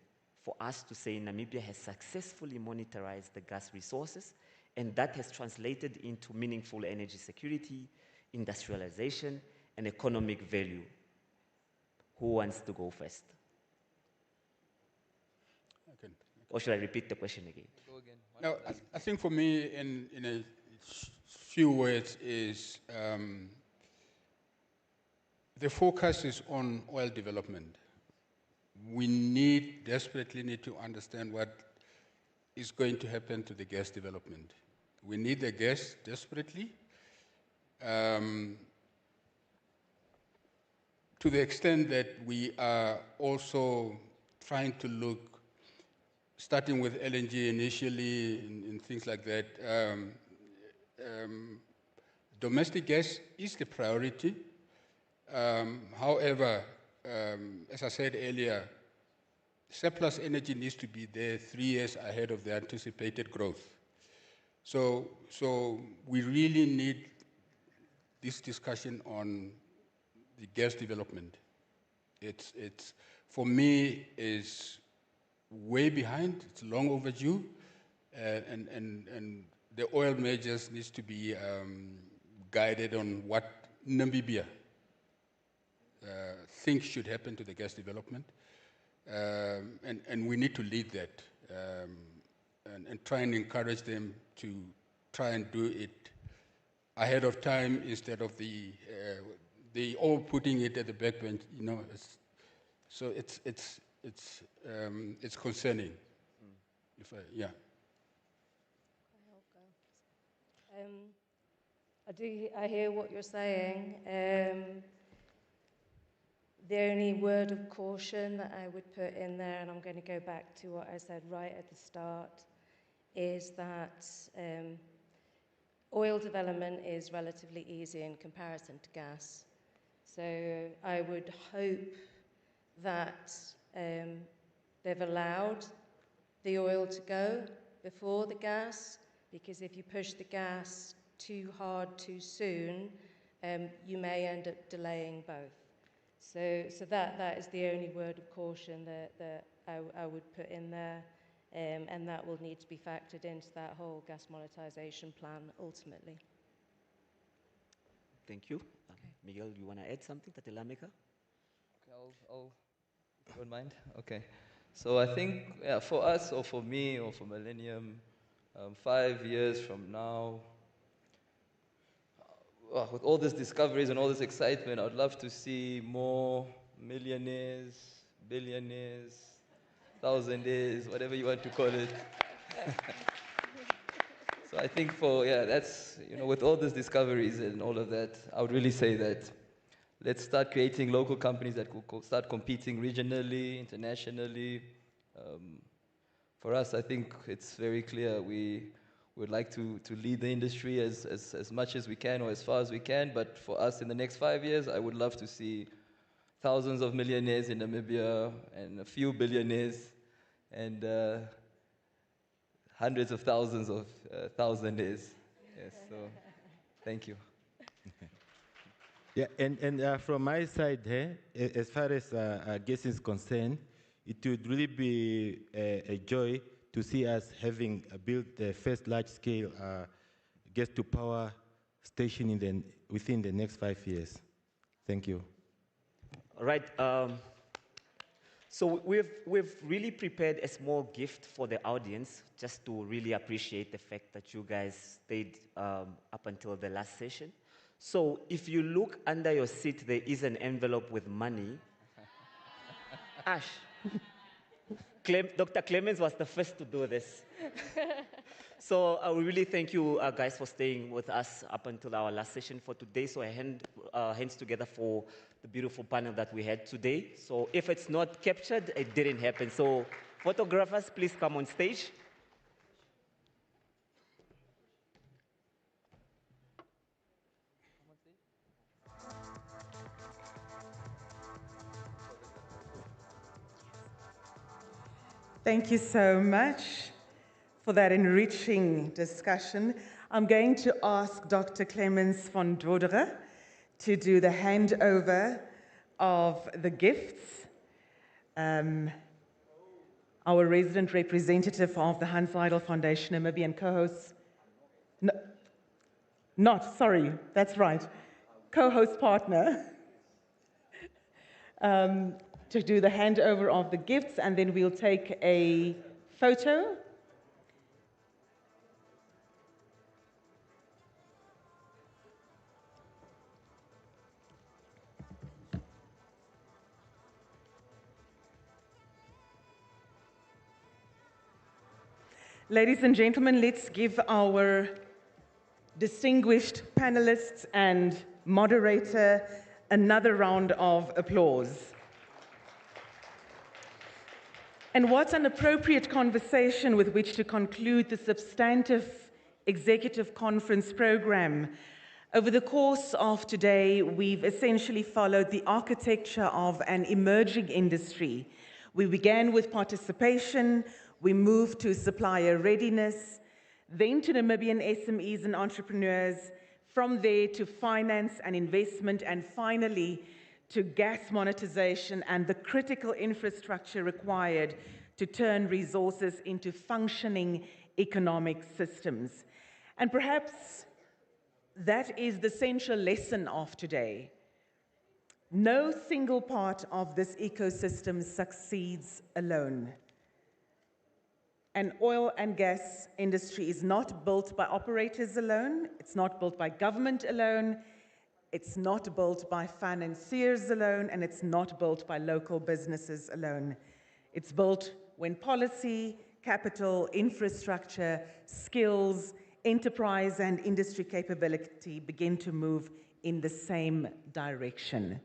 for us to say Namibia has successfully monetized the gas resources, and that has translated into meaningful energy security, industrialization, and economic value? Who wants to go first? Or should I repeat the question again? Go again. No, I think for me, in a few words, is the focus is on oil development. We desperately need to understand what is going to happen to the gas development. We need the gas desperately. To the extent that we are also trying to look, starting with LNG initially and things like that, domestic gas is the priority. However, as I said earlier, surplus energy needs to be there 3 years ahead of the anticipated growth. So we really need this discussion on the gas development. It's for me, is way behind. It's long overdue, and the oil majors needs to be guided on what Namibia thinks should happen to the gas development, and we need to lead that and try and encourage them to try and do it ahead of time instead of they all putting it at the backbench. So it's concerning. Yeah. I hear what you're saying. The only word of caution that I would put in there, and I'm going to go back to what I said right at the start, is that oil development is relatively easy in comparison to gas. So I would hope that they've allowed the oil to go before the gas, because if you push the gas too hard too soon, you may end up delaying both. So that is the only word of caution that I would put in there, and that will need to be factored into that whole gas monetization plan ultimately. Thank you. Miguel, you want to add something, Tatelameka? Okay, if you don't mind. Okay. So I think, yeah, for us or for me or for Millennium, 5 years from now, with all these discoveries and all this excitement, I'd love to see more millionaires, billionaires, thousandaires, whatever you want to call it. So I think that's, with all these discoveries and all of that, I would really say that let's start creating local companies that could start competing regionally, internationally. For us, I think it's very clear we would like to lead the industry as much as we can or as far as we can, but for us in the next 5 years, I would love to see thousands of millionaires in Namibia and a few billionaires and hundreds of thousands of thousandaires. Yes, so thank you. Yeah, and from my side, as far as gas is concerned, it would really be a joy to see us having built the first large-scale gas-to-power station within the next 5 years. Thank you. All right. So we've really prepared a small gift for the audience, just to really appreciate the fact that you guys stayed up until the last session. So if you look under your seat, there is an envelope with money. Ash. Dr. Clemens was the first to do this. So we really thank you guys for staying with us up until our last session for today. So I hands together for the beautiful panel that we had today. So if it's not captured, it didn't happen. So photographers, please come on stage. Thank you so much for that enriching discussion. I'm going to ask Dr. Clemens von Dordere to do the handover of the gifts. Our resident representative of the Hans Seidel Foundation Namibian co-host, that's right, co-host partner, to do the handover of the gifts, and then we'll take a photo. Ladies and gentlemen, let's give our distinguished panelists and moderator another round of applause. And what an appropriate conversation with which to conclude the substantive executive conference program. Over the course of today, we've essentially followed the architecture of an emerging industry. We began with participation, we moved to supplier readiness, then to Namibian SMEs and entrepreneurs, from there to finance and investment, and finally to gas monetization and the critical infrastructure required to turn resources into functioning economic systems. And perhaps that is the central lesson of today. No single part of this ecosystem succeeds alone. An oil and gas industry is not built by operators alone, it's not built by government alone, it's not built by financiers alone, and it's not built by local businesses alone. It's built when policy, capital, infrastructure, skills, enterprise, and industry capability begin to move in the same direction.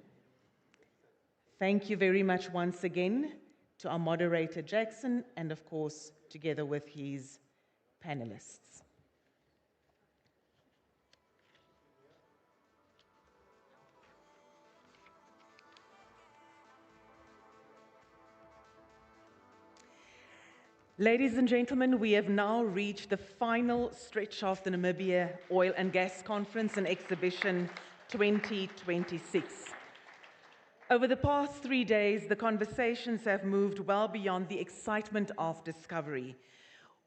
Thank you very much once again to our moderator, Jackson, and of course, together with his panelists. Ladies and gentlemen, we have now reached the final stretch of the Namibia Oil and Gas Conference and Exhibition 2026. Over the past 3 days, the conversations have moved well beyond the excitement of discovery.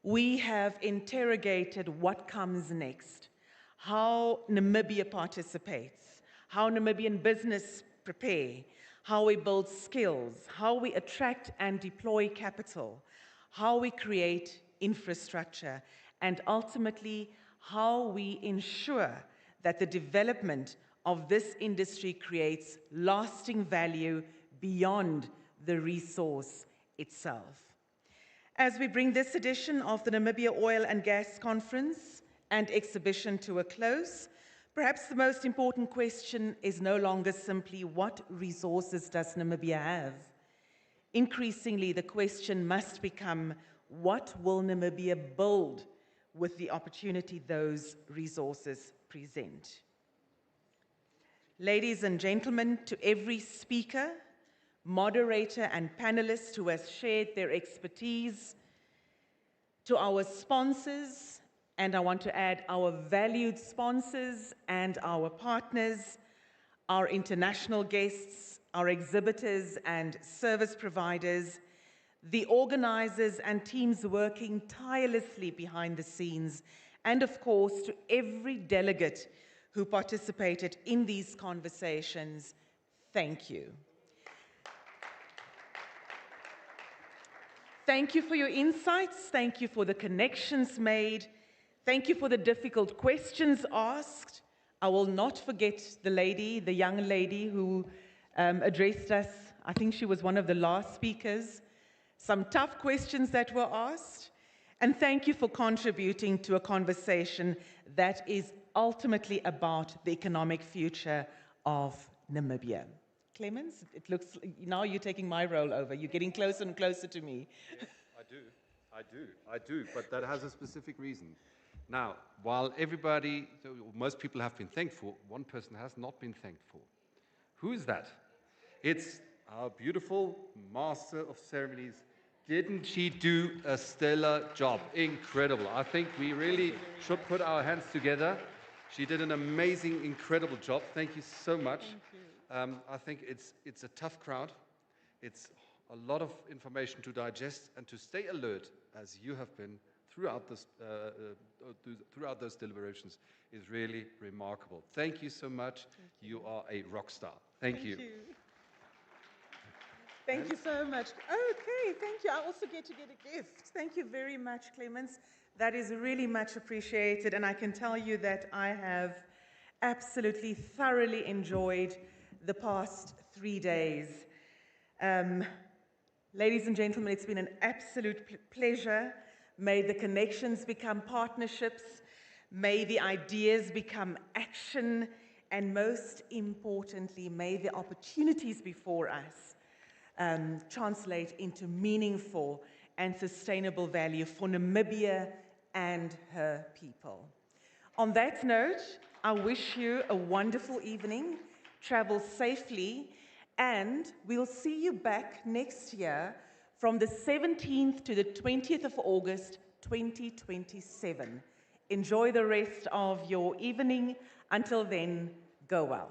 We have interrogated what comes next, how Namibia participates, how Namibian business prepare, how we build skills, how we attract and deploy capital, how we create infrastructure, and ultimately, how we ensure that the development of this industry creates lasting value beyond the resource itself. As we bring this edition of the Namibia Oil and Gas Conference and Exhibition to a close, perhaps the most important question is no longer simply what resources does Namibia have? Increasingly, the question must become, what will Namibia build with the opportunity those resources present? Ladies and gentlemen, to every speaker, moderator, and panelist who has shared their expertise, to our sponsors, and I want to add our valued sponsors and our partners, our international guests, our exhibitors and service providers, the organizers and teams working tirelessly behind the scenes, and of course to every delegate who participated in these conversations, thank you. Thank you for your insights, thank you for the connections made, thank you for the difficult questions asked. I will not forget the young lady who addressed us I think she was one of the last speakers. Some tough questions that were asked. And thank you for contributing to a conversation that is ultimately about the economic future of Namibia. Clemens, it looks, now you're taking my role over. You're getting closer and closer to me. Yes, I do, but that has a specific reason. Now, while everybody, most people have been thanked for, one person has not been thanked for. Who is that? It's our beautiful Master of Ceremonies. Didn't she do a stellar job? Incredible. I think we really should put our hands together. She did an amazing, incredible job. Thank you so much. I think it's a tough crowd. It's a lot of information to digest, and to stay alert, as you have been throughout those deliberations, is really remarkable. Thank you so much. You are a rock star. Thank you. Thank you so much. Okay, thank you. I also get to get a gift. Thank you very much, Clemens. That is really much appreciated, and I can tell you that I have absolutely thoroughly enjoyed the past 3 days. Ladies and gentlemen, it's been an absolute pleasure. May the connections become partnerships. May the ideas become action. And most importantly, may the opportunities before us translate into meaningful and sustainable value for Namibia and her people. On that note, I wish you a wonderful evening. Travel safely, and we'll see you back next year from the 17th to the 20th of August, 2027. Enjoy the rest of your evening. Until then, go well.